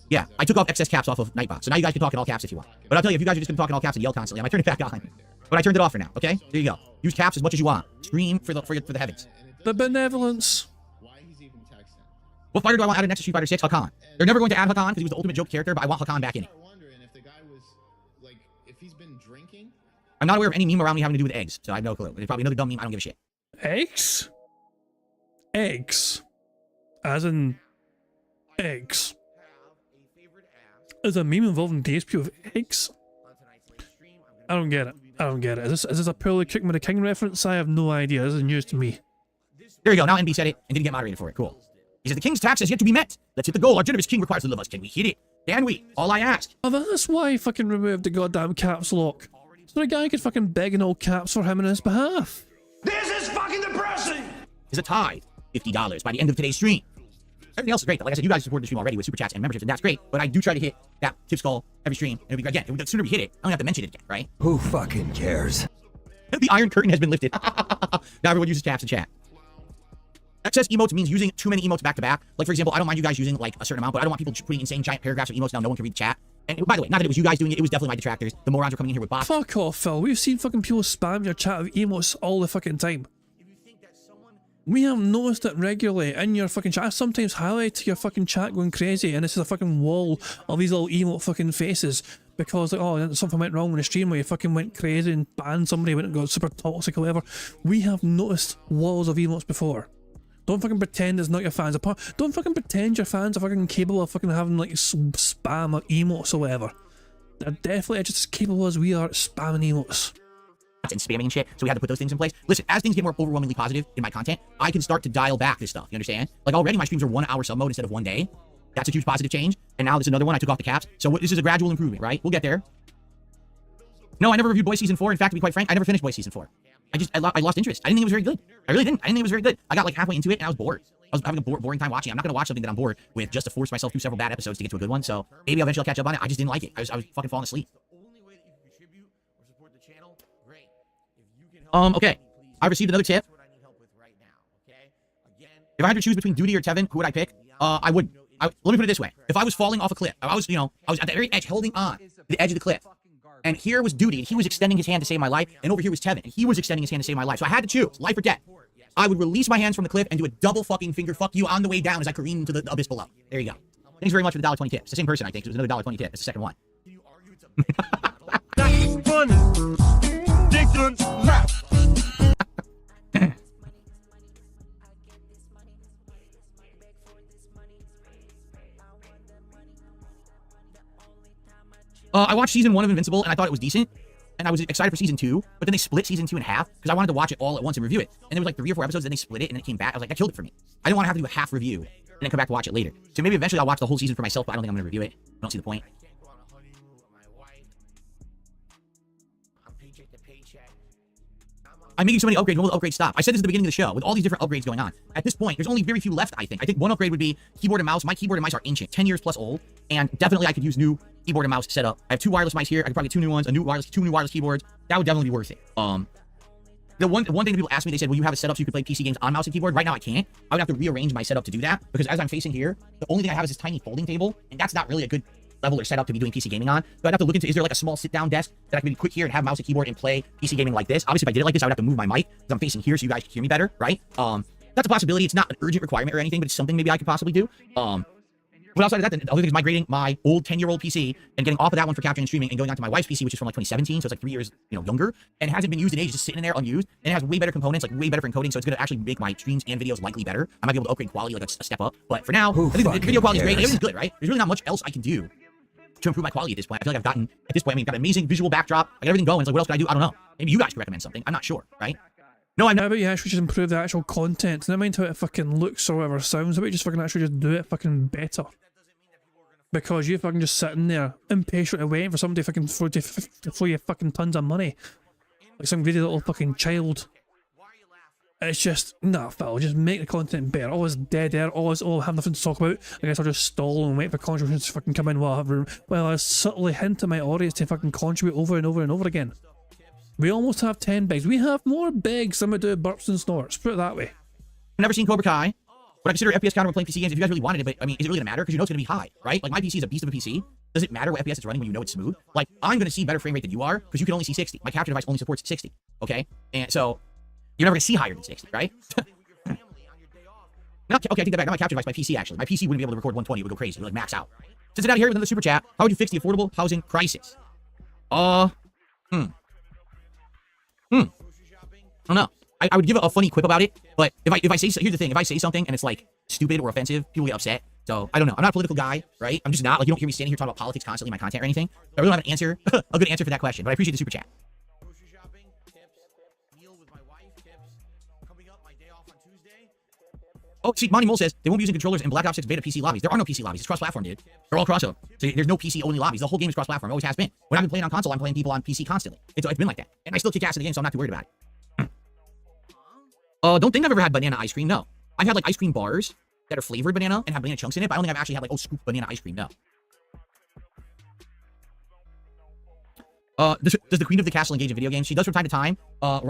[SPEAKER 2] Yeah, I took off excess caps off of Nightbot. So now you guys can talk in all caps if you want. But I'll tell you, if you guys are just going to talk in all caps and yell constantly, I might turn it back on. But I turned it off for now, okay? There you go. Use caps as much as you want. Scream for the heavens.
[SPEAKER 1] The benevolence.
[SPEAKER 2] What fighter do I want added next to Street Fighter 6? Hakan. They're never going to add Hakan because he was the ultimate joke character, but I want Hakan back in it. I'm not aware of any meme around me having to do with eggs, so I have no clue. There's probably another dumb meme. I don't give a shit.
[SPEAKER 1] Eggs? Eggs. As in eggs. There's a meme involving DSP with eggs? I don't get it. Is this a purely Kick Me the King reference? I have no idea. This is news to me.
[SPEAKER 2] There you go. Now NB said it and didn't get moderated for it. Cool. He said the king's tax has yet to be met. Let's hit the goal. Our generous king requires the of us. Can we hit it? Can we? All I ask.
[SPEAKER 1] Oh, that's why I fucking removed the goddamn caps lock. So the guy could fucking beg in all caps for him on his behalf.
[SPEAKER 3] This is fucking depressing!
[SPEAKER 2] Is a tithe. $50 by the end of today's stream. Everything else is great, though. Like I said, you guys support the stream already with super chats and memberships, and that's great. But I do try to hit that tip skull every stream. And it'll be, again, the sooner we hit it, I don't have to mention it again, right?
[SPEAKER 4] Who fucking cares?
[SPEAKER 2] The Iron Curtain has been lifted. Now everyone uses caps in chat. Excess emotes means using too many emotes back to back. Like, for example, I don't mind you guys using like a certain amount, but I don't want people putting insane giant paragraphs of emotes now no one can read the chat. And by the way, not that it was you guys doing it, it was definitely my detractors. The morons were coming in here with bots.
[SPEAKER 1] Fuck off, Phil. We've seen fucking people spam your chat with emotes all the fucking time. We have noticed it regularly in your fucking chat. I sometimes highlight your fucking chat going crazy and it's just a fucking wall of these little emote fucking faces because like, oh, something went wrong in the stream where you fucking went crazy and banned somebody and got super toxic or whatever. We have noticed walls of emotes before. Don't fucking pretend it's not your fans. Don't fucking pretend your fans are fucking capable of fucking having like spam or emotes or whatever. They're definitely just as capable as we are at spamming emotes.
[SPEAKER 2] And spamming and shit, so we had to put those things in place. Listen, as things get more overwhelmingly positive in my content, I can start to dial back this stuff, you understand? Like already my streams are 1 hour sub mode instead of 1 day. That's a huge positive change, and now there's another one. I took off the caps, so this is a gradual improvement, right? We'll get there. No, I never reviewed Boys Season 4. In fact, to be quite frank, I never finished Boys Season 4. I lost interest. I didn't think it was very good. I really didn't. I didn't think it was very good. I got like halfway into it, and I was bored. I was having a boring time watching. I'm not going to watch something that I'm bored with just to force myself through several bad episodes to get to a good one, so maybe eventually I'll catch up on it. I just didn't like it. I was fucking falling asleep. Okay. I received another tip. If I had to choose between Duty or Tevin, who would I pick? I wouldn't. Let me put it this way. If I was falling off a cliff, I was at the very edge, holding on the edge of the cliff. And here was Duty, and he was extending his hand to save my life. And over here was Tevin, and he was extending his hand to save my life. So I had to choose, life or death. I would release my hands from the cliff and do a double fucking finger fuck you on the way down as I careen into the abyss below. There you go. Thanks very much for the $1.20 tip. It's the same person, I think. So it was another $1.20 tip. It's the second one.
[SPEAKER 3] That's funny. Dickens rap.
[SPEAKER 2] I watched season 1 of Invincible and I thought it was decent, and I was excited for season 2, but then they split season 2 in half because I wanted to watch it all at once and review it. And there was like 3 or 4 episodes, then they split it and it came back. I was like, that killed it for me. I didn't want to have to do a half review and then come back to watch it later. So maybe eventually I'll watch the whole season for myself, but I don't think I'm going to review it. I don't see the point. I'm making so many upgrades. When will the upgrades stop? I said this at the beginning of the show. With all these different upgrades going on, at this point, there's only very few left. I think one upgrade would be keyboard and mouse. My keyboard and mice are ancient, 10 years plus old, and definitely I could use new keyboard and mouse setup. I have 2 wireless mice here. I could probably get 2 new ones, two new wireless keyboards. That would definitely be worth it. The one thing that people ask me, they said, will you have it set up so you can play PC games on mouse and keyboard? Right now, I can't. I would have to rearrange my setup to do that, because as I'm facing here, the only thing I have is this tiny folding table, and that's not really a good level or setup to be doing PC gaming on. So I'd have to look into, is there like a small sit-down desk that I can be quick here and have mouse and keyboard and play PC gaming like this? Obviously, if I did it like this, I would have to move my mic, because I'm facing here so you guys can hear me better, right? That's a possibility. It's not an urgent requirement or anything, but it's something maybe I could possibly do. But outside of that, the other thing is migrating my old 10-year-old PC and getting off of that one for capturing and streaming and going onto my wife's PC, which is from like 2017, so it's like 3 years, younger, and hasn't been used in ages, just sitting in there unused, and it has way better components, like way better for encoding, so it's going to actually make my streams and videos likely better. I might be able to upgrade quality like a step up, but for now, I think the video quality is great. Everything's good, right? There's really not much else I can do to improve my quality at this point. I feel like I've gotten, at this point, I've got an amazing visual backdrop, I got everything going. It's like, what else can I do? I don't know. Maybe you guys could recommend something. I'm not sure, right? No, I'm not.
[SPEAKER 1] How about you actually just improve the actual content? Never mind how it fucking looks or whatever sounds. How about you just fucking actually just do it fucking better? Because you're fucking just sitting there, impatiently waiting for somebody to fucking throw you fucking tons of money. Like some greedy little fucking child. It's just, nah, Phil, just make the content better. All this dead air, all this, have nothing to talk about. I guess I'll just stall and wait for contributions to fucking come in while I subtly hint to my audience to fucking contribute over and over and over again. We almost have 10 begs. We have more begs than we do burps and snorts. Put it that way.
[SPEAKER 2] I've never seen Cobra Kai. Would I consider FPS counter when playing PC games if you guys really wanted it? But I mean, is it really gonna matter? Because you know it's gonna be high, right? Like my PC is a beast of a PC. Does it matter what FPS it's running when you know it's smooth? Like I'm gonna see better frame rate than you are because you can only see 60. My capture device only supports 60. Okay, and so you're never gonna see higher than 60, right? Okay, I take that back. Not my capture device, my PC actually. My PC wouldn't be able to record 120. It would go crazy. It would like max out. Since it's out here with another super chat, how would you fix the affordable housing crisis? I don't know. I would give a funny quip about it, but if I say, here's the thing, if I say something and it's like stupid or offensive, people get upset. So I don't know. I'm not a political guy, right? I'm just not. Like you don't hear me standing here talking about politics constantly in my content or anything. I really don't have an answer, a good answer for that question, but I appreciate the super chat. Oh, see, Monty Mole says they won't be using controllers in Black Ops 6 beta PC lobbies. There are no PC lobbies. It's cross-platform, dude. They're all crossover. So there's no PC-only lobbies. The whole game is cross-platform. It always has been. When I've been playing on console, I'm playing people on PC constantly. It's been like that. And I still kick ass in the game, so I'm not too worried about it. Don't think I've ever had banana ice cream. No. I've had like ice cream bars that are flavored banana and have banana chunks in it, but I don't think I've actually had like, scoop banana ice cream. No. Does the Queen of the Castle engage in video games? She does from time to time.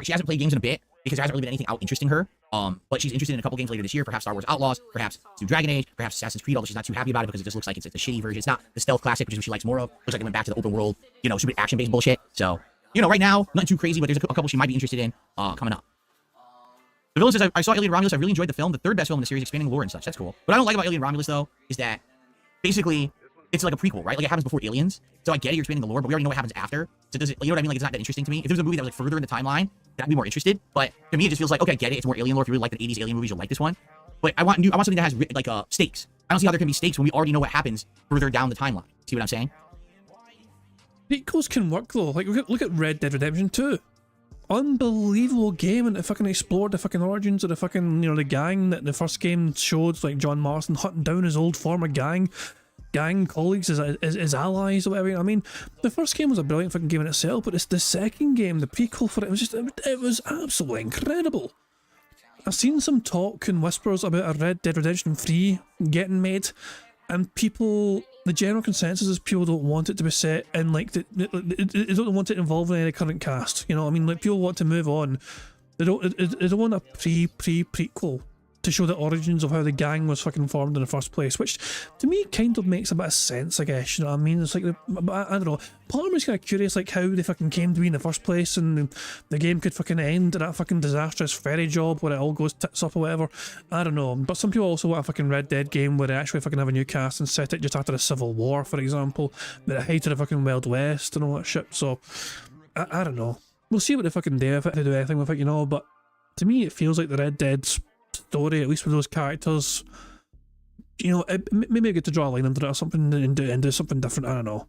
[SPEAKER 2] She hasn't played games in a bit because there hasn't really been anything out interesting her. But she's interested in a couple games later this year. Perhaps Star Wars Outlaws, perhaps New Dragon Age, perhaps Assassin's Creed. Although she's not too happy about it because it just looks like it's a shitty version. It's not the stealth classic, which is what she likes more of. Looks like it went back to the open world, stupid action-based bullshit. So, right now, nothing too crazy, but there's a couple she might be interested in coming up. The villain says, I saw Alien Romulus. I really enjoyed the film. The third best film in the series, expanding lore and such. That's cool. What I don't like about Alien Romulus, though, is that basically it's like a prequel, right? Like it happens before Aliens. So I get it, you're expanding the lore, but we already know what happens after. So does it, you know what I mean? Like it's not that interesting to me. If there was a movie that was like further in the timeline, then I'd be more interested. But to me, it just feels like, okay, I get it. It's more alien lore. If you really like the 80s alien movies, you'll like this one. But I want something that has like stakes. I don't see how there can be stakes when we already know what happens further down the timeline. See what I'm saying?
[SPEAKER 1] Prequels can work though. Like look at Red Dead Redemption 2. Unbelievable game, and it fucking explored the fucking origins of the fucking the gang that the first game showed, like John Marston hunting down his old former gang colleagues as allies or whatever. I mean, the first game was a brilliant fucking game in itself, but it's the second game, the prequel for it was absolutely incredible. I've seen some talk and whispers about a Red Dead Redemption 3 getting made, and the general consensus is people don't want it to be set in like they don't want it involved in any current cast. You know what I mean? Like people want to move on. They don't want a prequel to show the origins of how the gang was fucking formed in the first place, which to me kind of makes a bit of sense, I guess. You know what I mean? It's like I don't know. Part of me's kind of curious, like how they fucking came to be in the first place, and the game could fucking end at that fucking disastrous ferry job where it all goes tits up or whatever. I don't know. But some people also want a fucking Red Dead game where they actually fucking have a new cast and set it just after the Civil War, for example, at the height of the fucking Wild West and all that shit. So I don't know. We'll see what they fucking do if they do anything with it, but to me it feels like the Red Dead's story, at least with those characters, maybe I get to draw a line under it or something and do something different. I don't know.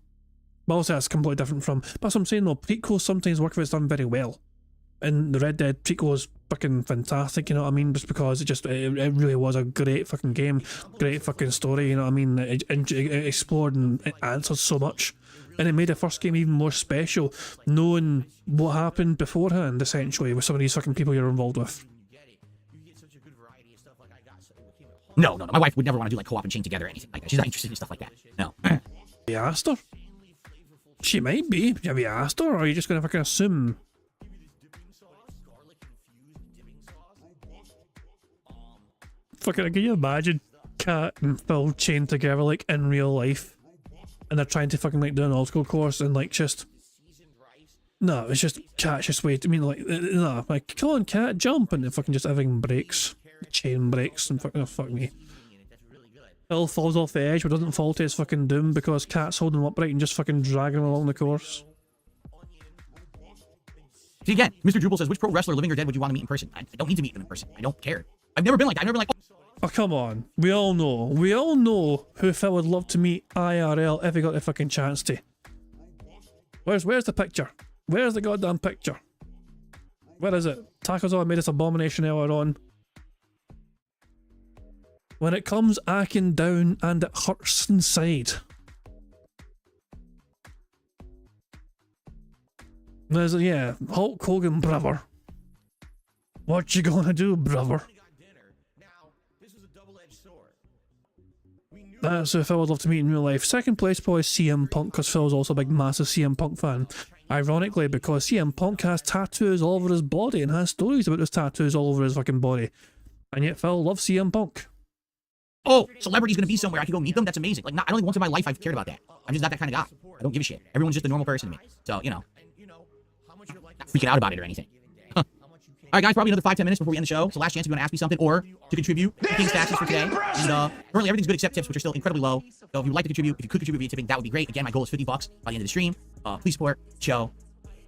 [SPEAKER 1] But also that's completely different from. But that's what I'm saying though. Prequels sometimes work if it's done very well, and the Red Dead prequel is fucking fantastic. You know what I mean? Just because it really was a great fucking game, great fucking story. You know what I mean? It explored and it answered so much And it made the first game even more special, knowing what happened beforehand, essentially, with some of these fucking people you're involved with.
[SPEAKER 2] No. My wife would never want to do like co-op and chain together or anything like that. She's not interested in stuff like that. No.
[SPEAKER 1] Have you asked her? She might be. Have you asked her, or are you just going to fucking assume? Fucking, can you imagine Cat and Phil chained together like in real life, and they're trying to fucking like do an obstacle course and like just no, it's just Cat's just wait. I mean like no, like come on Cat, jump, and then fucking just everything breaks, chain breaks, and fucking fuck me. Phil falls off the edge but doesn't fall to his fucking doom because Cat's holding him upright and just fucking dragging him along the course.
[SPEAKER 2] See again, Mr. Drupal says, which pro wrestler, living or dead, would you want to meet in person? I don't need to meet them in person. I don't care. I've never been like that. I've never been like,
[SPEAKER 1] oh come on, we all know who Phil would love to meet IRL if he got the fucking chance to. Where's the picture? Where's the goddamn picture? Where is it? Taco's made this abomination earlier on. When it comes acting down and it hurts inside. There's yeah, Hulk Hogan, brother. What you gonna do, brother? That's who Phil would love to meet in real life. Second place probably CM Punk, because Phil's also a big massive CM Punk fan. Ironically, because CM Punk has tattoos all over his body and has stories about his tattoos all over his fucking body. And yet Phil loves CM Punk.
[SPEAKER 2] oh, celebrity's gonna be somewhere, I can go meet them, that's amazing. Like, I don't think once in my life I've cared about that. I'm just not that kind of guy. I don't give a shit. Everyone's just a normal person to me. So, you know, not freaking out about it or anything. Huh. All right, guys, probably another 5-10 minutes before we end the show. So last chance if you want to ask me something or to contribute to King's taxes for today. And currently everything's good except tips, which are still incredibly low. So if you'd like to contribute, if you could contribute via tipping, that would be great. Again, my goal is $50 by the end of the stream. Please support the show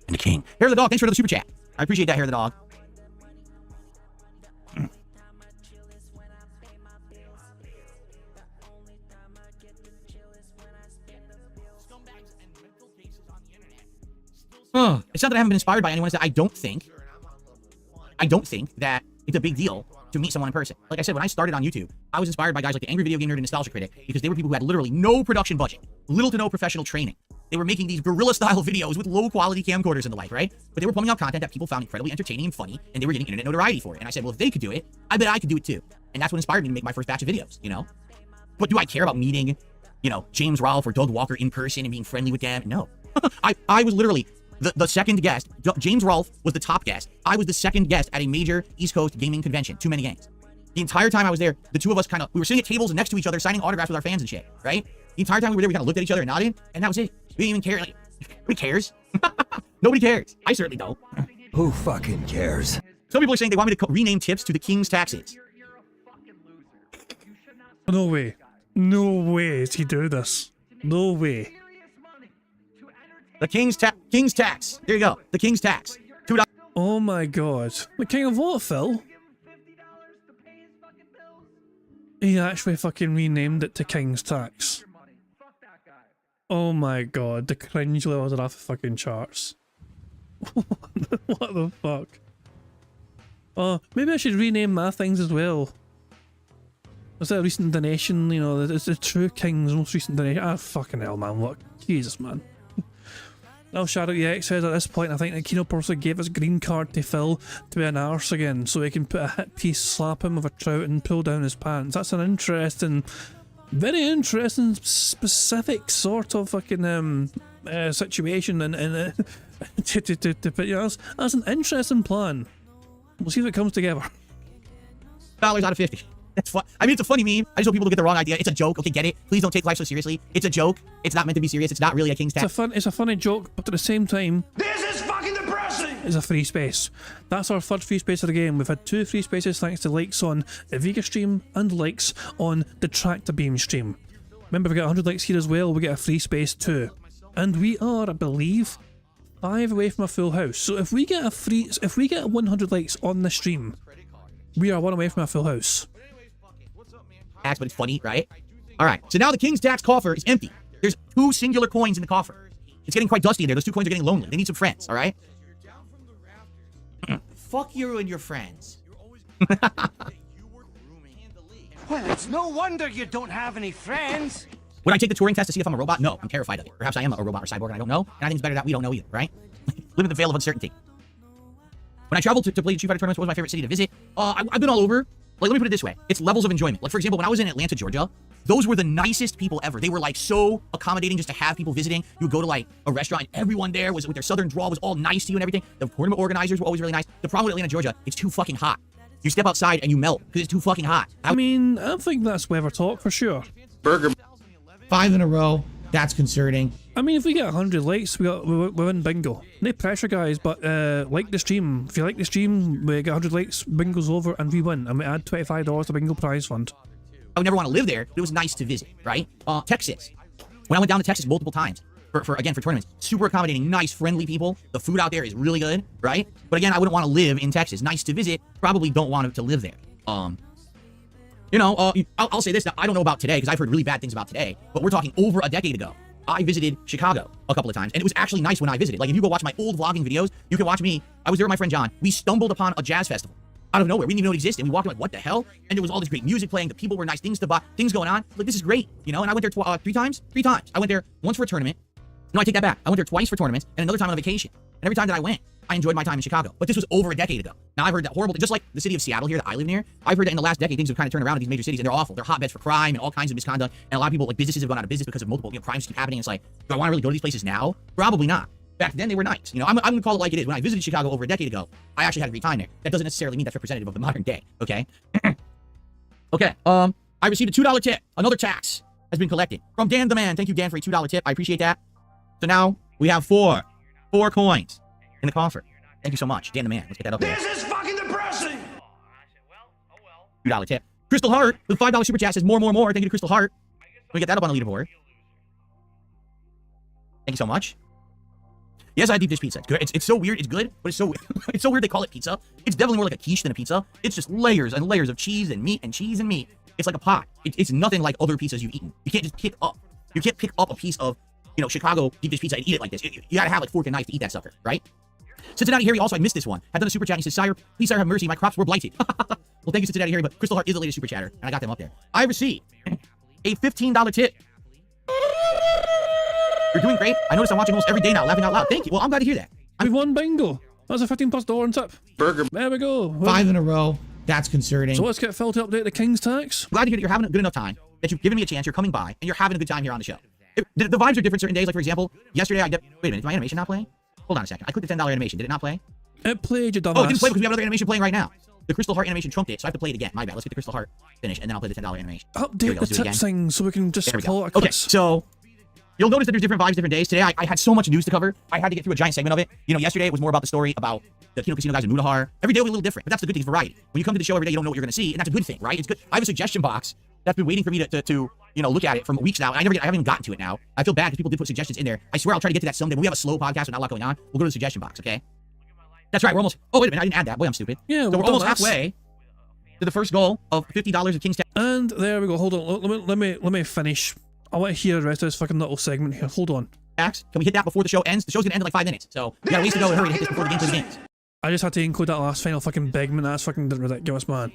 [SPEAKER 2] and the king. Hair of the dog, thanks for the super chat. I appreciate that, Hair of the dog. It's not that I haven't been inspired by anyone, it's that I don't think that it's a big deal to meet someone in person. Like I said, when I started on YouTube, I was inspired by guys like the Angry Video Game Nerd and Nostalgia Critic because they were people who had literally no production budget, little to no professional training. They were making these guerrilla-style videos with low-quality camcorders and the like, right? But they were pumping out content that people found incredibly entertaining and funny, and they were getting internet notoriety for it. And I said, well, if they could do it, I bet I could do it too. And that's what inspired me to make my first batch of videos, you know? But do I care about meeting, you know, James Rolfe or Doug Walker in person and being friendly with them? No. I was literally the second guest. James Rolfe was the top guest. I was the second guest at a major East Coast gaming convention, Too Many Games. The entire time I was there, the two of us we were sitting at tables next to each other, signing autographs with our fans and shit, right? The entire time we were there, we kind of looked at each other and nodded, and that was it. We didn't even care. Like, nobody cares. Nobody cares. I certainly don't.
[SPEAKER 4] Who fucking cares?
[SPEAKER 2] Some people are saying they want me to rename tips to the King's taxes.
[SPEAKER 1] No way. No way is he do this. No way.
[SPEAKER 2] The King's tax. There you go. The King's tax. $2.
[SPEAKER 1] Oh my god. The king of what, Phil? He actually fucking renamed it to King's Tax. Oh my god, the cringe levels are off the fucking charts. What the fuck? Oh, maybe I should rename my things as well. Is that a recent donation? You know, it's the true King's most recent donation. Ah, fucking hell, man. Look. Jesus, man. Now Shadow EX says at this point I think that Kino Purser gave his green card to Phil to be an arse again so he can put a hit piece, slap him with a trout and pull down his pants. That's an interesting, very interesting, specific sort of fucking situation and you know, that's an interesting plan. We'll see if it comes together.
[SPEAKER 2] $1 out of 50. That's fun. I mean, it's a funny meme. I just hope people don't get the wrong idea. It's a joke. Okay, get it? Please don't take life so seriously. It's a joke. It's not meant to be serious. It's not really a King's tax.
[SPEAKER 1] It's a funny joke, but at the same time,
[SPEAKER 3] This is fucking depressing!
[SPEAKER 1] it's a free space. That's our third free space of the game. We've had 2 free spaces thanks to likes on the Vega stream and likes on the Tractor Beam stream. Remember, we got 100 likes here as well. We get a free space too, and we are, I believe, 5 away from a full house. So if we get 100 likes on the stream, we are 1 away from a full house.
[SPEAKER 2] Tax, but it's funny, right? All right, so now the King's tax coffer is empty. There's 2 singular coins in the coffer. It's getting quite dusty in there. Those 2 coins are getting lonely. They need some friends, all right? Fuck you and your friends.
[SPEAKER 7] Well, it's no wonder you don't have any friends.
[SPEAKER 2] Would I take the touring test to see if I'm a robot? No, I'm terrified of it. Perhaps I am a robot or cyborg and I don't know. And I think it's better that we don't know either, right? Live in the veil of uncertainty. When I traveled to play Street Fighter tournaments, what was my favorite city to visit? I've been all over. Like, let me put it this way. It's levels of enjoyment. Like, for example, when I was in Atlanta, Georgia, those were the nicest people ever. They were, like, so accommodating just to have people visiting. You would go to, like, a restaurant, and everyone there was, with their southern drawl, was all nice to you and everything. The tournament organizers were always really nice. The problem with Atlanta, Georgia, it's too fucking hot. You step outside and you melt because it's too fucking hot.
[SPEAKER 1] I mean, I think that's weather talk for sure.
[SPEAKER 6] Burger.
[SPEAKER 2] 5 in a row. That's concerning.
[SPEAKER 1] I mean, if we get 100 likes, we win bingo. No pressure, guys, but like the stream. If you like the stream, we get 100 likes, bingo's over, and we win. And we add $25 to bingo prize fund.
[SPEAKER 2] I would never want to live there, but it was nice to visit, right? Texas. When I went down to Texas multiple times, for tournaments, super accommodating, nice, friendly people. The food out there is really good, right? But again, I wouldn't want to live in Texas. Nice to visit, probably don't want to live there. You know, I'll say this, now, I don't know about today, because I've heard really bad things about today, but we're talking over a decade ago. I visited Chicago a couple of times, and it was actually nice when I visited. Like, if you go watch my old vlogging videos, you can watch me. I was there with my friend John. We stumbled upon a jazz festival out of nowhere. We didn't even know it existed. We walked in like, what the hell? And there was all this great music playing. The people were nice, things to buy, things going on. Like, this is great, you know? And I went there three times. I went there once for a tournament. No, I take that back. I went there twice for tournaments, and another time on a vacation. And every time that I went, I enjoyed my time in Chicago. But this was over a decade ago. Now, I've heard that horrible, just like the city of Seattle here that I live near, I've heard that in the last decade, things have kind of turned around in these major cities, and they're awful. They're hotbeds for crime and all kinds of misconduct. And a lot of people, like businesses, have gone out of business because of multiple crimes keep happening. It's like, do I want to really go to these places now? Probably not. Back then, they were nice. You know, I'm going to call it like it is. When I visited Chicago over a decade ago, I actually had a great time there. That doesn't necessarily mean that's representative of the modern day, okay? Okay, I received a $2 tip. Another tax has been collected from Dan the Man. Thank you, Dan, for a $2 tip. I appreciate that. So now we have four coins in the coffer. Thank you so much, Dan the Man. Let's get that up there.
[SPEAKER 3] This is fucking depressing!
[SPEAKER 2] $2 tip. Crystal Heart with $5 super chat says more. Thank you to Crystal Heart. Let me get that up on the leaderboard. Thank you so much. Yes, I deep dish pizza. It's good. It's so weird. It's good, but it's so it's so weird they call it pizza. It's definitely more like a quiche than a pizza. It's just layers and layers of cheese and meat and cheese and meat. It's like a pot. It's nothing like other pizzas you've eaten. You can't just pick up. You can't pick up a piece of, you know, Chicago deep dish pizza and eat it like this. You gotta have like fork and knife to eat that sucker, right? Cincinnati Harry, also, I missed this one. Had done a super chat. He says, Sire, please, Sire, have mercy. My crops were blighted. Well, thank you, Cincinnati Harry, but Crystal Heart is the latest super chatter, and I got them up there. I received a $15 tip. You're doing great. I notice I'm watching almost every day now, laughing out loud. Thank you. Well, I'm glad to hear that.
[SPEAKER 1] We won bingo. That's a $15+ tip.
[SPEAKER 6] Burger.
[SPEAKER 1] There we go. Well,
[SPEAKER 2] 5 in a row. That's concerning.
[SPEAKER 1] so let's get Phil to update the King's tax.
[SPEAKER 2] Glad to hear that you're having a good enough time, that you've given me a chance, you're coming by, and you're having a good time here on the show. The vibes are different certain days. Like, for example, yesterday wait a minute, is my animation not playing? Hold on a second. I clicked the $10 animation. Did it not play?
[SPEAKER 1] It played, you dumbass.
[SPEAKER 2] Oh, it didn't play because we have another animation playing right now. The Crystal Heart animation trumped it, so I have to play it again. My bad. Let's get the Crystal Heart finished, and then I'll play the $10 animation.
[SPEAKER 1] Update the tip thing so we can just call it a
[SPEAKER 2] Okay,
[SPEAKER 1] quiz.
[SPEAKER 2] so you'll notice that there's different vibes, different days. Today, I had so much news to cover. I had to get through a giant segment of it. You know, yesterday it was more about the story about the Kino Casino guys in Mudahar. Every day will be a little different, but that's the good thing, variety. When you come to the show every day, you don't know what you're going to see, and that's a good thing, right? It's good. I have a suggestion box that's been waiting for me to you know, look at it from weeks now. I haven't even gotten to it now. I feel bad because people did put suggestions in there. I swear I'll try to get to that someday. When we have a slow podcast with not a lot going on, we'll go to the suggestion box, okay? That's right, we're almost... Oh, wait a minute, I didn't add that. Boy, I'm stupid.
[SPEAKER 1] Yeah,
[SPEAKER 2] so we're almost halfway to the first goal of $50 of King's Tax.
[SPEAKER 1] And there we go. Hold on. Let me finish. I want to hear the rest of this fucking little segment here. Hold on.
[SPEAKER 2] Can we hit that before the show ends? The show's gonna end in like 5 minutes, so we got a ways to go. Hurry to hit this before the game begins.
[SPEAKER 1] I just had to include that last final fucking segment. That's fucking ridiculous, man.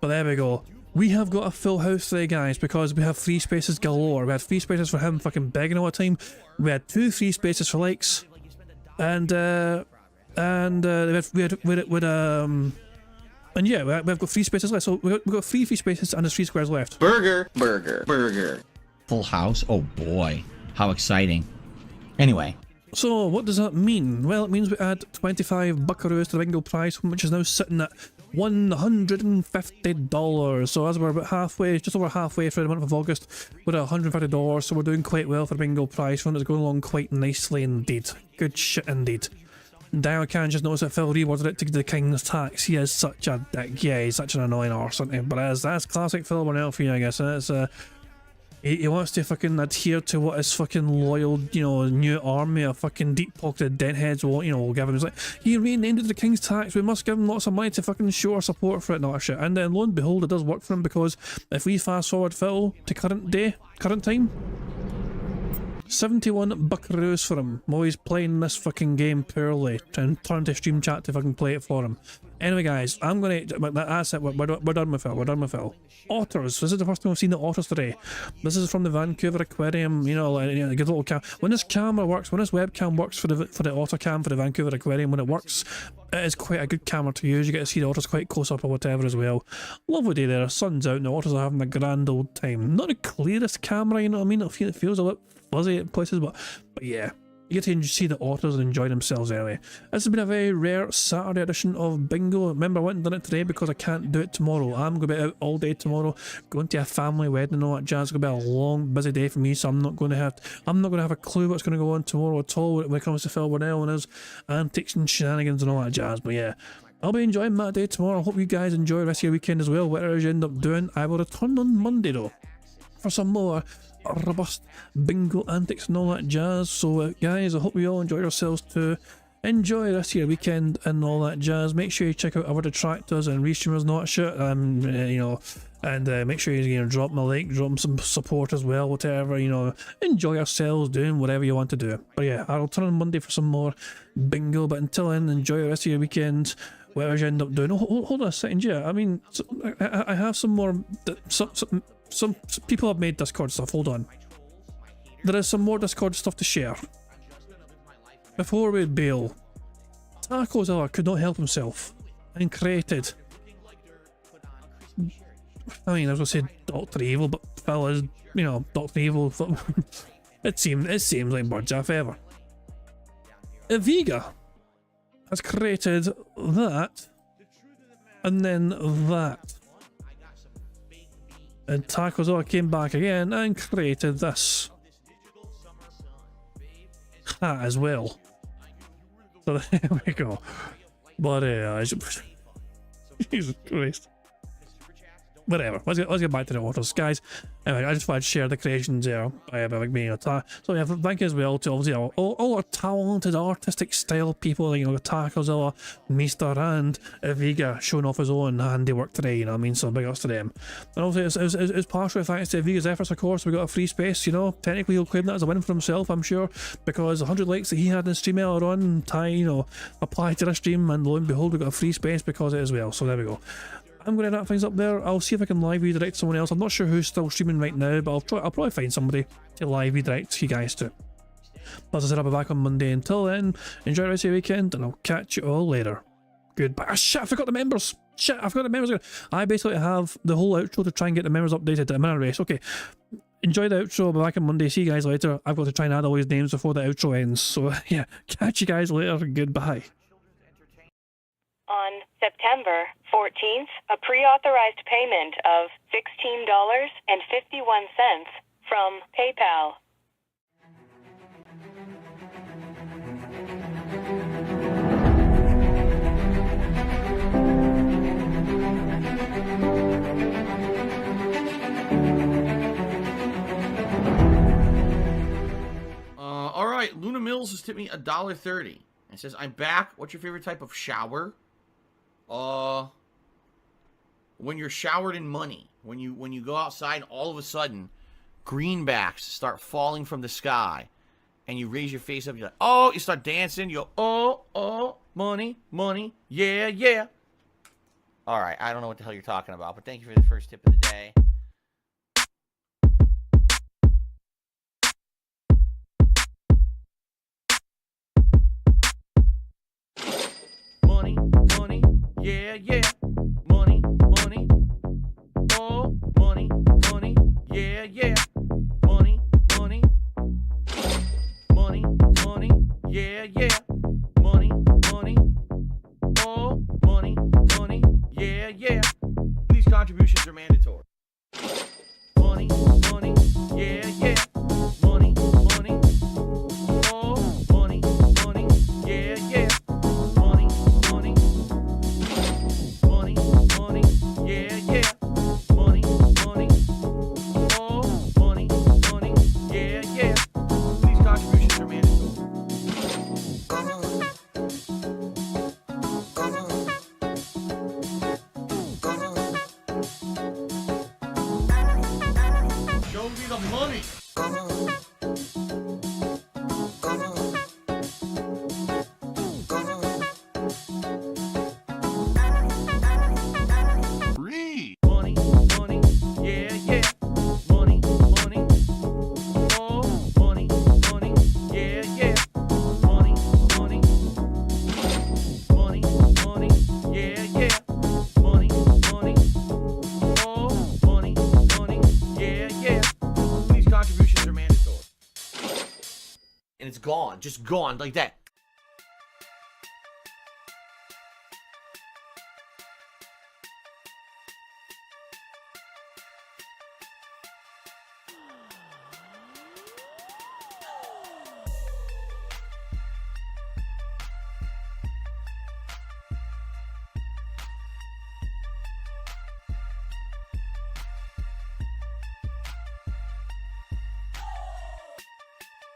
[SPEAKER 1] But there we go. We have got a full house today, guys, because we have free spaces galore. We had free spaces for him fucking begging all the time. We had 2 free spaces for likes, and yeah, we've got 3 spaces left. So we've got 3 free spaces and there's 3 squares left.
[SPEAKER 6] Burger.
[SPEAKER 2] Full house. Oh boy, how exciting. Anyway.
[SPEAKER 1] So what does that mean? Well, it means we add 25 buckaroos to the bingo prize, which is now sitting at $150. So as we're about halfway, just over halfway through the month of August, we're at $150. So we're doing quite well for the bingo prize fund. It's going along quite nicely indeed. Good shit indeed. Daniel can just notice that Phil rewarded it to the King's tax. He is such a dick. Yeah, he's such an annoying arse, isn't he? But that's classic Phil Burnell for you, I guess. And it's he wants to fucking adhere to what his fucking loyal, you know, new army of fucking deep-pocketed deadheads will, you know, will give him. It's like, he renamed it the King's tax, we must give him lots of money to fucking show our support for it and all that shit. And then lo and behold, it does work for him, because if we fast forward Phil to current time, 71 buckaroos for him while he's playing this fucking game poorly and turn to stream chat to fucking play it for him. Anyway, guys, I'm going to... That's it. We're done with it. We're done with it. Otters. This is the first time I've seen the otters today. This is from the Vancouver Aquarium. You know, like, you know, the good little cam. When this camera works, when this webcam works for the otter cam for the Vancouver Aquarium, when it works, it is quite a good camera to use. You get to see the otters quite close up or whatever as well. Lovely day there. Sun's out and the otters are having a grand old time. Not the clearest camera, you know what I mean? It feels a bit fuzzy at places, but yeah. You get to see the otters and enjoy themselves anyway. This has been a very rare Saturday edition of Bingo. Remember, I went and done it today because I can't do it tomorrow. I'm going to be out all day tomorrow, going to a family wedding and all that jazz. It's going to be a long, busy day for me, so I'm not going to have a clue what's going to go on tomorrow at all when it comes to Phil Burnell and his antics and shenanigans and all that jazz. But yeah, I'll be enjoying my day tomorrow. I hope you guys enjoy the rest of your weekend as well. Whatever you end up doing, I will return on Monday though for some more robust bingo antics and all that jazz. So guys, I hope you all enjoy yourselves too. Enjoy the rest of your weekend and all that jazz. Make sure you check out our detractors and restreamers and all that shit. You know, and make sure you drop them a like, drop them some support as well, whatever, you know. Enjoy yourselves doing whatever you want to do. But yeah, I'll turn on Monday for some more bingo, but until then, enjoy the rest of your weekend, whatever you end up doing. Hold on a second, yeah, I mean, I have some more, some people have made Discord stuff. Hold on, there is some more Discord stuff to share. Before we bail, Tacozilla could not help himself and created, I mean, I was gonna say Dr. Evil, but Phil is, you know, Dr. Evil. it seems like birds eye feather. Eviga has created that, and then that. And Tacozilla came back again and created this. That as well. So there we go. But Jesus Christ. Whatever. Let's get back to the waters, guys. Anyway, I just wanted to share the creations there by me and so yeah, thank you as well to obviously all our talented artistic style people, like, you know, Tacozilla, Meester and Eviga showing off his own handiwork today, you know what I mean? So big ups to them. And obviously it's partially thanks to Eviga's efforts, of course. We got a free space, you know. Technically he'll claim that as a win for himself, I'm sure, because 100 likes that he had in the stream earlier on, you know, applied to the stream, and lo and behold we got a free space because of it as well. So there we go. I'm going to wrap things up there. I'll see if I can live redirect someone else. I'm not sure who's still streaming right now, but I'll probably find somebody to live redirect you guys to. As I said, I'll be back on Monday. Until then, enjoy the rest of your weekend, and I'll catch you all later. Goodbye. Ah, shit, I forgot the members. Shit, I forgot the members. I basically have the whole outro to try and get the members updated. I'm in a race. Okay. Enjoy the outro. I'll be back on Monday. See you guys later. I've got to try and add all these names before the outro ends. So, yeah, catch you guys later. Goodbye.
[SPEAKER 7] On September 14th, a pre-authorized payment of $16.51 from PayPal.
[SPEAKER 2] All right, Luna Mills has tipped me $1.30. It says, "I'm back. What's your favorite type of shower?" When you're showered in money, when you go outside, all of a sudden, greenbacks start falling from the sky, and you raise your face up. You're like, oh, you start dancing. You go, oh, money, money, yeah, yeah. All right, I don't know what the hell you're talking about, but thank you for the first tip of the day. Money, money, yeah, yeah. Money, money, oh, money, money, yeah, yeah. Money, money, money, money, yeah, yeah. Money, money, oh, money, money, yeah, yeah. These contributions are mandatory. Money, money, yeah, yeah. Money, money, oh, money, money, yeah, yeah. Money, money.
[SPEAKER 6] and it's gone, just gone like that.